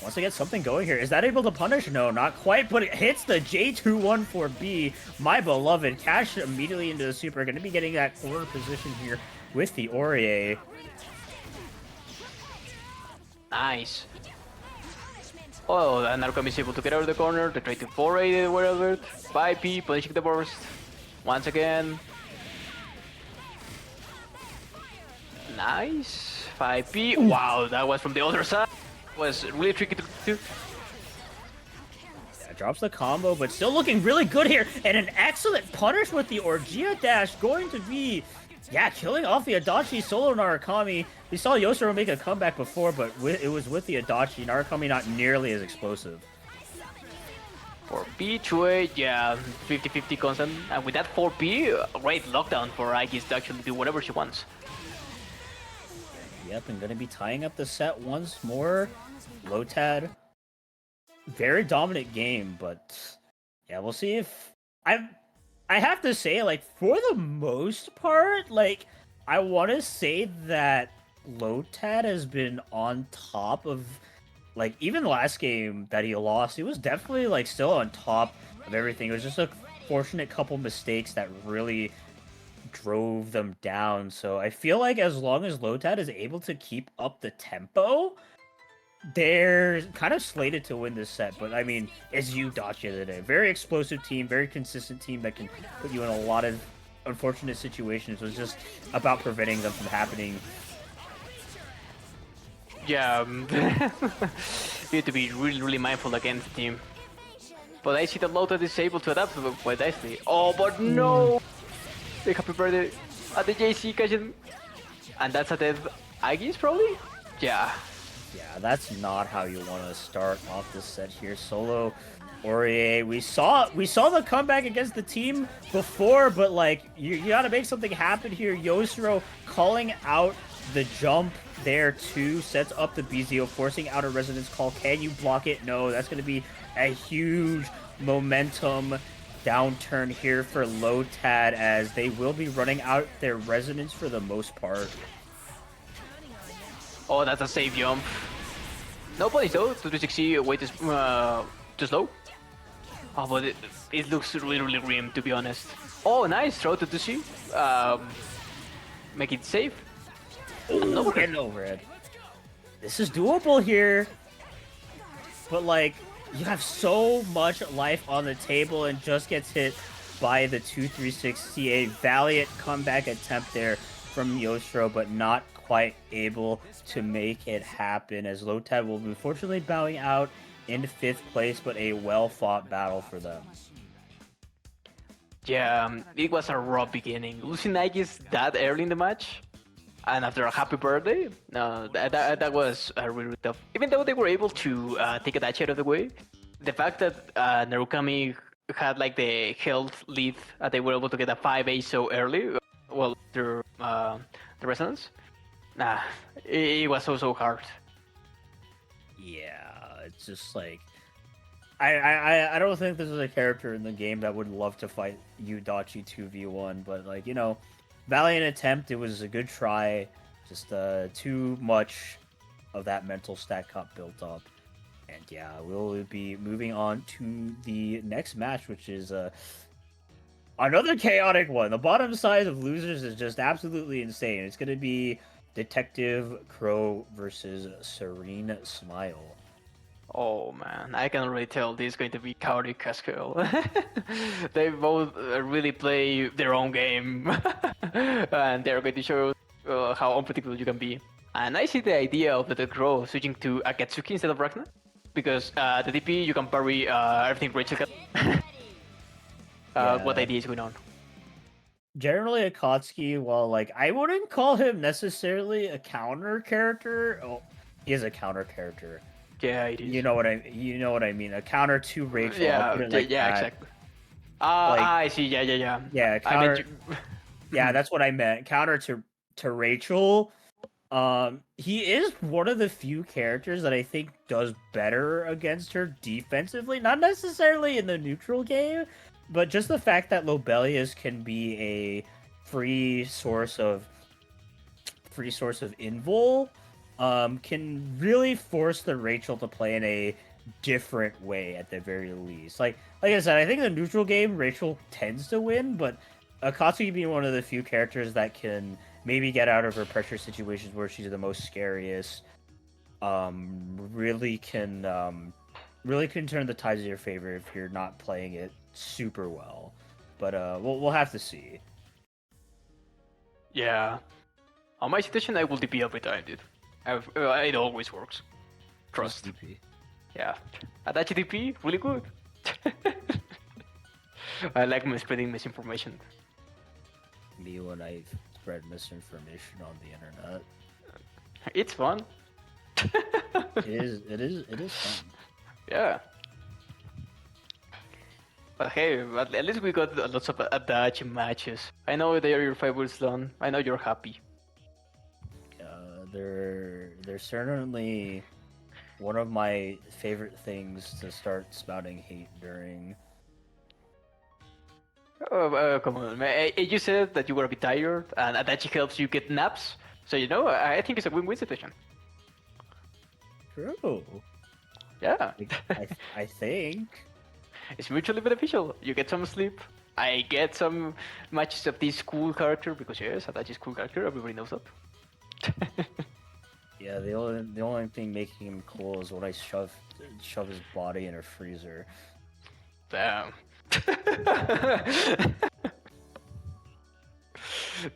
Wants to get something going here. Is that able to punish? No, not quite, but it hits the J214B. My beloved. Cash immediately into the super. Gonna be getting that corner position here with the Aurier. Nice. Oh, and Narukami is able to get out of the corner. They try to 4A wherever. 5P, punishing the burst. Once again. Nice. 5P. Wow, that was from the other side. Was really tricky to do. Yeah, drops the combo, but still looking really good here. And an excellent punish with the Orgia dash going to be, yeah, killing off the Adachi solo Narumakami. We saw Yosuro make a comeback before, but it was with the Adachi. Narumakami not nearly as explosive. For B2A, yeah, 50-50 constant. And with that 4P, great lockdown for Aegis to actually do whatever she wants. Yep, and gonna be tying up the set once more. Lotad, very dominant game, but yeah, we'll see if I have to say, like, for the most part, like, I want to say that Lotad has been on top of, like, even the last game that he lost, he was definitely, like, still on top of everything. It was just a fortunate couple mistakes that really drove them down. So I feel like as long as Lotad is able to keep up the tempo, they're kind of slated to win this set. But I mean, it's you, Dachi, the other day. Very explosive team, very consistent team that can put you in a lot of unfortunate situations. It was just about preventing them from happening. Yeah, you need to be really mindful against the team. But I see that Lotad is able to adapt quite nicely. Oh, but no! The happy birthday at the JC catching, and that's a dead Aegis probably? Yeah. Yeah, that's not how you want to start off this set here. Solo Aurier, we saw the comeback against the team before, but like you gotta make something happen here. Yosro calling out the jump there too, sets up the BZO, forcing out a resonance call. Can you block it? No, that's gonna be a huge momentum downturn here for Lotad, as they will be running out their resonance for the most part. Oh, that's a safe jump. No punish though. 260 way too slow. Oh, but it looks really grim, to be honest. Oh, nice throw to 2C. Make it safe. Oh, and overhead. This is doable here. But like, you have so much life on the table and just gets hit by the 2-3-6 CA. Valiant comeback attempt there from Yostro, but not quite able to make it happen, as Lotad will be unfortunately bowing out in 5th place, but a well-fought battle for them. Yeah, it was a rough beginning. Losing Aegis that early in the match, and after a happy birthday, no, that was really tough. Even though they were able to take a dash out of the way, the fact that Narukami had like the health lead, they were able to get a 5A so early, well, the resonance, it was so hard. Yeah, it's just like I don't think this is a character in the game that would love to fight Yudachi 2v1, but like, you know, valiant attempt, it was a good try, just too much of that mental stack got built up. And yeah, we'll be moving on to the next match, which is another chaotic one. The bottom side of losers is just absolutely insane. It's going to be Detective Crow versus Serene Smile. Oh man, I can already tell this is going to be chaotic as hell. They both really play their own game, and they're going to show how unpredictable you can be. And I see the idea of the Crow switching to Akatsuki instead of Ragnar, because the DP you can parry everything Rachel can. What idea is going on? Generally, Akatsuki, while like I wouldn't call him necessarily a counter character. Oh, he is a counter character. Yeah, it is. You know what I mean. A counter to Rachel. Yeah, like yeah, that. exactly. I see. Yeah. Yeah, counter. Yeah, that's what I meant. Counter to Rachel. He is one of the few characters that I think does better against her defensively. Not necessarily in the neutral game, but just the fact that Lobelius can be a free source of invul, can really force the Rachel to play in a different way at the very least. Like I said, I think in the neutral game Rachel tends to win, but Akatsuki being one of the few characters that can maybe get out of her pressure situations where she's the most scariest, really can turn the tides in your favor if you're not playing it super well. But we'll have to see. Yeah. On my situation, I will DP every time, dude. It always works. Trust. Yeah. Adachi DP, really good. I like spreading misinformation. Me when I spread misinformation on the internet. It's fun. It is fun. Yeah. But hey, at least we got lots of Adachi matches. I know they are your favorites, Don. I know you're happy. They're certainly one of my favorite things to start spouting hate during. Come on, man. You said that you were a bit tired, and Adachi helps you get naps. So, you know, I think it's a win-win situation. True. Yeah. I think. It's mutually beneficial. You get some sleep. I get some matches of this cool character, because yes, Adachi's cool character, everybody knows that. Yeah, the only thing making him cool is when I shove his body in a freezer. Damn.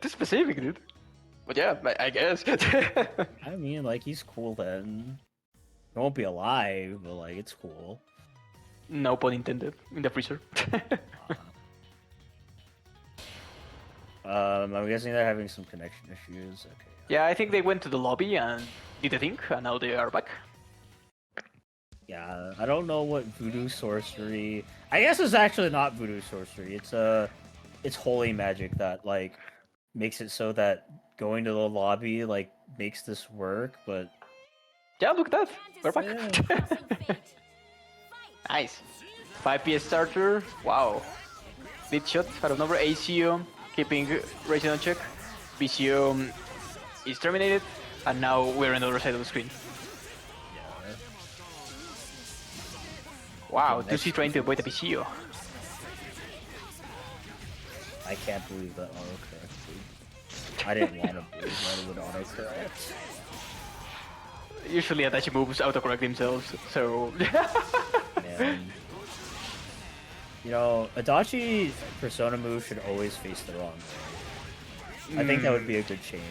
Too specific, dude. But yeah, I guess. I mean, like, he's cool then. He won't be alive, but like, it's cool. No pun intended. In the freezer. I'm guessing they're having some connection issues. Okay. Yeah, I think they went to the lobby and did the thing, and now they are back. Yeah, I don't know what voodoo sorcery. I guess it's actually not voodoo sorcery. It's holy magic that like makes it so that going to the lobby like makes this work. But Yeah, look at that. We're back. yeah. Nice. 5 PS starter. Wow. Lead shot out of nowhere. ACO keeping Racing on check. BCO is terminated. And now we're on the other side of the screen. Wow, Okay, Ducey trying to avoid the BCO. I can't believe that autocorrect. I didn't want to believe that it would autocorrect. Usually Adachi moves autocorrect themselves, so... Man. You know, Adachi Persona move should always face the wrong way. I think that would be a good change.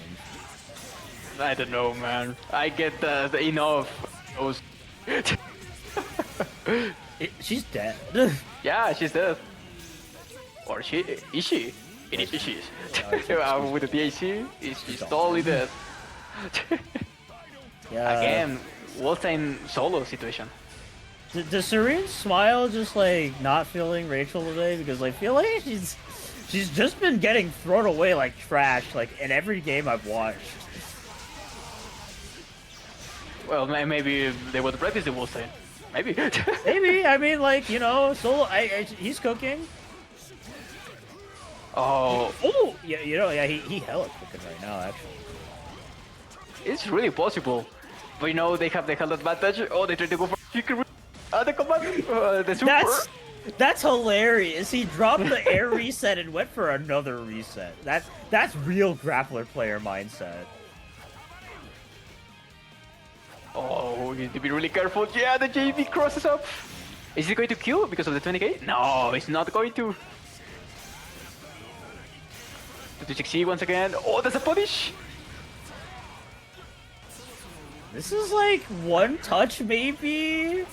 I don't know, man. I get the enough those... She's dead. Yeah, she's dead. Or she... Is she? It is she is. With the DAC, she's totally dead. Yeah. Again, Wolfenstein solo situation. Does Serene smile just like not feeling Rachel today? Because I feel like she's just been getting thrown away like trash like in every game I've watched. Well, maybe they would practice the Wolfenstein. Maybe. Maybe, I mean, like, you know, solo. He's cooking. Oh, Yeah, you know, yeah, he hella cooking right now, actually. it's really possible. But you know, they have the hell advantage. Oh, they try to go for chicken. The command, the super. That's hilarious. He dropped the air reset and went for another reset. That's real grappler player mindset. Oh, you need to be really careful. Yeah, the JV crosses up. Is he going to kill because of the 20k? No, he's not going to. To succeed once again. Oh, that's a punish. This is like one touch, maybe?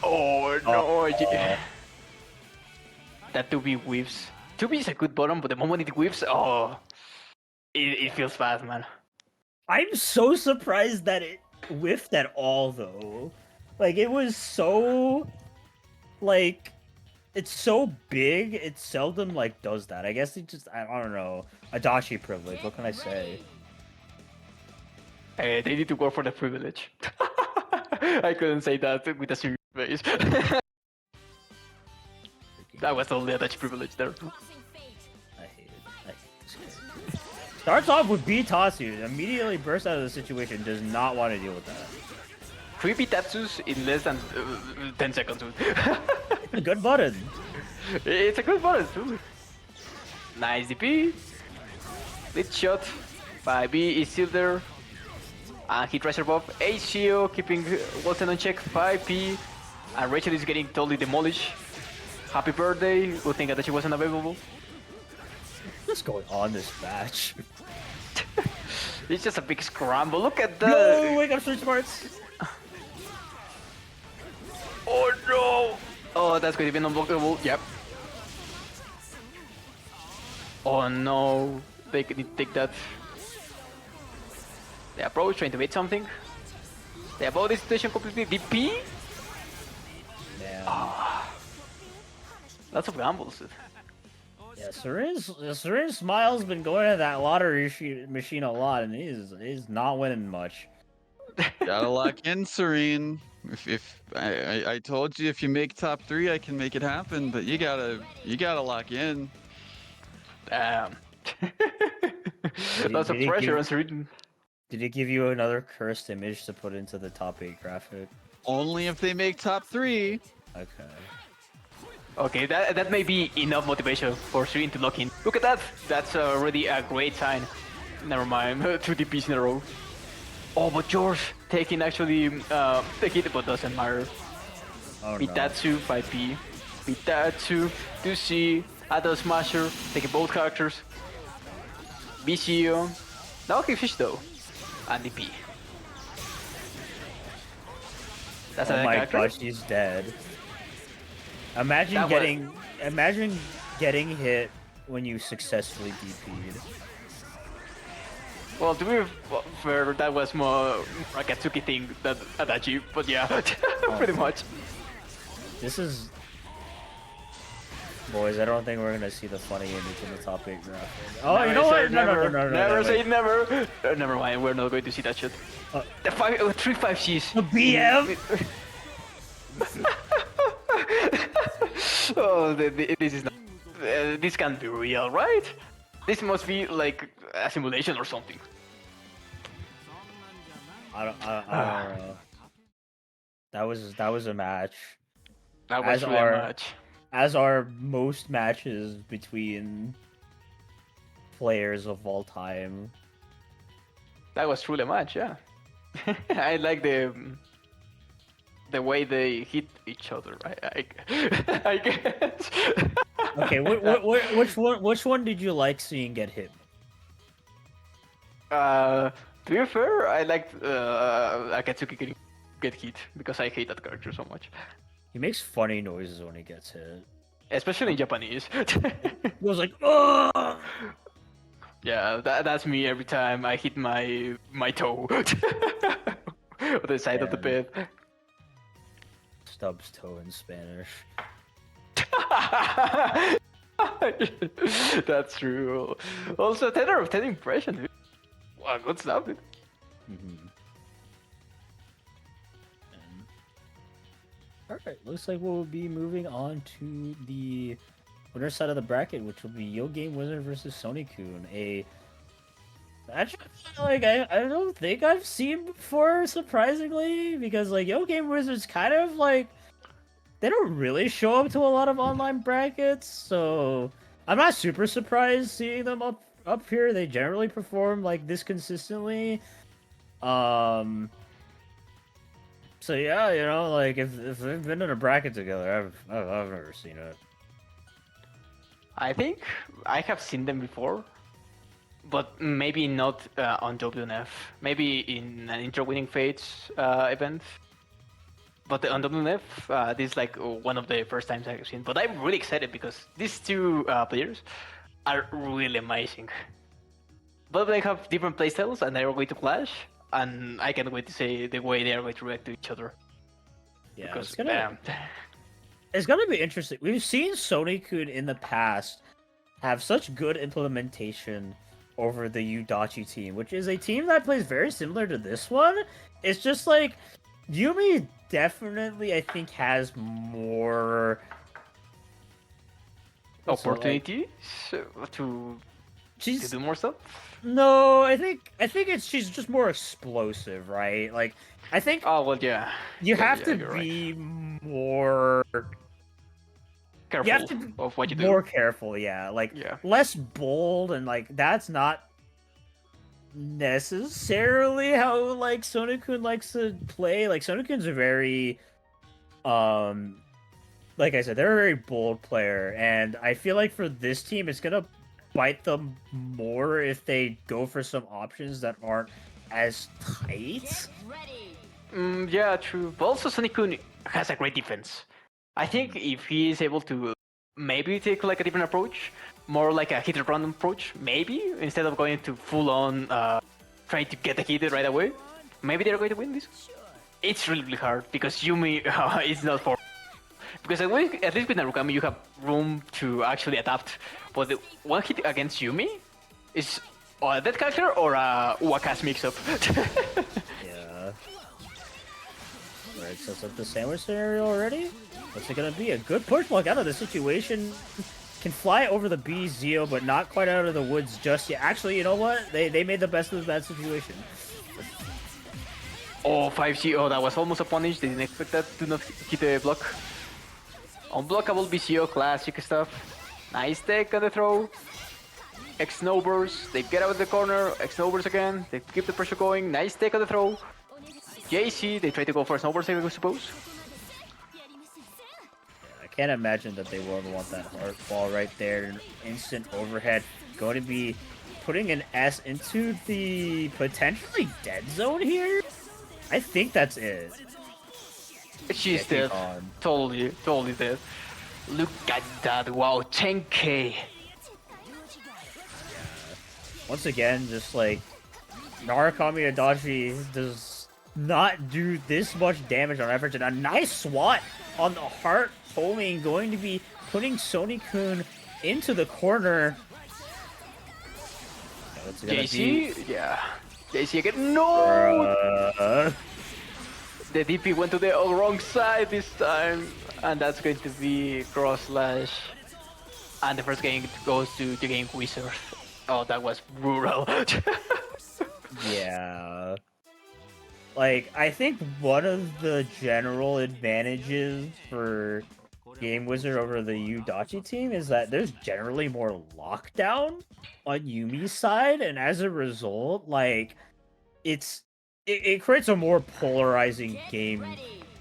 Oh, no. That 2B whiffs. 2B is a good bottom, but the moment it whiffs, oh, it feels bad, man. I'm so surprised that it whiffed at all, though. Like, it was so... Like, it's so big, it seldom, like, does that. I guess it just... I don't know. Adachi privilege, what can I say? Hey, they need to go for the privilege. I couldn't say that with a serious face. That was only a Dutch privilege there. I hate it. Starts off with B Tatsu, immediately bursts out of the situation, does not want to deal with that. 3 Tatsus in less than 10 seconds. It's a good button. It's a good button too. Nice DP. Lead shot by B is still there. And he tries to buff HCO, keeping Wilson on check 5P. And Rachel is getting totally demolished. Happy birthday. Good thing that she wasn't available. What's going on this match? It's just a big scramble. Look at No, that. wake up, switch parts. Oh no! Oh, that's going to be unblockable. Yep. Oh no. They need to take that. They approach, trying to bait something. They avoid the situation completely. DP? Man. Lots of gambles. Yeah, Serene's Smile's been going to that lottery machine a lot, and he's not winning much. Gotta lock in, Serene. If I told you if you make top 3, I can make it happen, but you gotta lock in. Damn. Lots of pressure on Serene. Did he give you another cursed image to put into the top 8 graphic? Only if they make top 3. Okay. Okay, that may be enough motivation for Serene to lock in. Look at that! That's already a great sign. Never mind, 2 DPs in a row. Oh, but George taking actually the hit, but doesn't matter. Oh, Bitatsu, 5P. Bitatsu, 2C, Adult Smasher, taking both characters. BCO. Now he fish though. And DP. That's oh a my character? gosh, he's dead. Imagine getting hit when you successfully DP'd. Well, to be fair, that was more a Katsuki thing than Adachi, but yeah, pretty much. This is... Boys, I don't think we're gonna see the funny image in the top 8 draft. Oh, Never you know say what? No. Never say Wait. never. Never mind, we're not going to see that shit. The 3-5Gs. The BM? Oh, this is not. This can't be real, right? This must be like a simulation or something. I don't know. That was a match. That was really a match. As are most matches between players of all time. That was truly a match, yeah. I like the way they hit each other. I guess. Okay, which one did you like seeing get hit? To be fair, I liked Akatsuki get hit because I hate that character so much. He makes funny noises when he gets hit. Especially in Japanese. He was like, oh! Yeah, that's me every time I hit my toe. On the side of the bed. Stubs toe in Spanish. That's true. Also, 10 out of 10 impression, dude. Wow, good stuff, dude. Alright, looks like we'll be moving on to the winner side of the bracket, which will be Yo Game Wizard versus Sony-kun. Actually, like, I don't think I've seen before, surprisingly, because, like, Yo Game Wizard's kind of, like, they don't really show up to a lot of online brackets, so I'm not super surprised seeing them up here. They generally perform, like, this consistently. So yeah, you know, like if they've been in a bracket together, I've never seen it. I think I have seen them before, but maybe not on WNF. Maybe in an Inter-Winning Fates event. But on WNF, this is like one of the first times I've seen. But I'm really excited because these two players are really amazing. But they have different playstyles and they are going to clash. And I can't wait to see the way they are going to react to each other. Yeah, because, it's gonna be interesting. We've seen Sony-kun in the past have such good implementation over the Udachi team, which is a team that plays very similar to this one. It's just like Yumi definitely, I think, has more opportunities to do more stuff. No, I think she's just more explosive, right? Like, I think. Oh well, yeah. You have to be more careful. You have to be of what you do. More careful, yeah. Like, less bold, and like that's not necessarily how like Sony-kun likes to play. Like, Sony-kun's a very, like I said, they're a very bold player, and I feel like for this team, it's gonna bite them more if they go for some options that aren't as tight. Yeah, true. But also, Sony-kun has a great defense. I think if he is able to maybe take like a different approach, more like a hit-and-run approach, maybe, instead of going to full-on trying to get a hit right away, maybe they're going to win this. It's really, really hard because Yumi is not for. Because at least with Narukami, you have room to actually adapt. But the one hit against Yumi is that character or a Wakas mix-up. Yeah. Alright, so it's like the sandwich scenario already? What's it gonna be? A good push block out of the situation. Can fly over the B Zio, but not quite out of the woods just yet. Actually, you know what? They made the best of the bad situation. Oh, 5G. Oh, that was almost a punish. They didn't expect that to not hit the block. Unblockable BCO, classic stuff. Nice take on the throw. X-Snowbers, they get out of the corner. X-Snowbers again, they keep the pressure going. Nice take on the throw. JC, they try to go for a Snowbers, I suppose. I can't imagine that they would want that hard ball right there. Instant overhead. Going to be putting an S into the potentially dead zone here? I think that's it. She's dead. Totally dead. Look at that. Wow, 10k. Once again, just like Narukami Adachi does not do this much damage on average, and a nice swat on the heart. Homing going to be putting Sony-kun into the corner. That's gonna JC, yeah. JC again. No! The DP went to the wrong side this time, and that's going to be cross slash. And the first game goes to the game wizard. Oh, that was brutal. Yeah. Like, I think one of the general advantages for Game Wizard over the Udachi team is that there's generally more lockdown on Yumi's side, and as a result, like, it creates a more polarizing game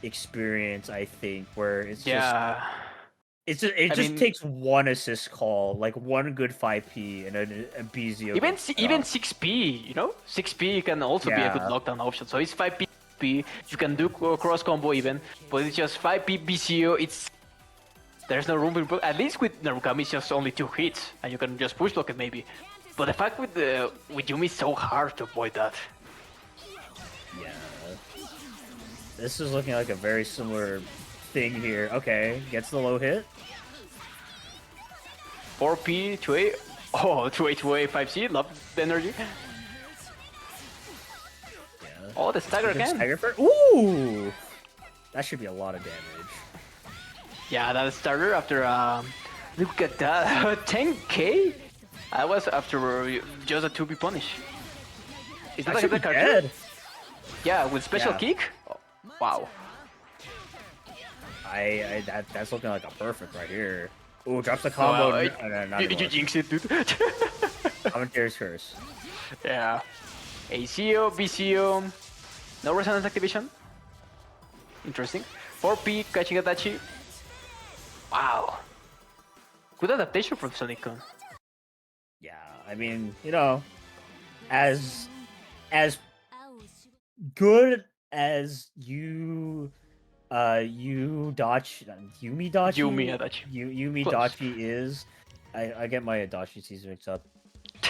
experience, I think, where it's yeah. just it just takes one assist call, like one good 5P and a BZO. Even 6P, you know? 6P can also be a good lockdown option. So it's 5P, you can do cross combo even, but it's just 5P BCO, there's no room for, at least with Narukami it's just only 2 hits, and you can just push block it maybe. But the fact with Yumi is so hard to avoid that. Yeah. This is looking like a very similar thing here. Okay, gets the low hit. 4P, 2A. Oh, 2A, 2A, 5C. Love the energy. Yeah. Oh, the stagger again. Stagger Ooh! That should be a lot of damage. Yeah, that starter after, look at that. 10k? That was after just a 2B punish. Is that like the card? Yeah, with special kick? Oh, wow. That's looking like a perfect right here. Ooh, drops the combo. You jinx it, dude. Commentary's curse. Yeah. ACO, BCO, no resonance activation. Interesting. 4P catching Adachi. Wow. Good adaptation from Sonic-kun. Yeah, I mean, you know, as good as Yumi Adachi is, I get my Adachi season mixed up.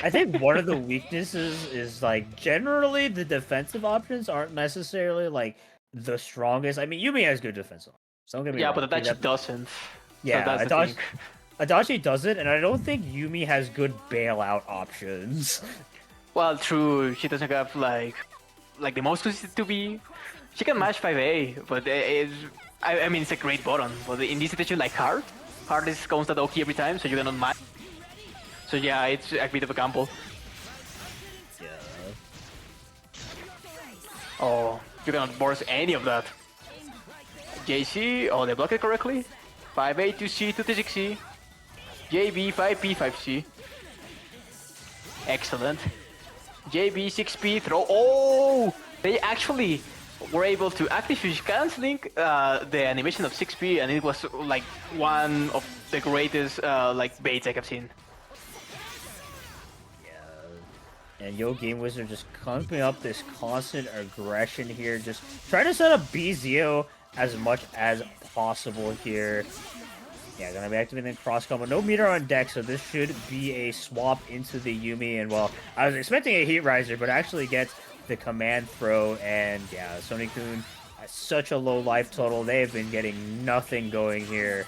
I think one of the weaknesses is like generally the defensive options aren't necessarily like the strongest. I mean, Yumi has good defensive options. Don't get me wrong. But Adachi doesn't. Yeah, so Adachi doesn't, and I don't think Yumi has good bailout options. Well, true. She doesn't have like the most consistent to be. She can match 5A, but I mean it's a great button. But in this situation, like hard is constant OK every time, so you cannot match. So yeah, it's a bit of a gamble. Yeah. Oh, you cannot burst any of that. JC, oh, they block it correctly. 5A, 2C, 2T6C. JB, 5P, 5C. Excellent. JB, 6P, throw. Oh! They actually were able to actively canceling the animation of 6P, and it was like one of the greatest like baits I have seen. Yeah. And Yo Game Wizard just pumping up this constant aggression here, just trying to set up BZO as much as possible here. Yeah, gonna be activating the cross combo. No meter on deck, so this should be a swap into the Yumi. And well, I was expecting a Heat Riser, but actually gets the command throw. And yeah, Sony-kun has such a low life total. They have been getting nothing going here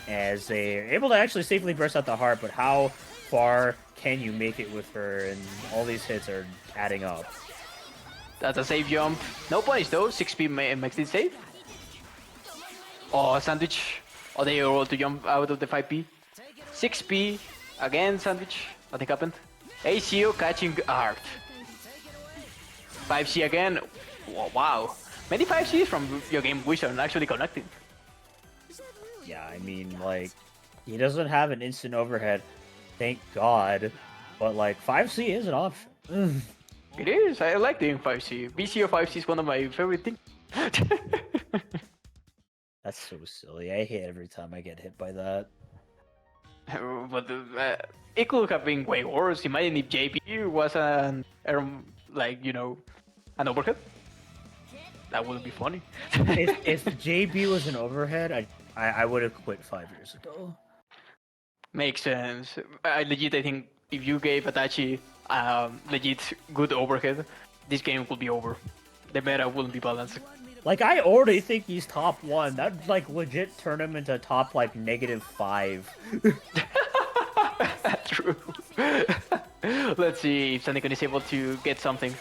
as they are able to actually safely burst out the heart. But how far can you make it with her? And all these hits are adding up. That's a safe jump. No punish though. 6P makes it safe. Oh, sandwich. Oh, they were able to jump out of the 5P. 6P, again sandwich, nothing happened. ACO catching art. 5C again, wow. Many 5Cs from your game Wizard are actually connected. Yeah, I mean, like, he doesn't have an instant overhead, thank God. But, like, 5C is an option. It is, I like doing 5C. BCO 5C is one of my favorite things. That's so silly. I hate every time I get hit by that. But it could have been way worse. Imagine if JP was an an overhead. That would be funny. if JB was an overhead, I would have quit 5 years ago. Makes sense. I think if you gave Adachi legit good overhead, this game will be over. The meta wouldn't be balanced. Like, I already think he's top 1. That'd, like, legit turn him into top, like, -5. True. Let's see if Sandikan is able to get something.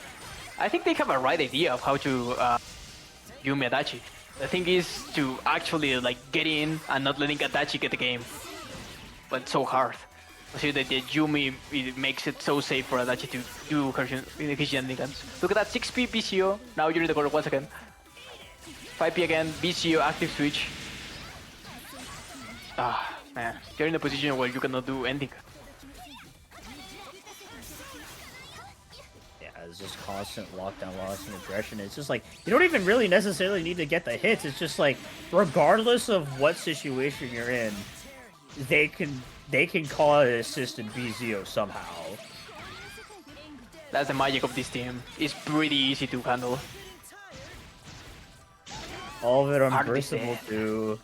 I think they have a right idea of how to Yumi Adachi. The thing is to actually like get in and not letting Adachi get the game. But it's so hard. See that the Yumi, it makes it so safe for Adachi to do his shenanigans. Look at that, 6P BCO. Now you're in the corner once again. 5P again, BCO active switch. Ah, man, you're in a position where you cannot do anything. Yeah, it's just constant lockdown, loss, and aggression. It's just like, you don't even really necessarily need to get the hits. It's just like, regardless of what situation you're in, they can call it assist and BZO somehow. That's the magic of this team. It's pretty easy to handle. All of it Hard to unburstable say. too.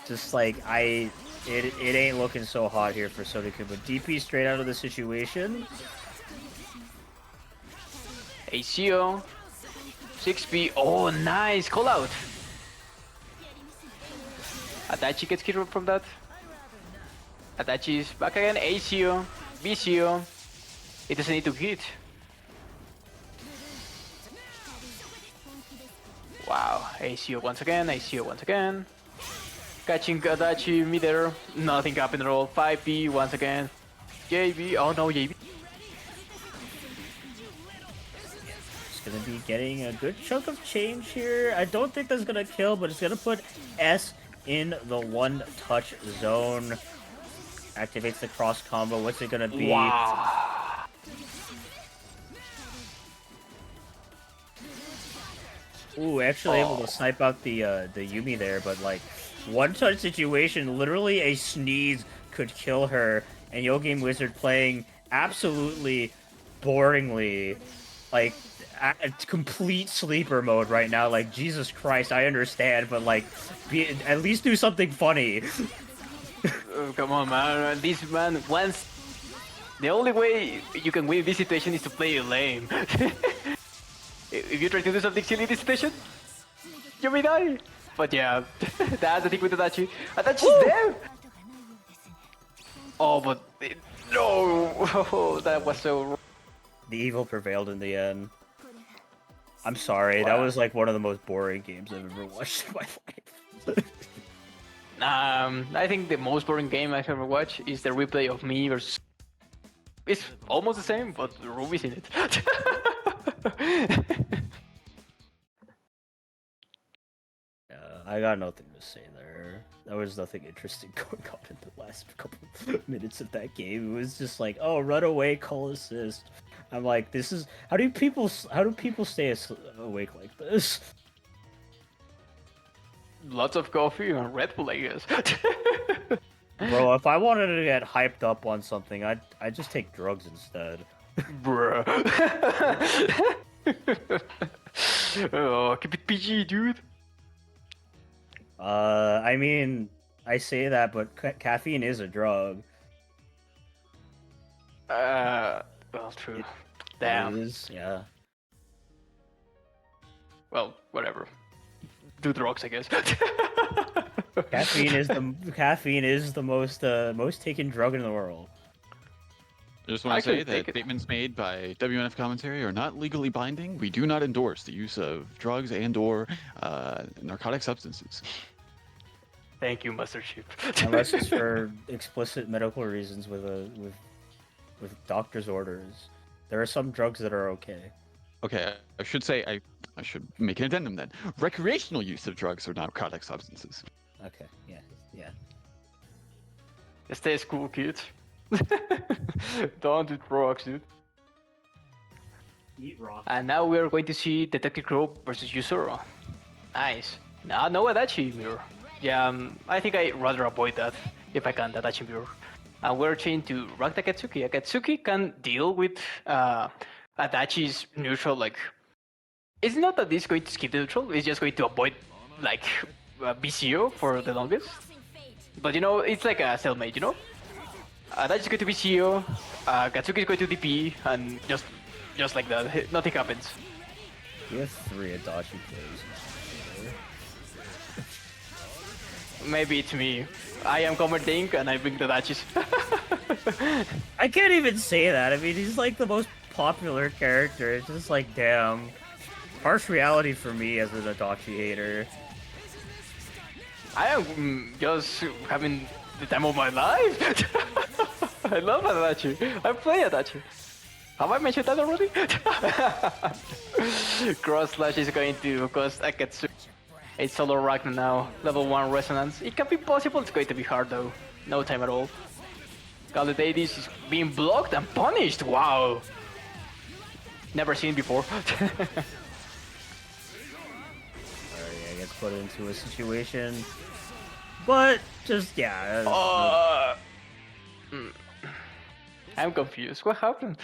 Just like it ain't looking so hot here for Sodiku, but DP straight out of the situation. ACO, 6P. Oh, nice call out. Adachi gets killed from that. Adachi is back again. ACO, BCO. It doesn't need to hit. Wow, ACO once again, ACO once again. Catching Adachi midair, nothing happened at all. 5P once again. JB, oh no, JB. It's gonna be getting a good chunk of change here. I don't think that's gonna kill, but it's gonna put S in the one-touch zone. Activates the cross combo. What's it gonna be? Wow. Ooh, actually able to snipe out the Yumi there, but like one-touch situation, literally a sneeze could kill her, and Yo Game Wizard playing absolutely boringly, like a complete sleeper mode right now. Like, Jesus Christ, I understand, but like, at least do something funny. Oh, come on, man. This man wants. The only way you can win this situation is to play lame. If you try to do something silly in this situation, you may die. But yeah, that's the thing with Adachi. Adachi's there! Oh, but no! That was so wrong. The evil prevailed in the end. I'm sorry, that Wow. was like one of the most boring games I've ever watched in my life. I think the most boring game I've ever watched is the replay of me versus. It's almost the same, but Ruby's in it. I got nothing to say there. There was nothing interesting going on in the last couple of minutes of that game. It was just like, oh, run away, call assist. I'm like, this is how do people stay awake like this? Lots of coffee and Red Bull, I guess. Bro, if I wanted to get hyped up on something, I'd just take drugs instead. Bruh. Oh, keep it PG, dude. I mean, I say that, but caffeine is a drug. Well, true. Damn. It is, yeah. Well, whatever. Do drugs, I guess. Caffeine is the most taken drug in the world. I just want I to say could that take it. statements made by WNF commentary are not legally binding. We do not endorse the use of drugs and/or narcotic substances. Thank you, Master Chief. Unless it's for explicit medical reasons with doctor's orders. There are some drugs that are okay. Okay, I should say I should make an addendum then. Recreational use of drugs or narcotic substances. Okay, yeah. Stay cool, kids. Don't do drugs, dude. Eat rock. And now we are going to see Detective Crow versus Yuzuru. Nice. No Adachi mirror. Yeah, I think I'd rather avoid that if I can, the Adachi mirror. And we're changing to Rakta Akatsuki. Akatsuki can deal with Adachi's neutral, like... It's not that it's going to skip the neutral, it's just going to avoid, like, BCO for the longest. But you know, it's like a stalemate, you know? Adachi's going to BCO, Akatsuki is going to DP, and just just like that. Nothing happens. We have 3 Adachi players. Maybe it's me. I am commenting and I bring the Dachis. I can't even say that. I mean, he's like the most popular character. It's just like, damn. Harsh reality for me as an Adachi hater. I am just having the time of my life. I love Adachi. I play Adachi. Have I mentioned that already? Cross slash is going to cost Akatsu. It's solo Ragnar now. Level 1 resonance. It can be possible, it's going to be hard though. No time at all. Galidades is being blocked and punished. Wow. Never seen before. Alright, I gets put into a situation. But just yeah. I'm confused. What happened?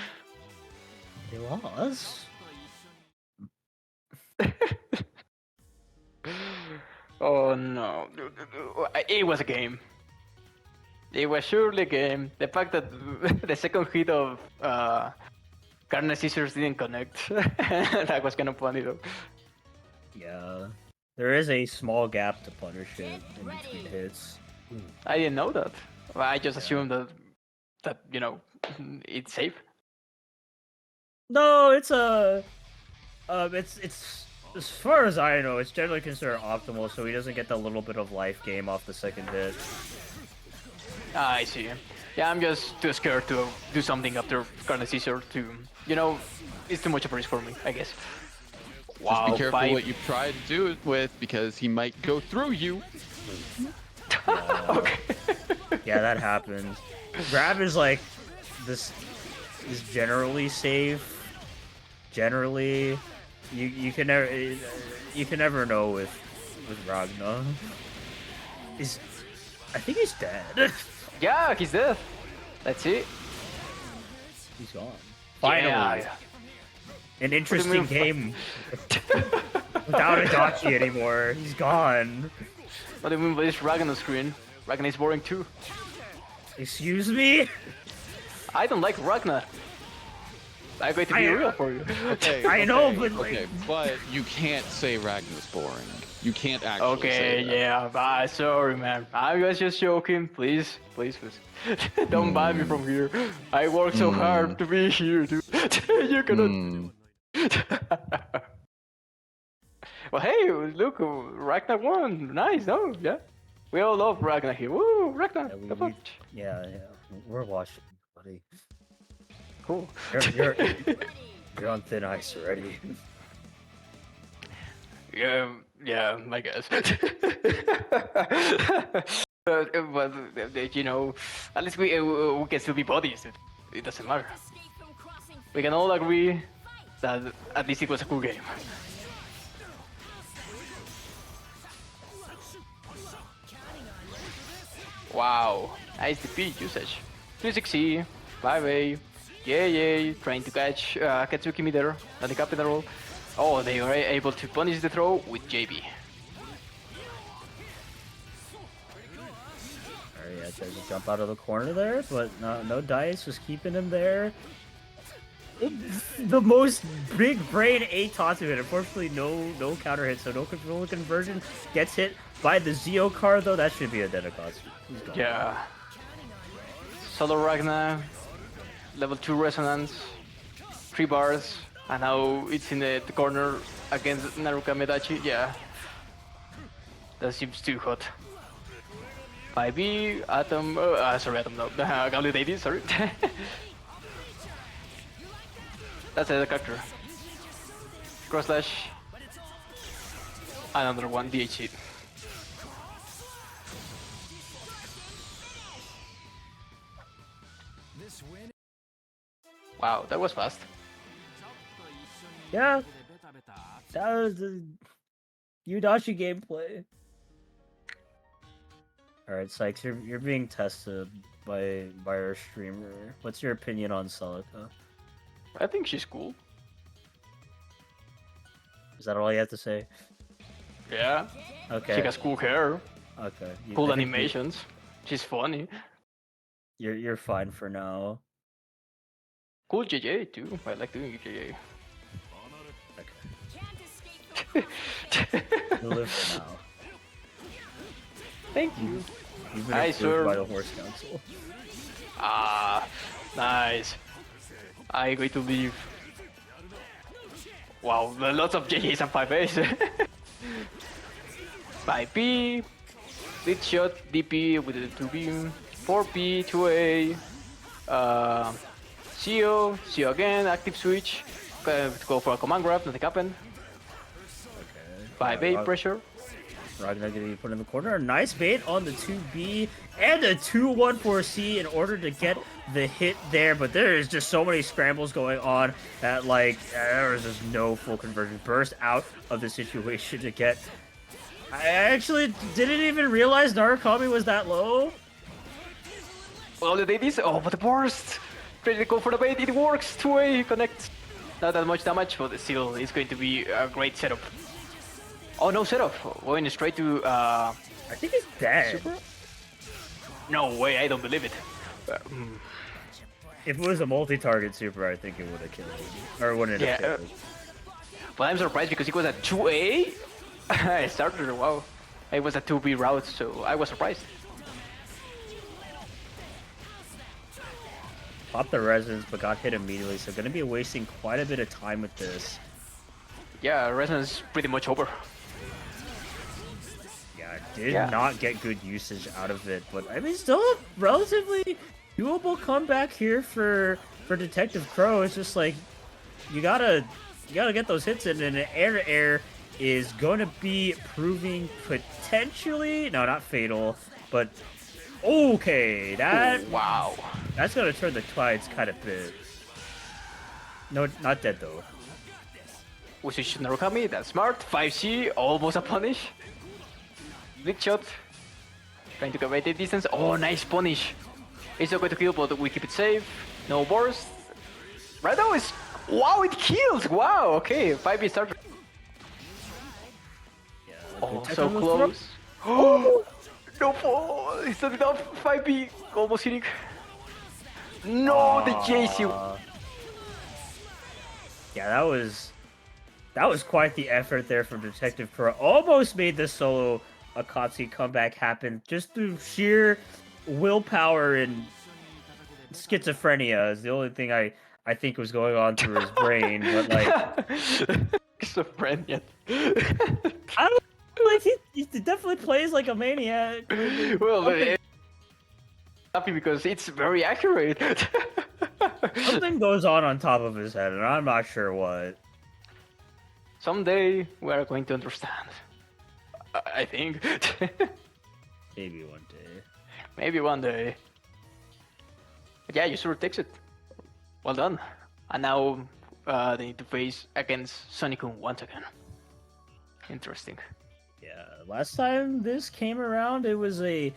They lost. Oh no. It was a game. It was surely a game. The fact that the second hit of Carnage Scissors didn't connect. That was kind of funny though. Yeah. There is a small gap to punish it in between hits. I didn't know that. I just assumed that you know it's safe. No, it's it's as far as I know, it's generally considered optimal, so he doesn't get the little bit of life gain off the second hit. I see. Yeah, I'm just too scared to do something after Carnage Scissors to, you know, it's too much of a risk for me, I guess. Wow, Just be careful what you try to do it with, because he might go through you. Okay. Yeah, that happens. Grab is like this is generally safe. Generally, you can never know with Ragnar. I think he's dead. Yeah, he's dead. That's it. He's gone. Finally. Yeah. An interesting game. Without Adachi anymore. He's gone. What do you mean by this Ragnar screen? Ragnar is boring too. Excuse me? I don't like Ragnar. I'm going to be real for you. Okay, I know, okay, but okay, like... but you can't say Ragnar's boring. You can't actually Okay, say that. yeah, sorry man. I was just joking. Please. Don't ban me from here. I worked so hard to be here, dude. You cannot. Well, hey, look, Ragnar won. Nice, no? Yeah. We all love Ragnar here. Woo, Ragnar. Yeah, we're watching, buddy. Cool. You're on thin ice already. Yeah, I guess. But you know, at least we can still be buddies. It doesn't matter. We can all agree that at least it was a cool game. Wow, nice DP usage. 360, 5A, yay, trying to catch Katsuki midair, nothing happened at all. Oh, they were able to punish the throw with JB. Alright, yeah, tries to jump out of the corner there, but no dice, just keeping him there. The most big brain A toss of it. Unfortunately, no counter hit, so no control conversion. Gets hit by the Zeo card though. That should be a Dedekatsu. Yeah. Solo Ragnar, level 2 resonance, 3 bars, and now it's in the corner against Naruka Medachi. Yeah. That seems too hot. 5B, Atom, sorry, Atom, no. Galidades, sorry. That's the character. Cross slash. Another one, DHC. Wow, that was fast. Yeah, that was the Udachi gameplay. Alright, Sykes, you're being tested by our streamer. What's your opinion on Celica? I think she's cool. Is that all you have to say? Yeah. Okay. She has cool hair. Okay. Cool animations. She's funny. You're fine for now. Cool JJ too. I like doing JJ. You'll live for now. Thank you. You've been Nice, approved sir. by the Horse Council. Ah, nice. I'm going to leave. Wow, lots of JJs and 5As. 5P, lead shot, DP with the 2B, 4P, 2A, CO again, active switch, go for a command grab, nothing happened. Okay. 5A pressure. Ragnar getting put in the corner. Nice bait on the 2B and a 2-1-4C in order to get the hit there, but there is just so many scrambles going on that like there is just no full conversion. Burst out of the situation to get. I actually didn't even realize Narukami was that low. Well, the did this. Oh, but the burst! Ready to go for the bait. It works. 2A connects. Not that much damage, but still, it's going to be a great setup. Oh, no setup. Going straight to. I think he's dead. Super? No way, I don't believe it. If it was a multi-target super, I think it would have killed him. Or wouldn't have killed him. But I'm surprised because it was a 2A. I started, wow. It was a 2B route, so I was surprised. Popped the resonance, but got hit immediately, so gonna be wasting quite a bit of time with this. Yeah, resonance pretty much over. Yeah, did not get good usage out of it, but I mean, still a relatively doable comeback here for Detective Crow. It's just like you gotta get those hits in, and an air is going to be proving potentially not fatal, but okay, that Wow. that's gonna turn the tides kind of bit. No, not dead though. Usushi Narukami, that's smart. 5C, almost a punish. Big shot. Trying to cover the distance. Oh, nice punish. It's not going to kill, but we keep it safe. No burst. Right now it's... Wow, it kills! Wow, okay. 5B starter. Yeah, Oh, Detective so was close. Oh, no, it's not enough. 5B, almost hitting. No, the JC. Yeah, that was quite the effort there from Detective Crow. Almost made the solo Akatsuki comeback happen just through sheer willpower and schizophrenia is the only thing I think was going on through his brain. But like, Schizophrenia. I don't like he definitely plays like a maniac. Well, happy because it's very accurate. Something goes on top of his head, and I'm not sure what. Someday we are going to understand. I think. Maybe one day. Maybe one day. But yeah, Yusuru takes it. Well done. And now they need to face against Sonicun once again. Interesting. Yeah, last time this came around, it was a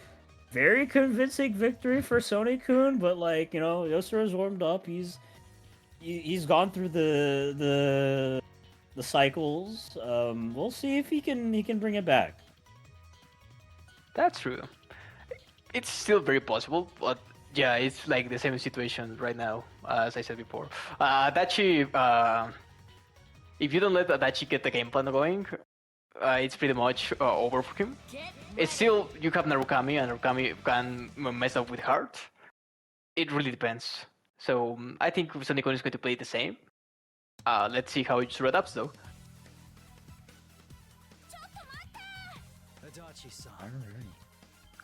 very convincing victory for Sony-kun, but like, you know, Yosuru's warmed up. He's gone through the cycles. We'll see if he can bring it back. That's true. It's still very possible, but yeah, it's like the same situation right now, as I said before. Adachi, if you don't let Adachi get the game plan going, it's pretty much over for him. It's still, you have Narukami, and Narukami can mess up with Heart. It really depends. So I think Sonicon is going to play the same. Let's see how Yusuru adapts though.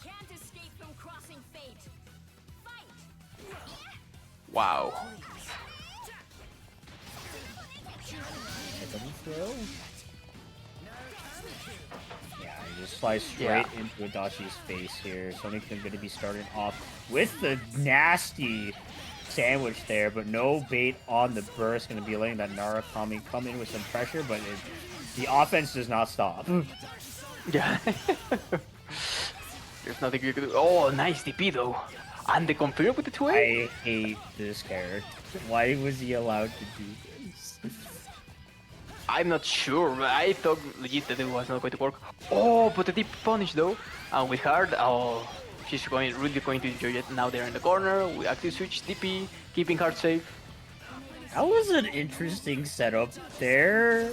Can't escape from crossing fate. Fight. Wow. Yeah, he just flies straight into Adachi's face here. Sonic-kun going to be starting off with the nasty sandwich there, but no bait on the burst. Going to be letting that Narukami come in with some pressure, but the offense does not stop. Yeah. There's nothing you can do. Oh, nice DP though. And the confirm with the 2A? I hate this character. Why was he allowed to do this? I'm not sure. I thought legit that it was not going to work. Oh, but the deep punish though. And with Hard, oh, she's really going to enjoy it. Now they're in the corner. We active switch DP, keeping Hard safe. That was an interesting setup there.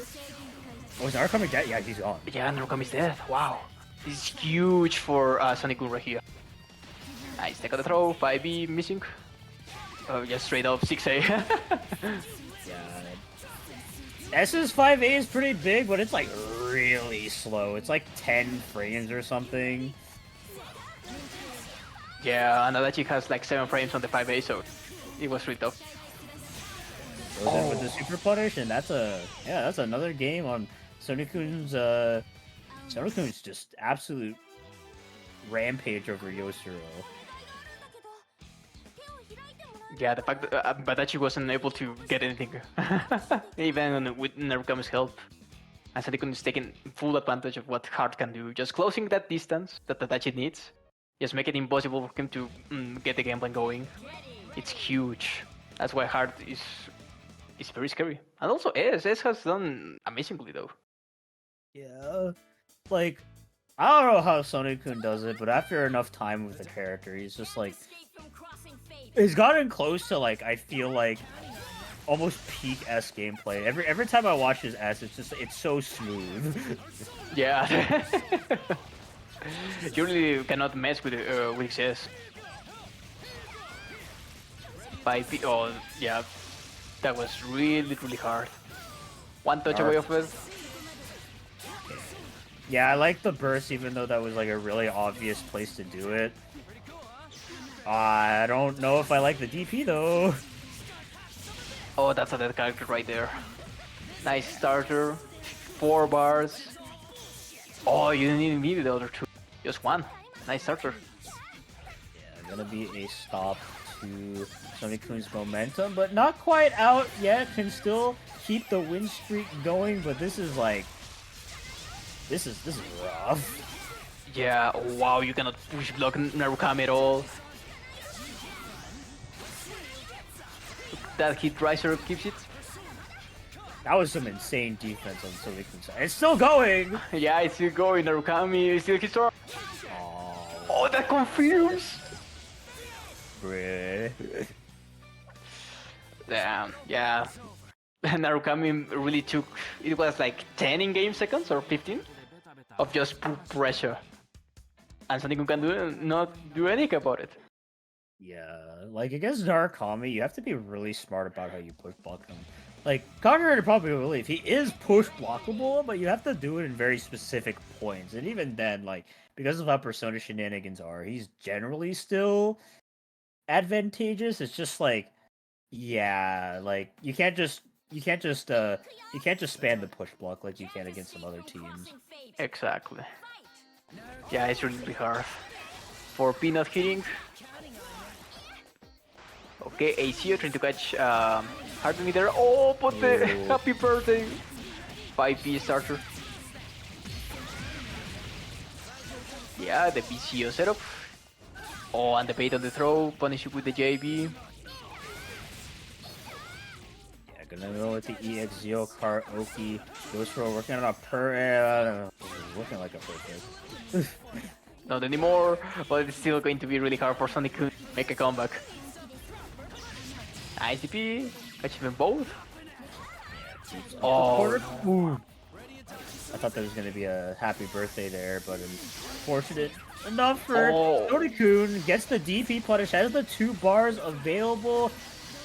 Oh, is Narukami dead? Yeah, he's gone. Yeah, Narukami's dead. Wow. This is huge for Sonic-kun right here. Nice, take out the throw, 5B missing. Just straight up 6A. Yeah. S's 5A is pretty big, but it's like really slow. It's like 10 frames or something. Yeah, and Adachi has like 7 frames on the 5A, so it was really tough. Goes in with the super punish, and that's another game on Sonic-kun's Sonic-kun's just absolute rampage over Yosuro. Yeah, the fact that Badachi wasn't able to get anything, even with Narukami's help. And Sonic-kun is taking full advantage of what Hart can do, just closing that distance that Badachi needs. Just make it impossible for him to get the game plan going. It's huge. That's why Hart is very scary. And also S has done amazingly though. Yeah, like I don't know how Sonic-kun does it, but after enough time with the character, he's just like he's gotten close to like I feel like almost peak S gameplay. Every time I watch his S, it's so smooth. Yeah. You really cannot mess with his S. Oh yeah, that was really hard. One touch away of it. Yeah, I like the burst, even though that was like a really obvious place to do it. I don't know if I like the DP though. Oh, that's a dead character right there. Nice starter. 4 bars. Oh, you didn't even need the other 2. Just 1. Nice starter. Yeah, gonna be a stop to Sonic-kun's momentum, but not quite out yet. Can still keep the win streak going, but this is like this is rough. Yeah, wow, you cannot push block Narukami at all. That hit riser keeps it. That was some insane defense on Sonic-kun's side. It's still going! Yeah, it's still going. Narukami still hits her. Oh, that confirms! Bruh. Damn, yeah. Narukami really took, it was like 10 in-game seconds or 15 of just pure pressure. And Sonic can not do anything about it. Yeah, like against Narukami, you have to be really smart about how you push block him. Like, contrary to popular belief, he is push blockable, but you have to do it in very specific points. And even then, like, because of how Persona shenanigans are, he's generally still advantageous. It's just like, yeah, like you can't just spam the push block like you can against some other teams. Exactly. Yeah, it's really hard. For Peanut hitting. Okay, ACO trying to catch Harden there. Oh, but the happy birthday! 5P starter. Yeah, the BCO setup. Oh, and the bait on the throw, punish it with the JB. Yeah, gonna go with the EX0 cart Oki. Goes for working on a working like a perfect. Not anymore, but it's still going to be really hard for Sonic to make a comeback. Nice DP, catch them both. Oh, Ooh. I thought there was gonna be a happy birthday there, but unfortunate enough for Sonic-kun. Gets the DP punish, has the 2 bars available.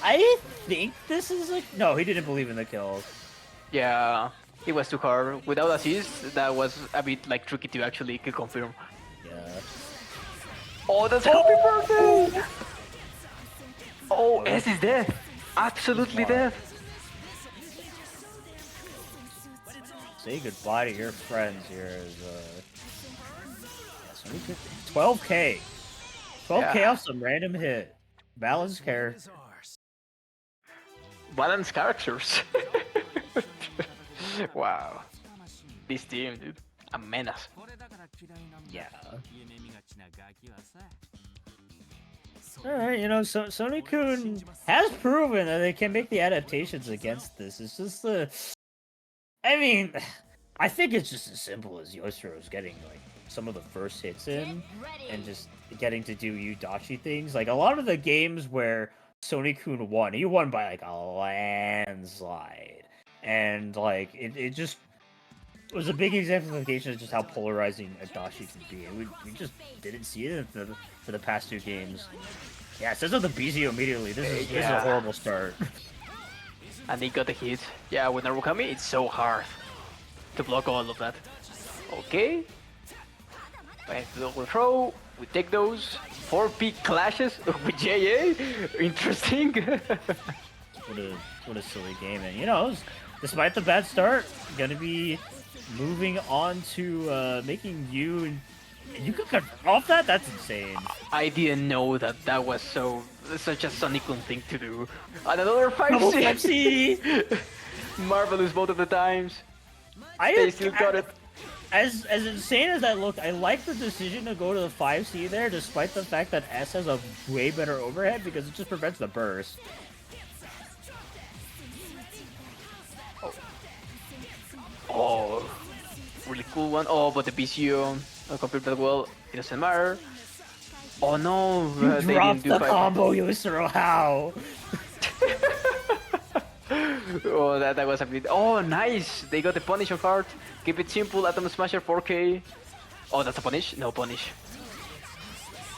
I think this is like no, he didn't believe in the kills. yeah, it was too hard. Without assist, that was a bit like tricky to actually confirm. Yeah. Oh, that's happy birthday! Oh, S is dead. Absolutely dead. Say goodbye to your friends here. 12k. 12k off some random hit. Balanced care. Balanced characters. Wow. This team, dude. A menace. Yeah. Alright, you know, so Sonic-kun has proven that they can make the adaptations against this. It's just I mean, I think it's just as simple as Yosuro's getting, like, some of the first hits in, and just getting to do Udachi things. Like, a lot of the games where Sony-kun won. He won by like a landslide. And like it just was a big exemplification of just how polarizing Adachi can be. And we just didn't see it for the past 2 games. Yeah, it says on the BZO immediately. This is a horrible start. And they got the hit. Yeah, with Narukami, it's so hard to block all of that. Okay. Back to the overthrow. We take those. 4 peak clashes with JA. Interesting. What a silly game. And you know, despite the bad start, gonna be moving on to making you could cut off that? That's insane. I didn't know that was such a Sonic-kun thing to do. And another 5C! Double 5C! Marvelous both of the times. They They still got it. As insane as that looked, I like the decision to go to the 5C there, despite the fact that S has a way better overhead because it just prevents the burst. Oh, really cool one. Oh, but the BCO compared that well. It doesn't matter. Oh no, they Drop didn't do the 5. combo, Yusuro, how? Oh, that was a bit. Oh, nice! They got the punish on card. Keep it simple. Atom Smasher 4K. Oh, that's a punish? No punish.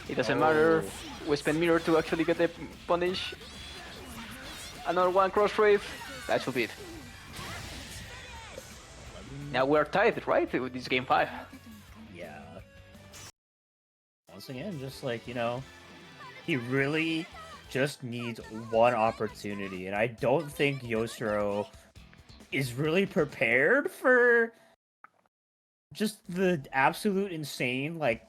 It doesn't matter. We spend mirror to actually get the punish. Another one cross wave. That should be it. Now we're tied, right? With this game 5. Yeah. Once again, just like, you know, he really just needs one opportunity, and I don't think Yosuro is really prepared for just the absolute insane, like,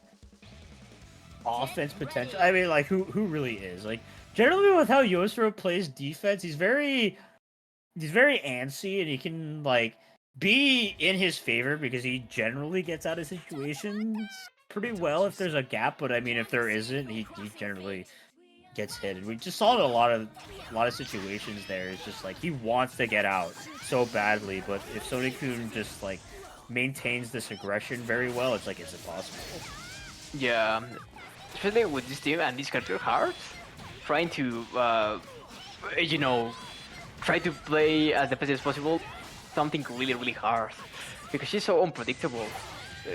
offense potential. I mean, like, who really is? Like, generally with how Yosuro plays defense, he's very antsy, and he can, like, be in his favor because he generally gets out of situations pretty well if there's a gap, but I mean, if there isn't, he generally gets hit. And we just saw it in a lot of situations there. It's just like he wants to get out so badly, but if Sony-kun just like maintains this aggression very well, it's like it's impossible. Yeah, especially with this team and this character hard, trying to, you know, try to play as defensive as possible, something really hard, because she's so unpredictable.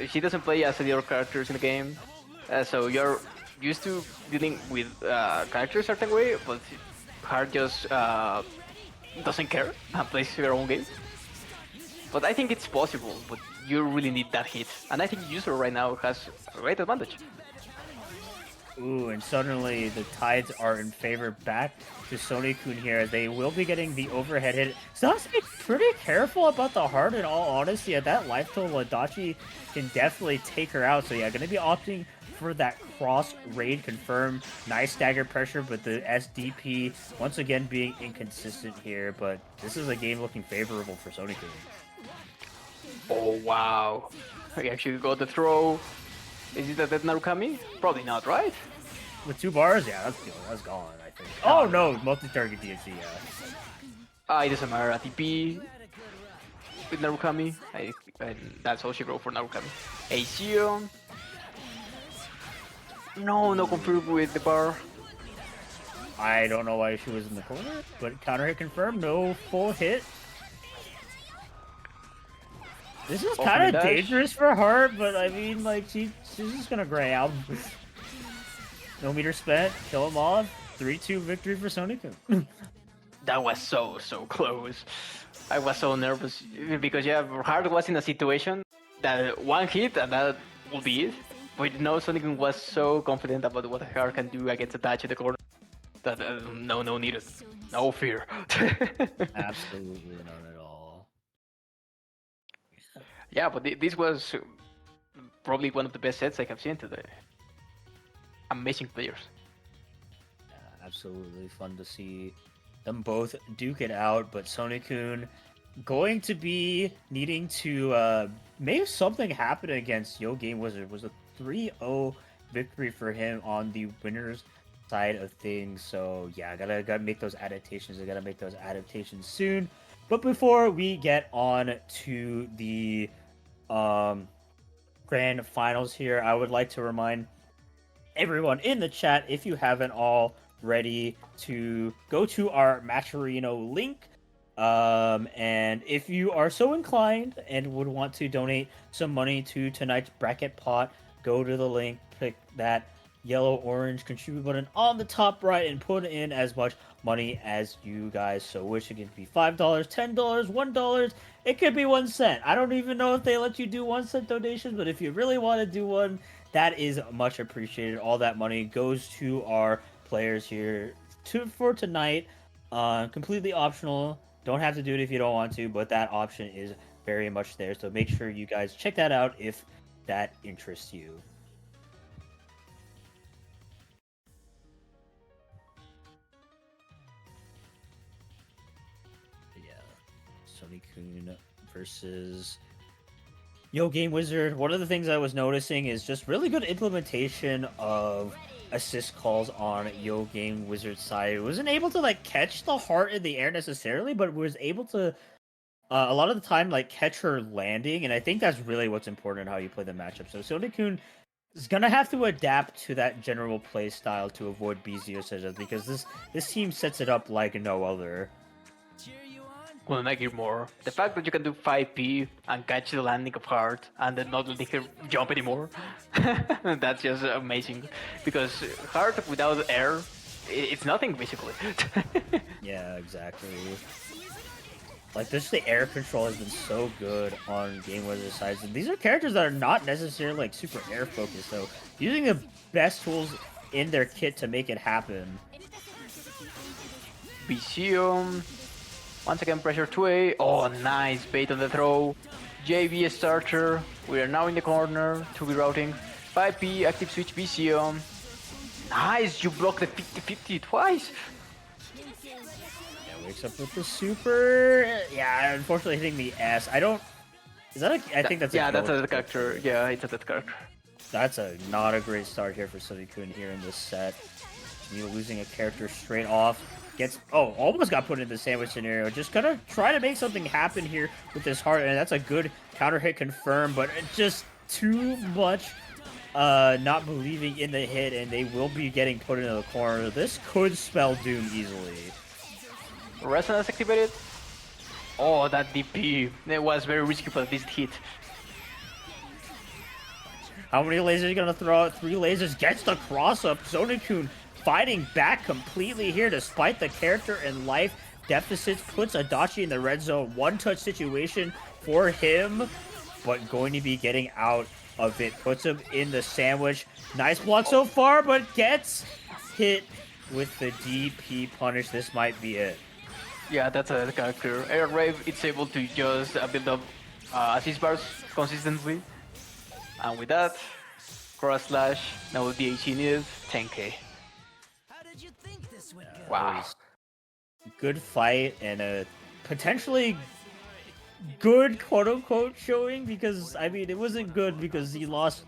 She doesn't play as the other characters in the game, so you're used to dealing with characters a certain way, but hard just doesn't care and plays her own game. But I think it's possible, but you really need that hit, and I think User right now has a great advantage. Ooh, and suddenly the tides are in favor back to Sony-kun here, as they will be getting the overhead hit. So has to be pretty careful about the heart, in all honesty. At that life total, Adachi can definitely take her out. So yeah, going to be opting for that cross raid confirm. Nice stagger pressure, but the SDP once again being inconsistent here. But this is a game looking favorable for Sony-kun. Oh wow, I actually got the throw. Is it a dead Narukami? Probably not, right? With 2 bars, yeah, that's gone, I think. Oh no, multi-target DNC, yeah. It doesn't matter, ATP with Narukami. And that's all she wrote for Narukami. Acio. No confirmed with the bar. I don't know why she was in the corner, but counter hit confirmed, no full hit. This is kind of dangerous for Heart, but I mean, like, she's just gonna grab. No meter spent, kill him off. 3-2 victory for Sony-kun. That was so close. I was so nervous because yeah, Heart was in a situation that one hit and that will be it. But no, Sonic was so confident about what Heart can do against a dash in the corner that no needed, no fear. Absolutely none at all. Yeah, but this was probably one of the best sets I have seen today. Amazing players. Yeah, absolutely fun to see them both duke it out, but Sony-kun going to be needing to make something happen against Yo Game Wizard. Was a 3-0 victory for him on the winners side of things. So yeah, gotta make those adaptations. I gotta make those adaptations soon. But before we get on to the grand finals here, I would like to remind everyone in the chat, if you haven't ready to go to our Matcherino link. And if you are so inclined and would want to donate some money to tonight's bracket pot, go to the link, click that yellow-orange contribute button on the top right, and put in as much money as you guys so wish. It could be $5, $10, $1. It could be 1 cent. I don't even know if they let you do 1 cent donations, but if you really want to do one, that is much appreciated. All that money goes to our players here for tonight. Completely optional. Don't have to do it if you don't want to, but that option is very much there. So make sure you guys check that out if that interests you. Yeah, Sony Kun versus Yo Game Wizard. One of the things I was noticing is just really good implementation of assist calls on Yo Game Wizard's side. It wasn't able to like catch the heart in the air necessarily, but was able to a lot of the time like catch her landing, and I think that's really what's important in how you play the matchup. So Sony-kun is gonna have to adapt to that general play style to avoid BZO setups because this team sets it up like no other. Will make it more. The fact that you can do 5p and catch the landing of Heart and then not letting her jump anymore, that's just amazing. Because Heart without air, it's nothing basically. Yeah, exactly. Like, the air control has been so good on Game Wizard's sides. And these are characters that are not necessarily, like, super air focused, so using the best tools in their kit to make it happen. Visium. Once again, pressure 2A. Oh, nice bait on the throw. JV starter. We are now in the corner to be routing. 5P, active switch Visium. Nice, you blocked the 50-50 twice. Wakes up with the super. Yeah, unfortunately hitting the S. I don't. Is that a? I think that's. Yeah, that's a character. Yeah, it's a dead character. That's not a great start here for Sony-kun here in this set. You losing a character straight off. Gets almost got put in the sandwich scenario. Just gonna try to make something happen here with this heart, and that's a good counter hit confirmed, but just too much. Not believing in the hit, and they will be getting put into the corner. This could spell doom easily. Resonance activated. Oh, that DP. It was very risky for this hit. How many lasers are you gonna throw out? 3 lasers. Gets the cross up. Sony-kun fighting back completely here despite the character and life deficits. Puts Adachi in the red zone. One-touch situation for him, but going to be getting out of it. Puts him in the sandwich. Nice block so far, but gets hit with the DP punish. This might be it. Yeah, that's a character. Air Rave, it's able to just build up assist bars consistently. And with that, cross slash, now the DH needed 10k. Wow. Good fight and a potentially good quote-unquote showing, because I mean it wasn't good because he lost,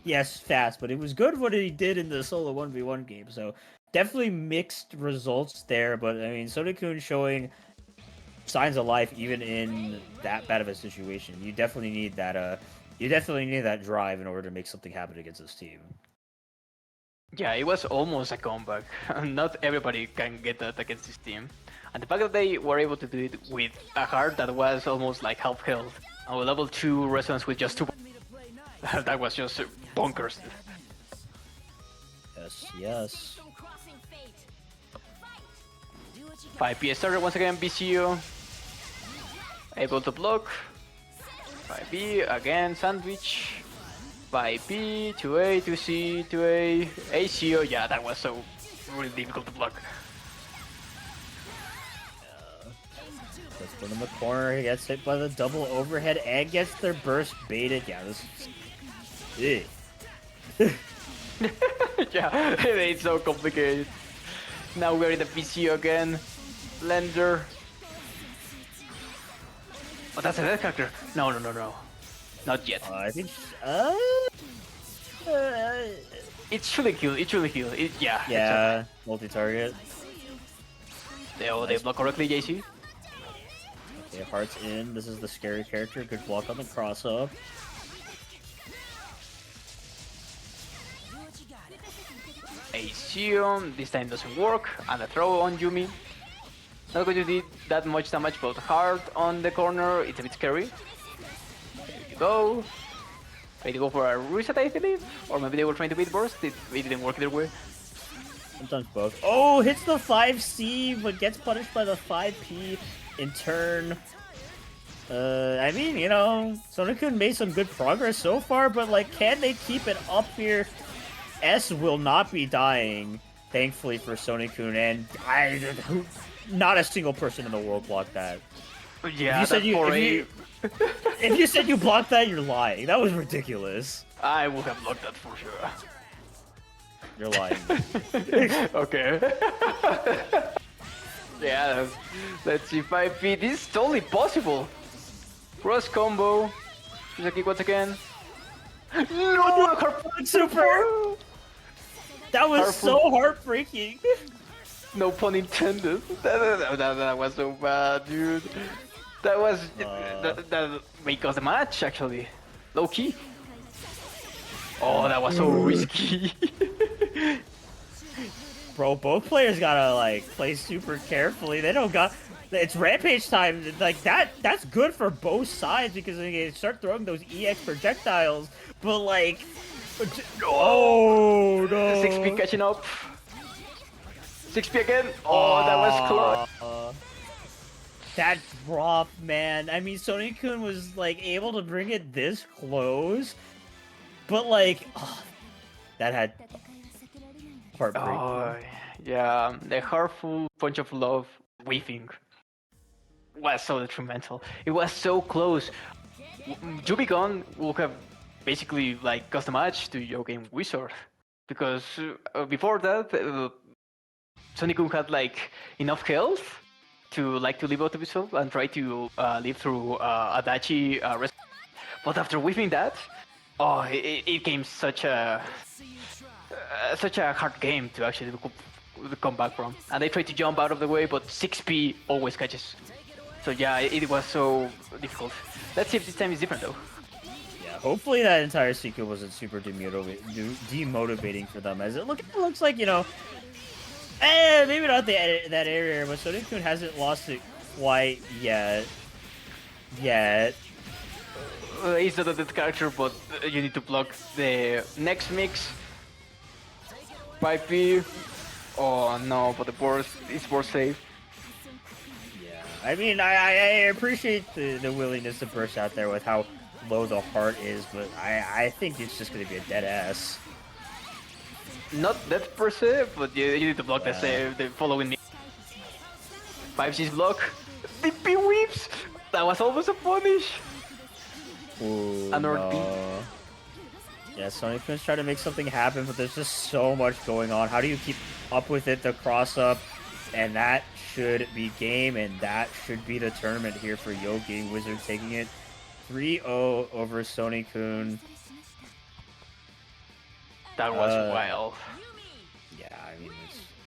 yes, fast, but it was good what he did in the solo 1v1 game. So definitely mixed results there, but I mean Sony-kun showing signs of life even in that bad of a situation. You definitely need that drive in order to make something happen against this team. Yeah, it was almost a comeback. Not everybody can get that against this team. And the fact that they were able to do it with a heart that was almost like half health, and with level 2 resonance with just 2, that was just bonkers. Yes. 5P starter once again, BCU. Able to block. 5B again, sandwich. 5B, 2A, 2C, 2A, ACO. Yeah, that was so really difficult to block. Let's put him in the corner. He gets hit by the double overhead and gets their burst baited. Yeah, this is... Yeah, it's so complicated. Now we're in the PC again. Blender. Oh, that's a dead character. No. Not yet. I think... It shouldn't heal. Yeah. Yeah, multi-target. They block correctly, JC. Okay, hearts in. This is the scary character. Good block on the cross-up. Asium, this time doesn't work, and a throw on Yumi. Not going to do that much damage, but hard on the corner, it's a bit scary. There you go. Try to go for a reset, I believe, or maybe they were trying to beat burst, it didn't work either way. Sometimes both. Oh, hits the 5C, but gets punished by the 5P in turn. I mean, you know, Sonic-kun made some good progress so far, but, like, can they keep it up here? S will not be dying, thankfully for Sonic-kun, and not a single person in the world blocked that. Yeah, if you said you blocked that, you're lying. That was ridiculous. I would have blocked that for sure. You're lying. Okay. Yeah, let's see 5P. This is totally possible. Cross combo. There's a kick once again. No, Super! That was so heartbreaking. No pun intended. That was so bad, dude. That was that may cause the match actually. Low key. Oh, that was so risky. Bro, both players gotta like play super carefully. They don't got. It's rampage time. Like that's good for both sides because they can start throwing those EX projectiles. But like, oh no! 6P catching up. 6P again. Oh, that was close. That drop, man. I mean, Sonic-kun was like able to bring it this close, but like, that had heartbreak. Oh, yeah. The heartful punch of love weaving was so detrimental. It was so close. Jubigon would have basically like cost the match to Yoga Wizard because before that, Sonic-kun had like enough health to live out of himself and try to live through Adachi but after whipping that, oh, it became such a hard game to actually come back from. And they tried to jump out of the way, but 6P always catches. So yeah, it was so difficult. Let's see if this time is different though. Yeah, hopefully that entire sequence wasn't super demotivating for them, as it looks like, you know, maybe not that area, but Sonic-kun hasn't lost it quite yet. He's not a dead character, but you need to block the next mix. 5P. Oh no, but the burst is burst safe. Yeah, I mean, I appreciate the willingness to burst out there with how low the heart is, but I think it's just going to be a dead ass. Not that per se, but you need to block the save, the following me. 5C's block. DP weaves! That was almost a punish! Ooh, Another no. Yeah, Sonic-kun's trying to make something happen, but there's just so much going on. How do you keep up with it, the cross-up? And that should be game, and that should be the tournament here for Yogi Wizard, taking it 3-0 over Sonic-kun. That was wild.